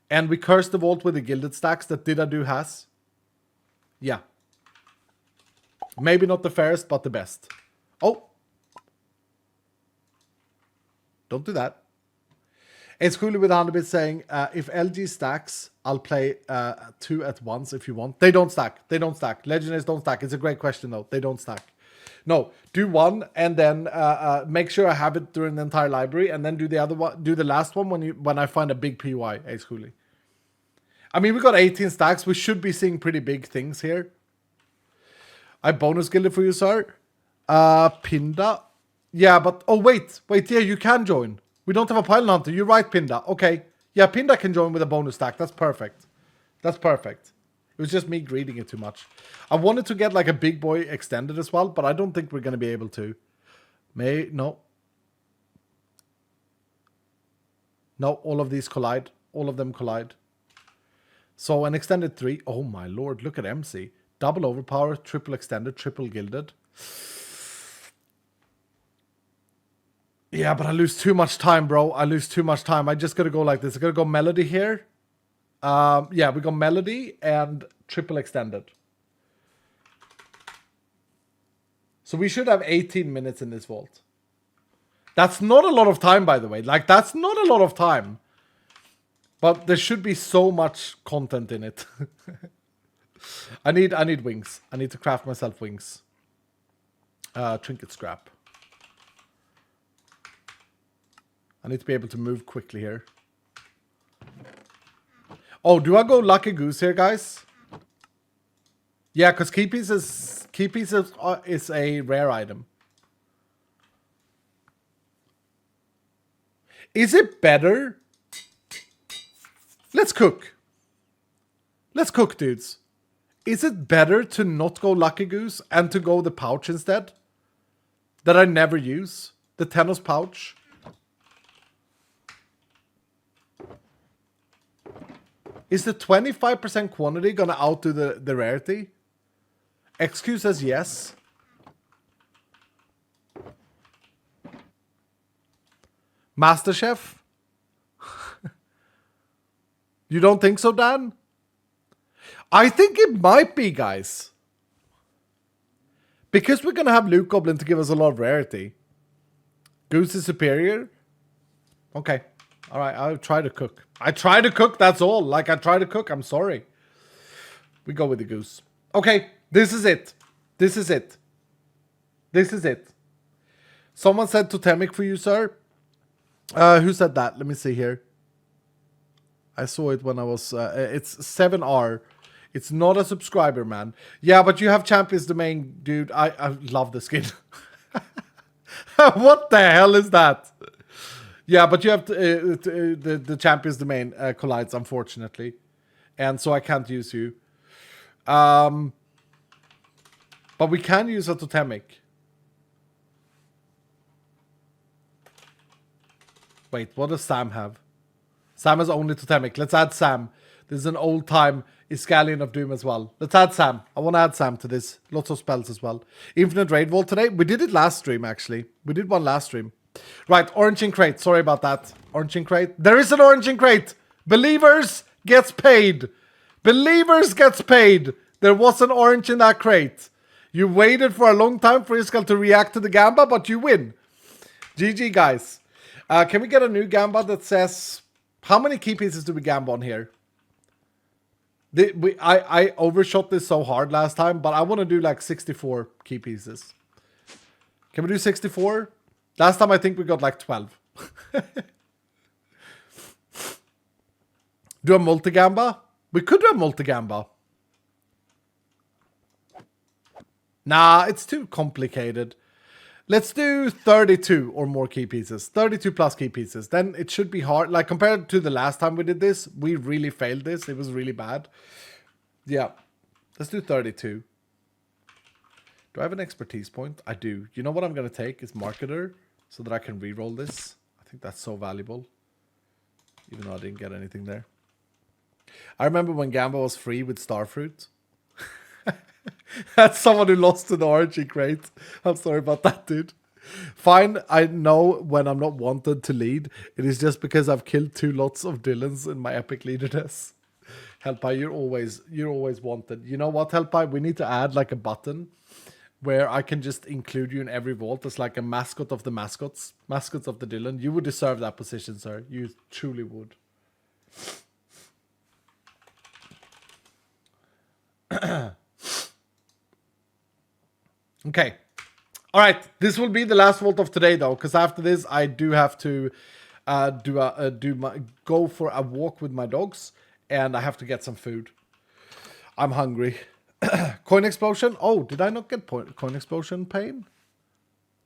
And we curse the vault with the gilded stacks that Did I do has? Yeah. Maybe not the fairest, but the best. Oh. Don't do that. It's cool with 100 bits saying, if LG stacks, I'll play 2 at once if you want. They don't stack. They don't stack. Legendaries don't stack. It's a great question though. They don't stack. No, do 1 and then make sure I have it during the entire library, and then do the other one. Do the last one when I find a big PY. Ace Cooley. I mean, we got 18 stacks. We should be seeing pretty big things here. I bonus gilded for you, sir. Pinda. Yeah, but oh wait. Yeah, you can join. We don't have a pylon hunter. You're right, Pinda. Okay. Yeah, Pinda can join with a bonus stack. That's perfect. That's perfect. It was just me greeting it too much. I wanted to get like a big boy extended as well, but I don't think we're going to be able to. No. No, all of these collide. All of them collide. So an extended 3. Oh my lord, look at MC. Double overpower, triple extended, triple gilded. Yeah, but I lose too much time, bro. I lose too much time. I just gotta go like this. I gotta go melody here. Yeah, we go melody and triple extended. So we should have 18 minutes in this vault. That's not a lot of time, by the way. Like, that's not a lot of time. But there should be so much content in it. I need wings. I need to craft myself wings. Trinket scrap. I need to be able to move quickly here. Oh, do I go Lucky Goose here, guys? Yeah, because key pieces is a rare item. Is it better? Let's cook. Let's cook, dudes. Is it better to not go Lucky Goose and to go the pouch instead? That I never use? The Tenos pouch? Is the 25% quantity gonna outdo the rarity? XQ says yes. MasterChef? You don't think so, Dan? I think it might be, guys. Because we're gonna have Luke Goblin to give us a lot of rarity. Goose is superior? Okay. Alright, I'll try to cook. I try to cook, that's all. Like, I try to cook, I'm sorry. We go with the goose. Okay, this is it. This is it. This is it. Someone said totemic for you, sir. Who said that? Let me see here. I saw it when I was... it's 7R. It's not a subscriber, man. Yeah, but you have Champions Domain, dude. I love the skin. What the hell is that? Yeah, but you have the Champions Domain collides, unfortunately. And so I can't use you. But we can use a totemic. Wait, what does Sam have? Sam has only totemic. Let's add Sam. This is an old-time Iskalion of Doom as well. Let's add Sam. I want to add Sam to this. Lots of spells as well. Infinite Raid Vault today. We did it last stream, actually. We did one last stream. Right, Orange and Crate. Sorry about that. Orange and Crate. There is an Orange and Crate. Believers gets paid. Believers gets paid. There was an orange in that crate. You waited for a long time for Iskal to react to the Gamba, but you win. GG, guys. Can we get a new Gamba that says... How many key pieces do we Gamba on here? I overshot this so hard last time, but I want to do like 64 key pieces. Can we do 64? Last time I think we got like 12. Do a multi-Gamba? We could do a multi-Gamba. Nah, it's too complicated. Let's do 32 or more key pieces. 32 plus key pieces. Then it should be hard. Like, compared to the last time we did this, we really failed this. It was really bad. Yeah. Let's do 32. Do I have an expertise point? I do. You know what I'm going to take is Marketer so that I can reroll this. I think that's so valuable. Even though I didn't get anything there. I remember when Gamba was free with Starfruit. That's someone who lost to the orangey crate. I'm sorry about that, dude. Fine, I know when I'm not wanted to lead. It is just because I've killed 2 lots of Dylans in my epic leaderness. Helpai, you're always wanted. You know what, Helpai? We need to add like a button where I can just include you in every vault as like a mascot of the mascots. Mascots of the Dylan. You would deserve that position, sir. You truly would. Okay. All right. This will be the last vault of today, though, because after this, I do have to go for a walk with my dogs, and I have to get some food. I'm hungry. Coin explosion. Oh, did I not get coin explosion, Pain?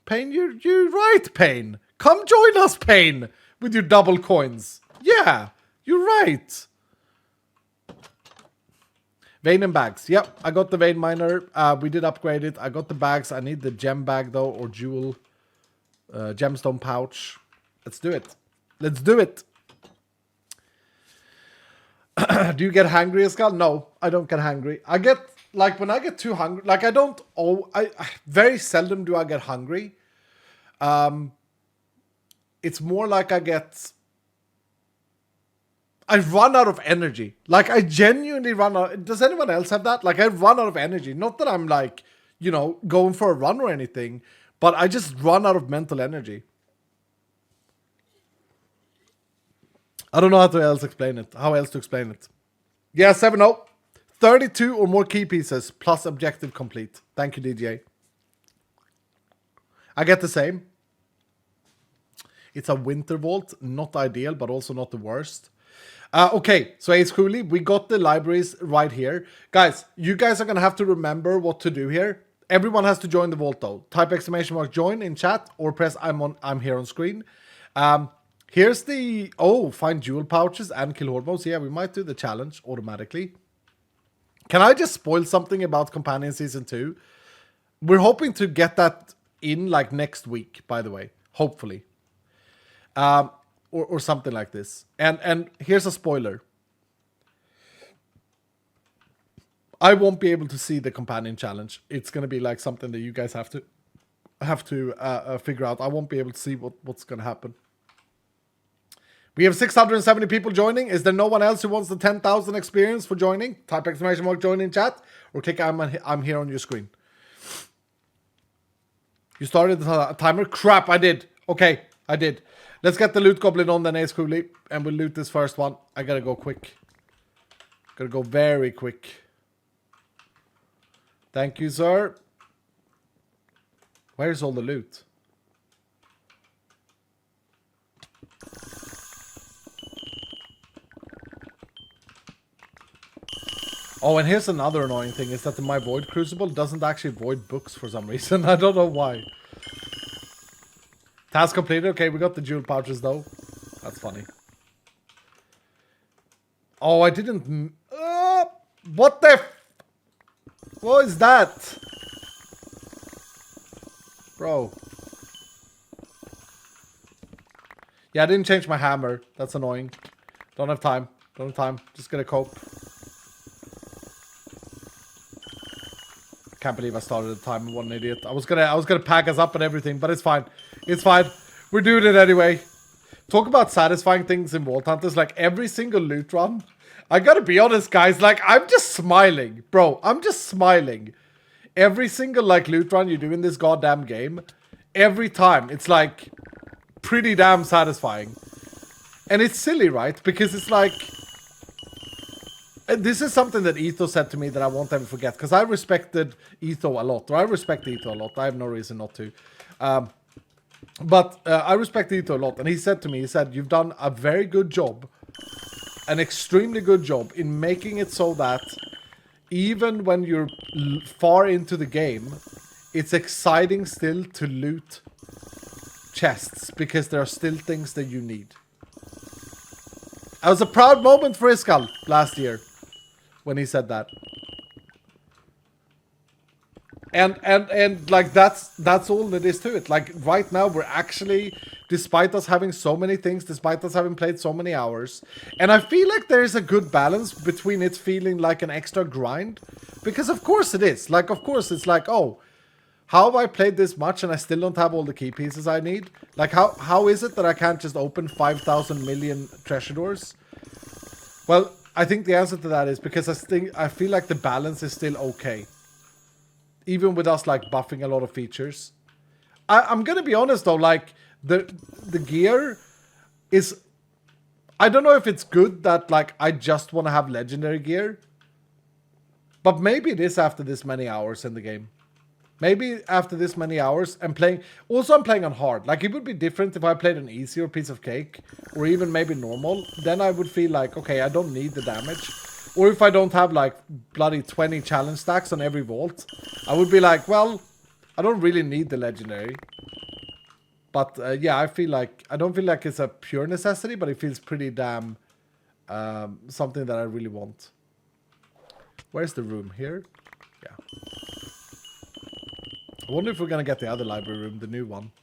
Pain, you're right, Pain. Come join us, Pain, with your double coins. Yeah, you're right. Vein and bags. Yep, I got the vein miner. We did upgrade it. I got the bags. I need the gem bag though, or jewel gemstone pouch. Let's do it. Let's do it. Do you get hungry, Escal? No, I don't get hungry. I get, like, when I get too hungry, like, I don't, I very seldom do I get hungry. It's more like I run out of energy. Like, I genuinely run out. Does anyone else have that? Like, I run out of energy. Not that I'm, like, you know, going for a run or anything, but I just run out of mental energy. I don't know how else to explain it. Yeah, 7-0. 32 or more key pieces plus objective complete. Thank you, DJ. I get the same. It's a winter vault. Not ideal, but also not the worst. Okay, so Ace Cooley, we got the libraries right here. Guys, you guys are going to have to remember what to do here. Everyone has to join the vault, though. Type ! join in chat or press I'm here on screen. Here's the... Oh, find jewel pouches and kill horde modes. Yeah, we might do the challenge automatically. Can I just spoil something about Companion Season 2? We're hoping to get that in, like, next week, by the way. Hopefully. Or something like this. And here's a spoiler. I won't be able to see the Companion Challenge. It's going to be, like, something that you guys have to figure out. I won't be able to see what's going to happen. We have 670 people joining. Is there no one else who wants the 10,000 experience for joining? Type ! join in chat or click I'm here on your screen. You started the timer? Crap, I did. Okay, I did. Let's get the loot goblin on then, Ace Cooley, and we'll loot this first one. I gotta go quick. Gotta go very quick. Thank you, sir. Where's all the loot? Oh, and here's another annoying thing, is that my Void Crucible doesn't actually void books for some reason. I don't know why. Task completed. Okay, we got the jewel pouches, though. That's funny. Oh, I didn't... what the... What is that? Bro. Yeah, I didn't change my hammer. That's annoying. Don't have time. Just gonna cope. Can't believe I started at the time. What an idiot. I was gonna pack us up and everything, but it's fine. It's fine. We're doing it anyway. Talk about satisfying things in Vault Hunters. Like, every single loot run, I gotta be honest, guys. Like, I'm just smiling. Bro, I'm just smiling. Every single, like, loot run you do in this goddamn game, every time, it's, like, pretty damn satisfying. And it's silly, right? Because it's like... This is something that Etho said to me that I won't ever forget. Because I respected Etho a lot. Or I respect Etho a lot. I have no reason not to. But I respect Etho a lot. And he said to me, he said, you've done a very good job. An extremely good job in making it so that even when you're far into the game, it's exciting still to loot chests. Because there are still things that you need. It was a proud moment for Iskal last year. When he said that. And like that's all that is to it. Like right now we're actually, despite us having so many things, despite us having played so many hours, and I feel like there's a good balance between it feeling like an extra grind, because of course it is. Like of course it's like, oh, how have I played this much and I still don't have all the key pieces I need? Like how is it that I can't just open 5,000 million treasure doors? Well, I think the answer to that is because I feel like the balance is still okay. Even with us like buffing a lot of features. I'm gonna be honest though, like the gear is... I don't know if it's good that like I just want to have legendary gear. But maybe it is after this many hours in the game. Maybe after this many hours and playing... Also, I'm playing on hard. Like, it would be different if I played an easier piece of cake. Or even maybe normal. Then I would feel like, okay, I don't need the damage. Or if I don't have, like, bloody 20 challenge stacks on every vault. I would be like, well, I don't really need the legendary. But, yeah, I feel like... I don't feel like it's a pure necessity, but it feels pretty damn... something that I really want. Where's the room? Here? Yeah. I wonder if we're gonna get the other library room, the new one.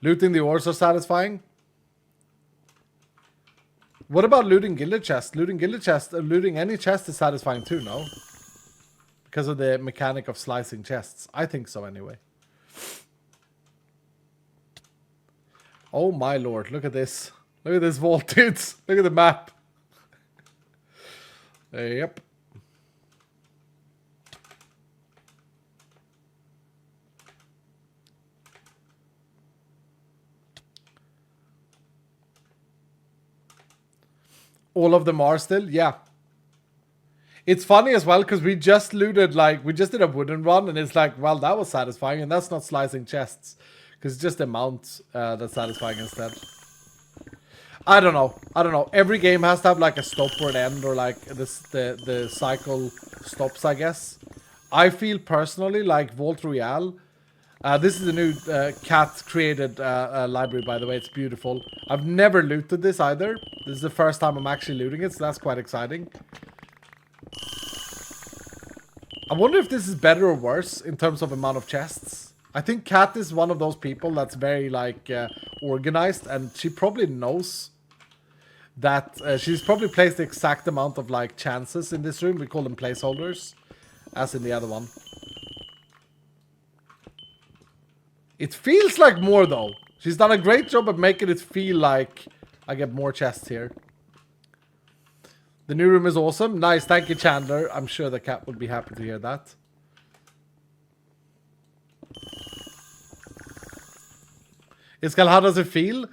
Looting the ores are satisfying. What about looting gilded chest? Looting gilded chest, looting any chest is satisfying too, no? Because of the mechanic of slicing chests. I think so anyway. Oh my lord, look at this. Look at this vault, dudes. Look at the map. Yep. All of them are still? Yeah. It's funny as well because we just looted, like, we just did a wooden run and it's like, well, that was satisfying and that's not slicing chests. Because it's just the mount that's satisfying instead. I don't know. Every game has to have like a stop or an end or like the cycle stops, I guess. I feel personally like Vault Royale. This is a new cat created library, by the way. It's beautiful. I've never looted this either. This is the first time I'm actually looting it, so that's quite exciting. I wonder if this is better or worse in terms of amount of chests. I think Kat is one of those people that's very like organized, and she probably knows that she's probably placed the exact amount of like chances in this room. We call them placeholders, as in the other one. It feels like more though. She's done a great job of making it feel like I get more chests here. The new room is awesome. Nice, thank you, Chandler. I'm sure the cat would be happy to hear that. Iskal, how does it feel?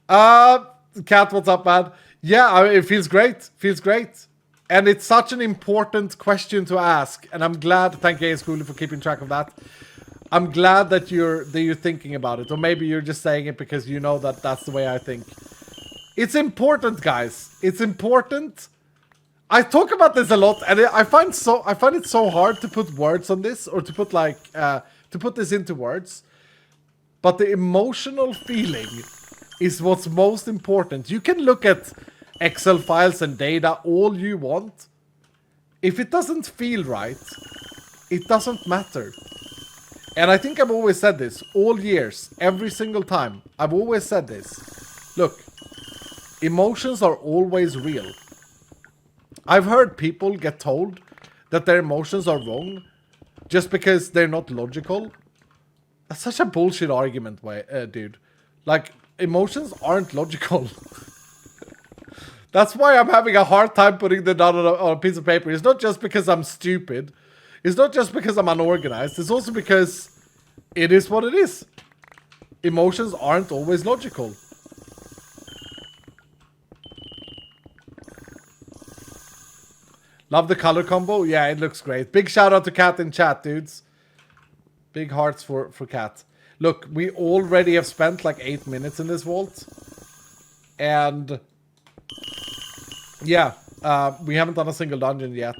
Cat, what's up, man? Yeah, it feels great. Feels great. And it's such an important question to ask. And I'm glad, thank you, Schoolie, for keeping track of that. I'm glad that you're thinking about it. Or maybe you're just saying it because you know that that's the way I think. It's important, guys. It's important. I talk about this a lot, and I find it so hard to put words on this, or to put like to put this into words. But the emotional feeling is what's most important. You can look at Excel files and data all you want. If it doesn't feel right, it doesn't matter. And I think I've always said this all years, every single time. I've always said this. Look, emotions are always real. I've heard people get told that their emotions are wrong just because they're not logical. That's such a bullshit argument, dude. Like, emotions aren't logical. That's why I'm having a hard time putting them down on a piece of paper. It's not just because I'm stupid. It's not just because I'm unorganized. It's also because it is what it is. Emotions aren't always logical. Love the color combo. Yeah, it looks great. Big shout out to Kat in chat, dudes. Big hearts for Kat. Look, we already have spent like 8 minutes in this vault. And yeah, we haven't done a single dungeon yet.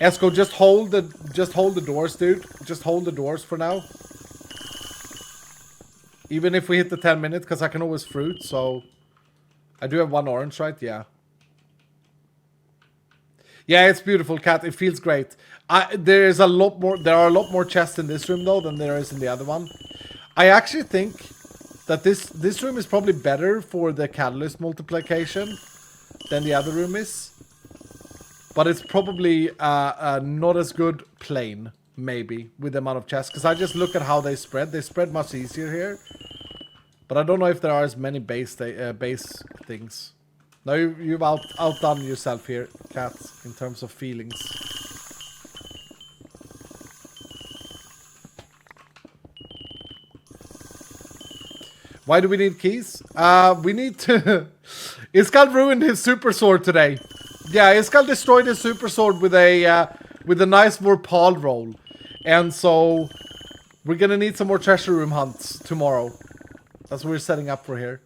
Esco, just hold the doors, dude. Just hold the doors for now. Even if we hit the 10 minutes, because I can always fruit, so I do have 1 orange, right? Yeah. Yeah, it's beautiful, Cat. It feels great. There are a lot more chests in this room though than there is in the other one. I actually think that this room is probably better for the catalyst multiplication than the other room is. But it's probably not as good plain, maybe, with the amount of chests. Because I just look at how they spread. They spread much easier here. But I don't know if there are as many base things. No, you've outdone yourself here, Cat, in terms of feelings. Why do we need keys? We need to... Iskal ruined his super sword today. Yeah, Iskal destroyed his super sword with a nice Vorpal roll. And so we're gonna need some more treasure room hunts tomorrow. That's what we're setting up for here.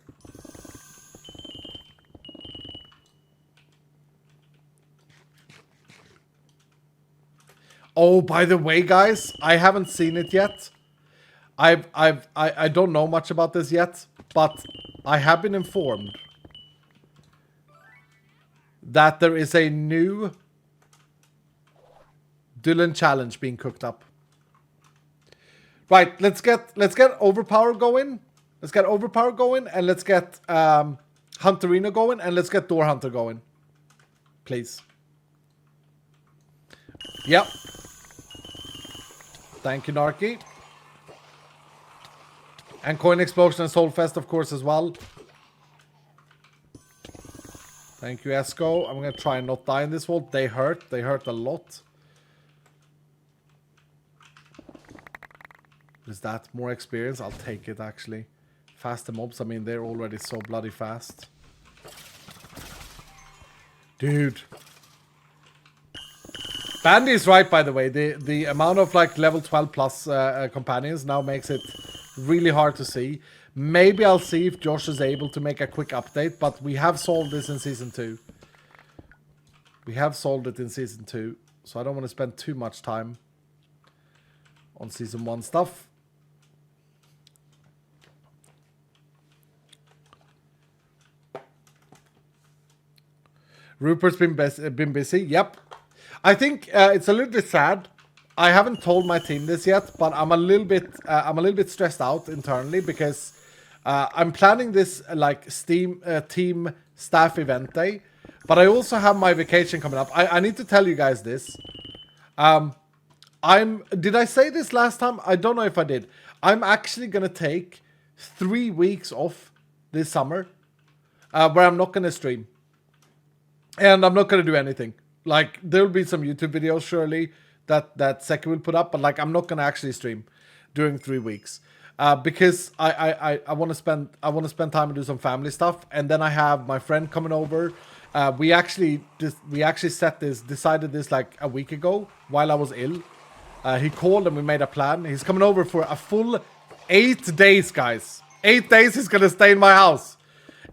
Oh, by the way, guys, I haven't seen it yet. I don't know much about this yet, but I have been informed that there is a new Dylan challenge being cooked up. Right, let's get Overpower going. Let's get Overpower going, and let's get Hunterino going, and let's get Door Hunter going. Please. Yep. Thank you, Narky. And Coin Explosion and Soulfest, of course, as well. Thank you, Esco. I'm going to try and not die in this wall. They hurt. They hurt a lot. Is that more experience? I'll take it, actually. Faster mobs. I mean, they're already so bloody fast. Dude. Bandy is right, by the way. The amount of, like, level 12 plus companions now makes it really hard to see. Maybe I'll see if Josh is able to make a quick update, but we have solved this in Season 2. We have solved it in Season 2, so I don't want to spend too much time on Season 1 stuff. Rupert's been busy. Yep. I think it's a little bit sad. I haven't told my team this yet, but I'm a little bit stressed out internally because I'm planning this like team staff event day, but I also have my vacation coming up. I need to tell you guys this. Did I say this last time? I don't know if I did. I'm actually gonna take 3 weeks off this summer, where I'm not gonna stream. And I'm not going to do anything. Like, there'll be some YouTube videos, surely, that Seki will put up. But, like, I'm not going to actually stream during 3 weeks. Because I want to spend time and do some family stuff. And then I have my friend coming over. We actually decided this, like, a week ago while I was ill. He called and we made a plan. He's coming over for a full 8 days, guys. 8 days he's going to stay in my house.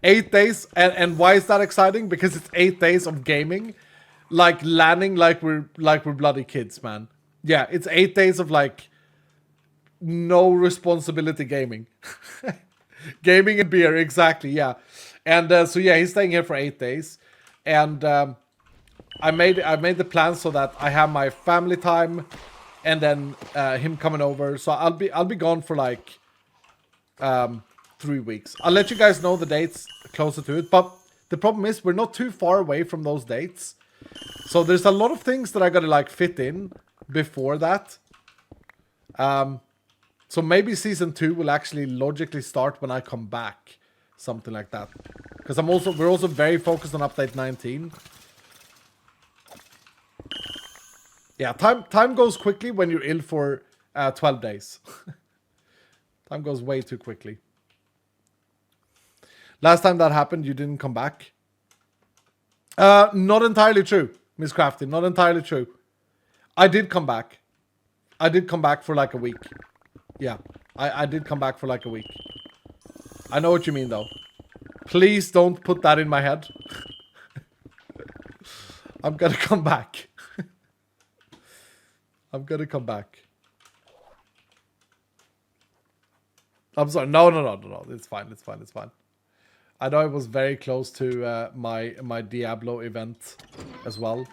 8 days, and why is that exciting? Because it's 8 days of gaming, like landing like we're bloody kids, man. Yeah, it's 8 days of like no responsibility gaming, gaming and beer, exactly. Yeah, and so yeah, he's staying here for 8 days, and I made the plan so that I have my family time, and then him coming over. So I'll be gone for like 3 weeks. I'll let you guys know the dates closer to it, but the problem is we're not too far away from those dates, so there's a lot of things that I gotta like fit in before that. So maybe Season 2 will actually logically start when I come back, something like that, because we're also very focused on update 19. Yeah, time goes quickly when you're ill for 12 days. Time goes way too quickly. Last time that happened, you didn't come back. Not entirely true, Miss Crafty. Not entirely true. I did come back. I did come back for like a week. Yeah, I did come back for like a week. I know what you mean, though. Please don't put that in my head. I'm gonna come back. I'm gonna come back. I'm sorry. No. It's fine. It's fine. It's fine. I know I was very close to my Diablo event as well.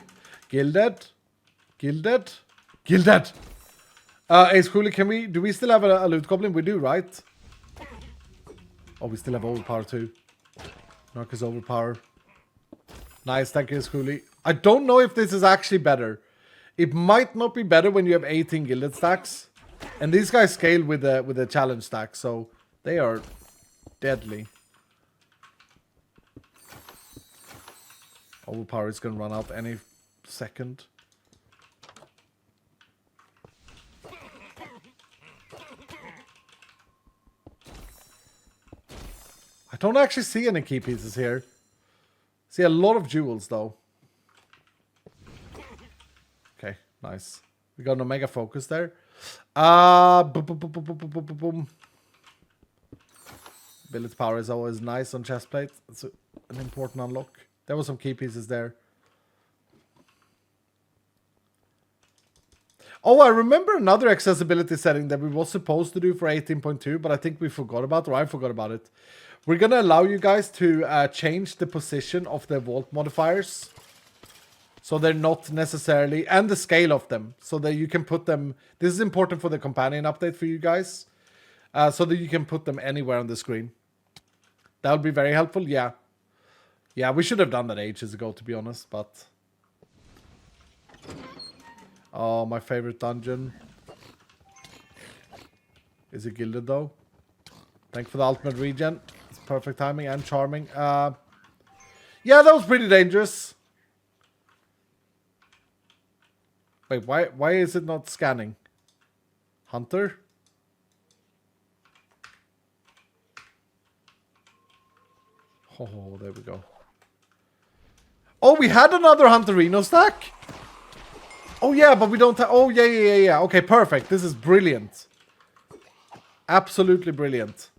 Gilded. Ace Cooley, do we still have a loot goblin? We do, right? Oh, we still have overpower too. Narcus overpower. Nice, thank you, Ace Cooley. I don't know if this is actually better. It might not be better when you have 18 gilded stacks. And these guys scale with the challenge stack, so they are deadly. Overpower is going to run out any second. I don't actually see any key pieces here. See a lot of jewels, though. Okay, nice. We got an Omega Focus there. Boom. Ability power is always nice on chestplate. It's an important unlock. There were some key pieces there. Oh, I remember another accessibility setting that we were supposed to do for 18.2, but I think we forgot about, or I forgot about it. We're gonna allow you guys to change the position of the vault modifiers. So they're not necessarily, and the scale of them, so that you can put them, this is important for the companion update for you guys, so that you can put them anywhere on the screen. That would be very helpful, yeah. Yeah, we should have done that ages ago, to be honest, but... Oh, my favorite dungeon. Is it gilded, though? Thank you for the ultimate regen. It's perfect timing and charming. Yeah, that was pretty dangerous. Wait, why is it not scanning? Hunter? Oh, there we go. Oh, we had another Hunterino stack? Oh, yeah, but we don't have... Oh, yeah. Okay, perfect. This is brilliant. Absolutely brilliant.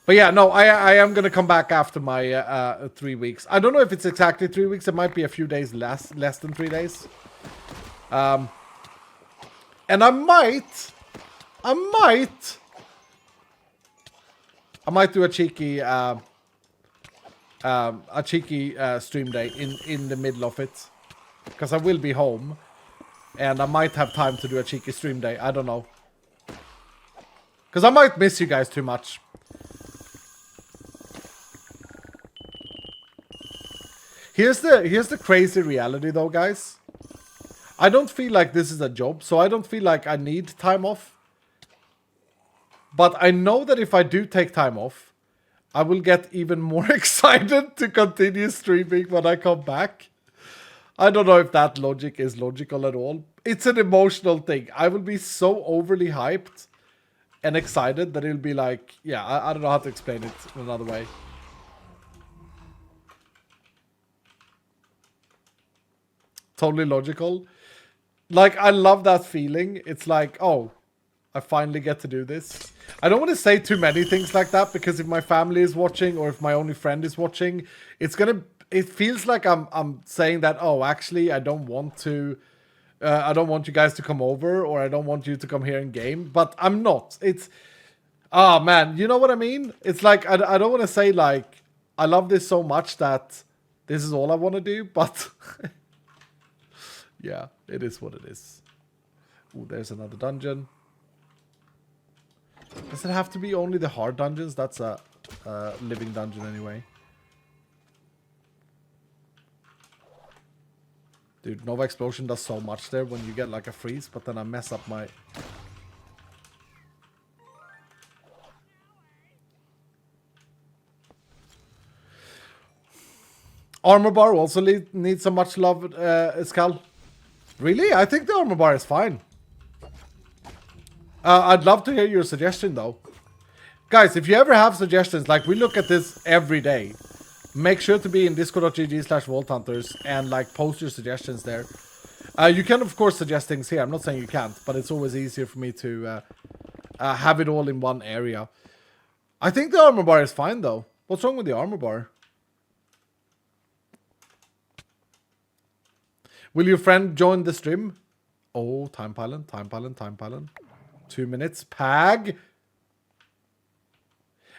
But yeah, no, I am going to come back after my 3 weeks. I don't know if it's exactly 3 weeks. It might be a few days less than 3 days. And I might do a cheeky stream day in the middle of it. Because I will be home. And I might have time to do a cheeky stream day. I don't know. Because I might miss you guys too much. Here's the crazy reality though, guys. I don't feel like this is a job, so I don't feel like I need time off. But I know that if I do take time off, I will get even more excited to continue streaming when I come back. I don't know if that logic is logical at all. It's an emotional thing. I will be so overly hyped and excited that it'll be like, yeah, I don't know how to explain it in another way. Totally logical. Like, I love that feeling. It's like, oh, I finally get to do this. I don't want to say too many things like that, because if my family is watching or if my only friend is watching, it feels like I'm saying that, oh, actually, I don't want you guys to come over, or I don't want you to come here and game, but I'm not. It's, oh man, you know what I mean? It's like, I don't want to say like, I love this so much that this is all I want to do, but yeah, it is what it is. Ooh, there's another dungeon. Does it have to be only the hard dungeons? That's a living dungeon anyway. Dude, Nova Explosion does so much there when you get like a freeze, but then I mess up my... Armor bar also needs so much love, Skull. Really? I think the armor bar is fine. I'd love to hear your suggestion, though. Guys, if you ever have suggestions, like, we look at this every day. Make sure to be in discord.gg/vaulthunters and, like, post your suggestions there. You can, of course, suggest things here. I'm not saying you can't, but it's always easier for me to have it all in one area. I think the armor bar is fine, though. What's wrong with the armor bar? Will your friend join the stream? Oh, time pylon. 2 minutes. Pag.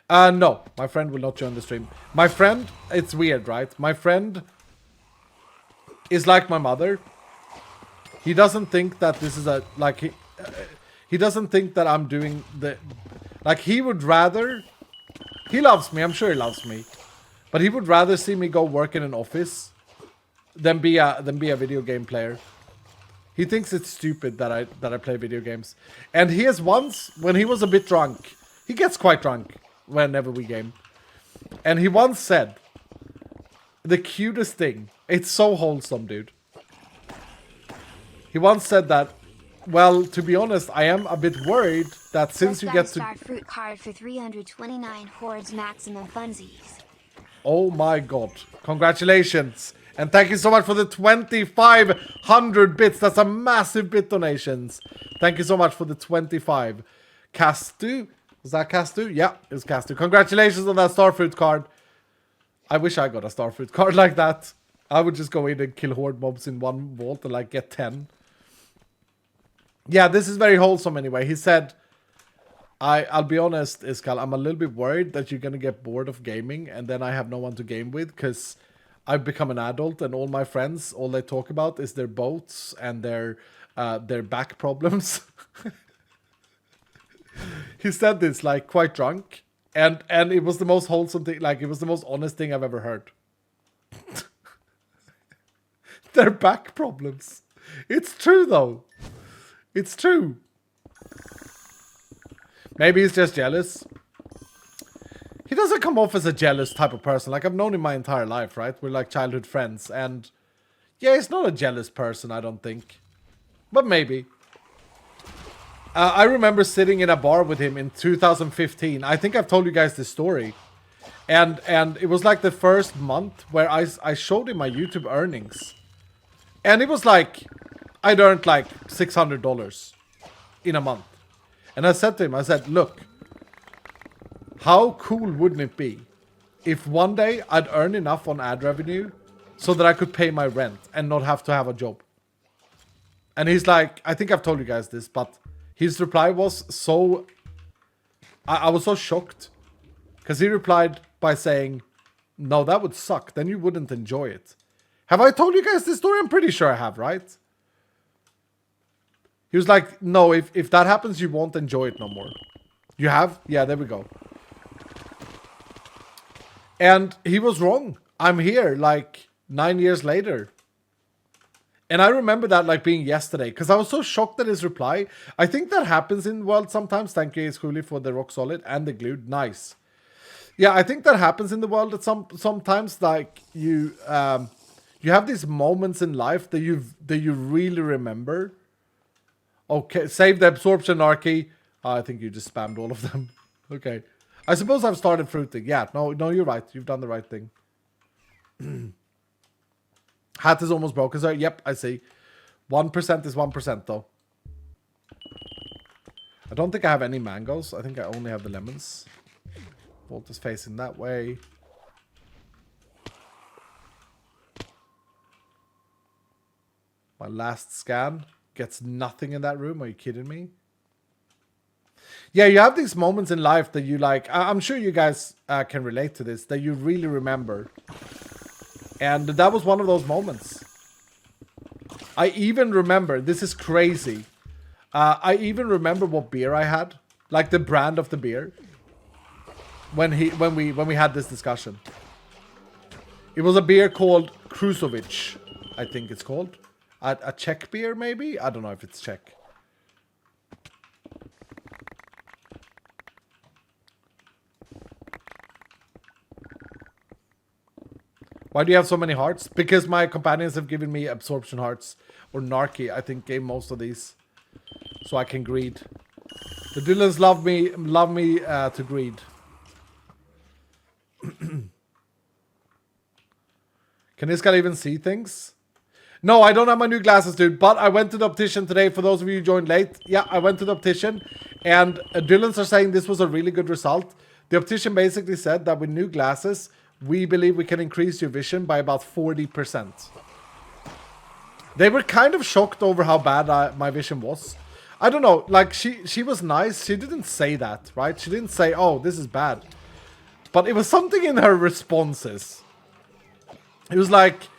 No, my friend will not join the stream. My friend, it's weird, right? My friend is like my mother. He doesn't think that this is a, like, he doesn't think that I'm doing the, like, he would rather, he loves me, I'm sure he loves me, but he would rather see me go work in an office than be a video game player. He thinks it's stupid that I play video games. And he has once, when he was a bit drunk, he gets quite drunk whenever we game. And he once said, the cutest thing, it's so wholesome, dude. He once said that, well, to be honest, I am a bit worried that since you get to... fruit card for 329 hordes maximum funsies. Oh my god. Congratulations. And thank you so much for the 2,500 bits. That's a massive bit donations. Thank you so much for the 25. Castu, Was that Castu? Yeah, it was Castu. Congratulations on that Starfruit card. I wish I got a Starfruit card like that. I would just go in and kill horde mobs in one vault and like get 10. Yeah, this is very wholesome anyway. He said, I'll be honest, Iskal, I'm a little bit worried that you're going to get bored of gaming and then I have no one to game with because I've become an adult and all my friends, all they talk about is their boats and their back problems. He said this like quite drunk and it was the most wholesome thing, like it was the most honest thing I've ever heard. Their back problems. It's true though. It's true. Maybe he's just jealous. He doesn't come off as a jealous type of person. Like, I've known him my entire life, right? We're like childhood friends. And yeah, he's not a jealous person, I don't think. But maybe. I remember sitting in a bar with him in 2015. I think I've told you guys this story. And it was like the first month where I showed him my YouTube earnings. And it was like, I'd earned like $600 in a month. And I said to him, I said, look, how cool wouldn't it be if one day I'd earn enough on ad revenue so that I could pay my rent and not have to have a job? And he's like, I think I've told you guys this, but his reply was so... I was so shocked. Because he replied by saying, no, that would suck. Then you wouldn't enjoy it. Have I told you guys this story? I'm pretty sure I have, right? He was like, no, if that happens, you won't enjoy it no more. You have? Yeah, there we go. And he was wrong. I'm here like 9 years later. And I remember that like being yesterday. Because I was so shocked at his reply. I think that happens in the world sometimes. Thank you, Schuli, for the rock solid and the glued. Nice. Yeah, I think that happens in the world at sometimes. Like you have these moments in life that you really remember. Okay, save the absorption archy. I think you just spammed all of them. Okay. I suppose I've started fruiting. Yeah, no, you're right. You've done the right thing. Hat is almost broken, sir. Yep, I see. 1% is 1% though. I don't think I have any mangoes. I think I only have the lemons. Vault is facing that way. My last scan gets nothing in that room. Are you kidding me? Yeah, you have these moments in life that you like. I'm sure you guys can relate to this, that you really remember. And that was one of those moments. I even remember, this is crazy. I even remember what beer I had, like the brand of the beer. When we had this discussion. It was a beer called Krusovic, I think it's called. A Czech beer, maybe? I don't know if it's Czech. Why do you have so many hearts? Because my companions have given me absorption hearts. Or Narky, I think, gave most of these. So I can greed. The Dylans love me to greed. Can this guy even see things? No, I don't have my new glasses, dude. But I went to the optician today. For those of you who joined late. Yeah, I went to the optician. And Dylans are saying this was a really good result. The optician basically said that with new glasses, we believe we can increase your vision by about 40%. They were kind of shocked over how bad my vision was. I don't know. Like, she was nice. She didn't say that, right? She didn't say, oh, this is bad. But it was something in her responses. It was like,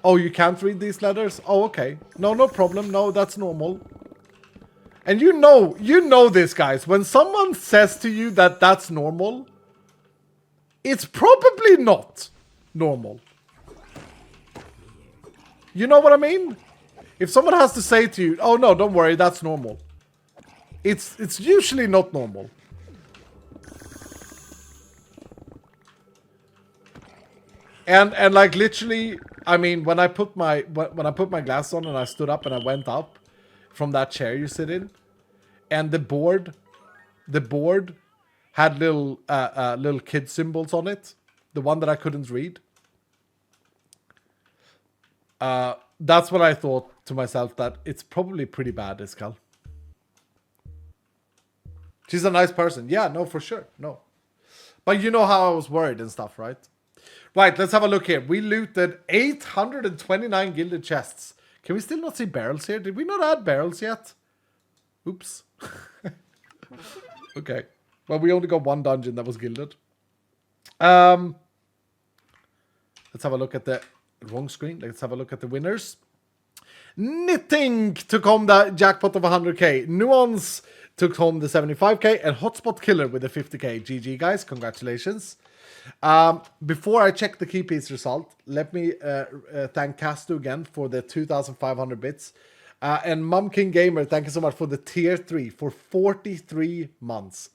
oh, you can't read these letters? Oh, okay. No problem. No, that's normal. And you know this, guys. When someone says to you that that's normal, it's probably not normal. You know what I mean? If someone has to say to you, oh no, don't worry, that's normal. It's usually not normal. And like literally, I mean, when I put my glasses on and I stood up and I went up from that chair you sit in, and the board had little kid symbols on it, the one that I couldn't read. That's what I thought to myself, that it's probably pretty bad, Iskal. She's a nice person. Yeah, no, for sure. No. But you know how I was worried and stuff, right? Right, let's have a look here. We looted 829 gilded chests. Can we still not see barrels here? Did we not add barrels yet? Oops. Okay. Well, we only got one dungeon that was gilded. Let's have a look at the wrong screen. Let's have a look at the winners. Knitting took home the jackpot of 100k. Nuance took home the 75k. And Hotspot Killer with the 50k. GG, guys. Congratulations. Before I check the key piece result, let me thank Castu again for the 2,500 bits. And Mumkin Gamer, thank you so much for the tier 3 for 43 months.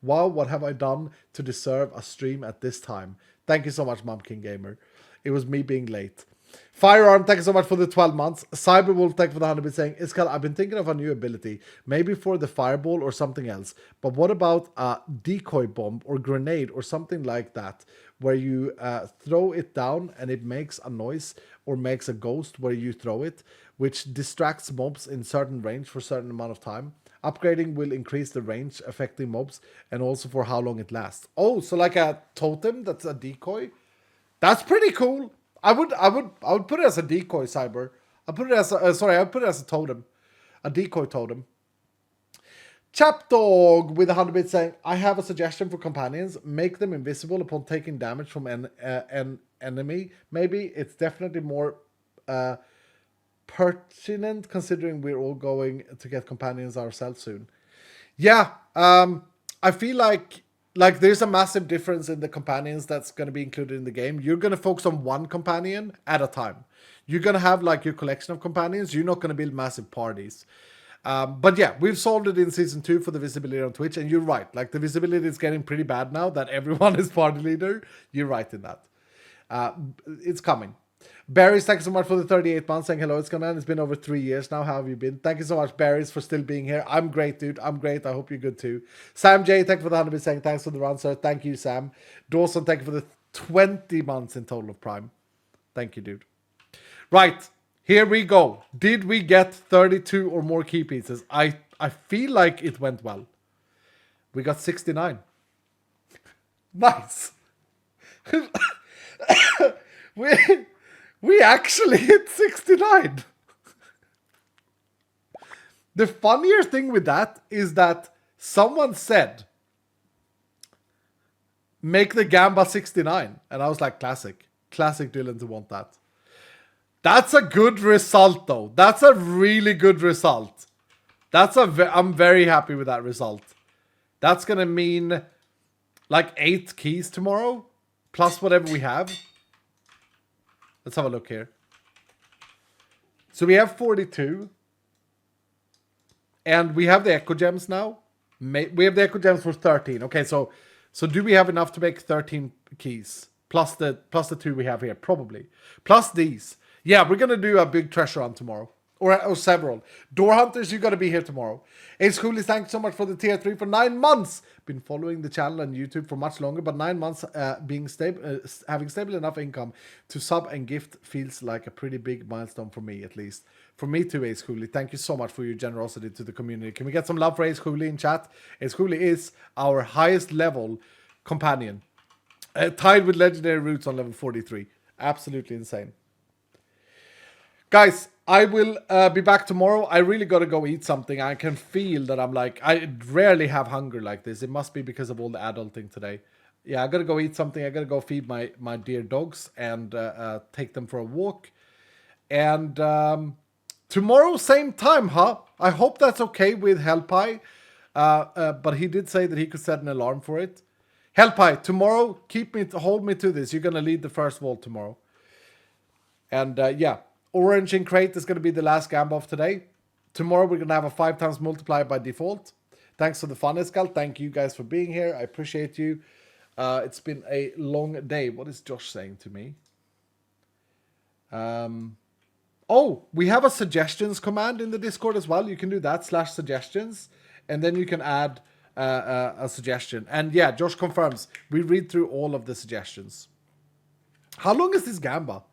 Wow, what have I done to deserve a stream at this time? Thank you so much, Mumkin Gamer. It was me being late. Firearm, thank you so much for the 12 months. Cyberwolf, thank you for the 100 bits saying, Iskal, I've been thinking of a new ability. Maybe for the fireball or something else. But what about a decoy bomb or grenade or something like that? Where you throw it down and it makes a noise or makes a ghost where you throw it, which distracts mobs in certain range for a certain amount of time. Upgrading will increase the range affecting mobs and also for how long it lasts. Oh, so like a totem that's a decoy? That's pretty cool. I would put it as a decoy, Cyber. I'd put it as a totem. A decoy totem. Chapdog with 100 bits saying, I have a suggestion for companions. Make them invisible upon taking damage from an enemy. Maybe it's definitely more pertinent considering we're all going to get companions ourselves soon. Yeah, I feel like there's a massive difference in the companions that's going to be included in the game. You're going to focus on one companion at a time. You're going to have like your collection of companions. You're not going to build massive parties. But yeah, we've solved it in season 2 for the visibility on Twitch. And you're right. Like the visibility is getting pretty bad now that everyone is party leader. You're right in that. It's coming. Barry's, thank you so much for the 38 months saying hello. It's been over 3 years now. How have you been? Thank you so much, Barry's, for still being here. I'm great, dude. I'm great. I hope you're good too. Sam J, thank you for the 100 saying thanks for the run, sir. Thank you, Sam. Dawson, thank you for the 20 months in total of Prime. Thank you, dude. Right, here we go. Did we get 32 or more key pieces? I feel like it went well. We got 69. Nice. We actually hit 69. The funnier thing with that is that someone said, make the Gamba 69. And I was like, classic. Classic Dylan to want that. That's a good result, though. That's a really good result. I'm very happy with that result. That's going to mean like 8 keys tomorrow, plus whatever we have. Let's have a look here. So we have 42. And we have the Echo Gems now. We have the Echo Gems for 13. Okay, so do we have enough to make 13 keys? Plus the 2 we have here, probably. Plus these. Yeah, we're going to do a big treasure hunt tomorrow. Or several. Door Hunters, you got to be here tomorrow. Ace Cooley, thanks so much for the tier 3 for 9 months. Been following the channel on YouTube for much longer, but 9 months being stable, having stable enough income to sub and gift feels like a pretty big milestone for me, at least. For me too, Ace Cooley. Thank you so much for your generosity to the community. Can we get some love for Ace Cooley in chat? Ace Cooley is our highest level companion. Tied with Legendary Roots on level 43. Absolutely insane. Guys, I will be back tomorrow. I really got to go eat something. I can feel that I rarely have hunger like this. It must be because of all the adulting today. Yeah, I got to go eat something. I got to go feed my dear dogs and take them for a walk. And tomorrow, same time, huh? I hope that's okay with Hellpie. But he did say that he could set an alarm for it. Hellpie, tomorrow, hold me to this. You're going to lead the first vault tomorrow. And yeah. Orange in crate is going to be the last Gamba of today. Tomorrow we're going to have a 5 times multiplier by default. Thanks for the fun, Iskal. Thank you guys for being here. I appreciate you. It's been a long day. What is Josh saying to me? Oh, we have a suggestions command in the Discord as well. You can do that, /suggestions. And then you can add a suggestion. And yeah, Josh confirms. We read through all of the suggestions. How long is this Gamba?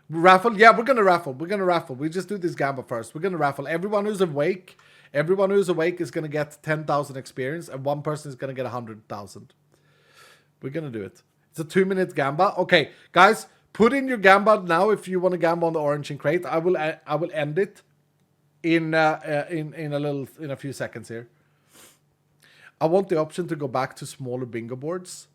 Raffle? Yeah, we're going to raffle. We just do this Gamba first. We're going to raffle. Everyone who's awake Everyone who's awake is going to get 10,000 experience, and one person is going to get 100,000. We're going to do it. It's a 2-minute gamba. Okay, guys, put in your gamba now if you want to gamba on the orange and crate. I will end it in a few seconds here. I want the option to go back to smaller bingo boards.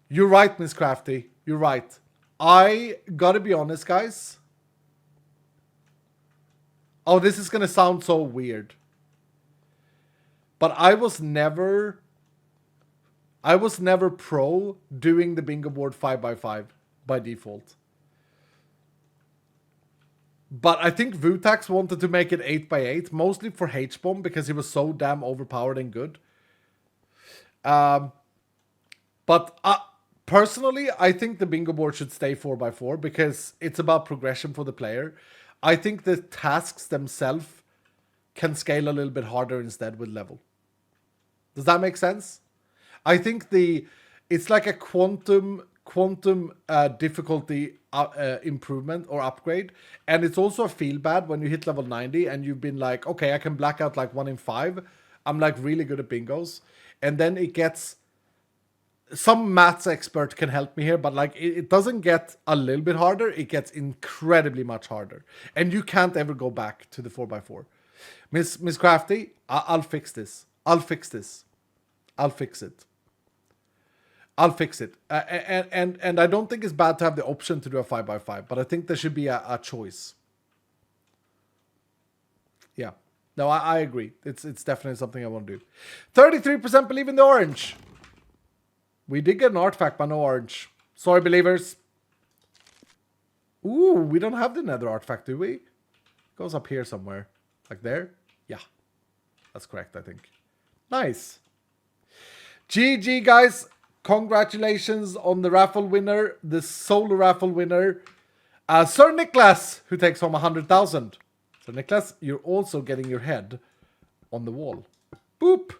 You're right, Miss Crafty. You're right. I gotta be honest, guys. Oh, this is gonna sound so weird. But I was never pro doing the bingo board 5x5 by default. But I think Vutax wanted to make it 8x8, mostly for H-Bomb because he was so damn overpowered and good. But personally, I think the bingo board should stay 4x4 because it's about progression for the player. I think the tasks themselves can scale a little bit harder instead with level. Does that make sense? I think it's like a quantum difficulty improvement or upgrade, and it's also a feel bad when you hit level 90 and you've been like, okay, I can black out like 1 in 5. I'm like really good at bingos, and then it gets. Some maths expert can help me here, but like it doesn't get a little bit harder. It gets incredibly much harder, and you can't ever go back to the 4x4. Miss Crafty, I'll fix this. I'll fix this. I'll fix it. I'll fix it. And I don't think it's bad to have the option to do a 5x5, but I think there should be a choice. Yeah. No, I agree. It's definitely something I want to do. 33% believe in the orange. We did get an artifact, but no orange. Sorry, believers. Ooh, we don't have the nether artifact, do we? It goes up here somewhere. Like there? Yeah. That's correct, I think. Nice. GG, guys. Congratulations on the raffle winner, the solo raffle winner, Sir Nicholas, who takes home 100,000. So Nicholas, you're also getting your head on the wall. Boop.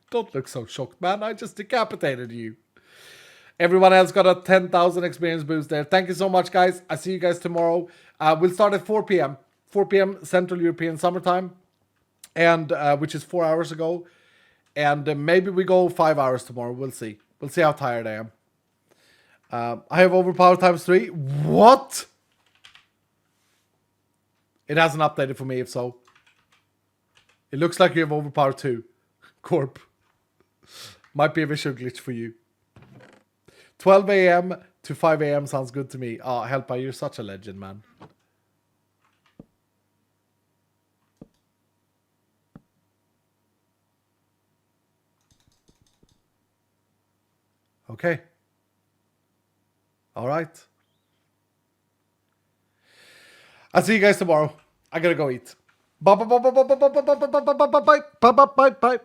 Don't look so shocked, man. I just decapitated you. Everyone else got a 10,000 experience boost there. Thank you so much, guys. I see you guys tomorrow. We'll start at 4 p.m. 4 p.m. Central European Summertime, and which is 4 hours ago. And maybe we go 5 hours tomorrow. We'll see. We'll see how tired I am. I have overpower times 3. What? It hasn't updated for me, if so. It looks like you have overpower 2. Corp. Might be a visual glitch for you. 12 a.m. to 5 a.m. sounds good to me. Oh, Helpa, you're such a legend, man. Okay. All right. I'll see you guys tomorrow. I gotta go eat. Bye bye bye bye bye bye bye bye bye bye bye bye bye bye bye bye bye.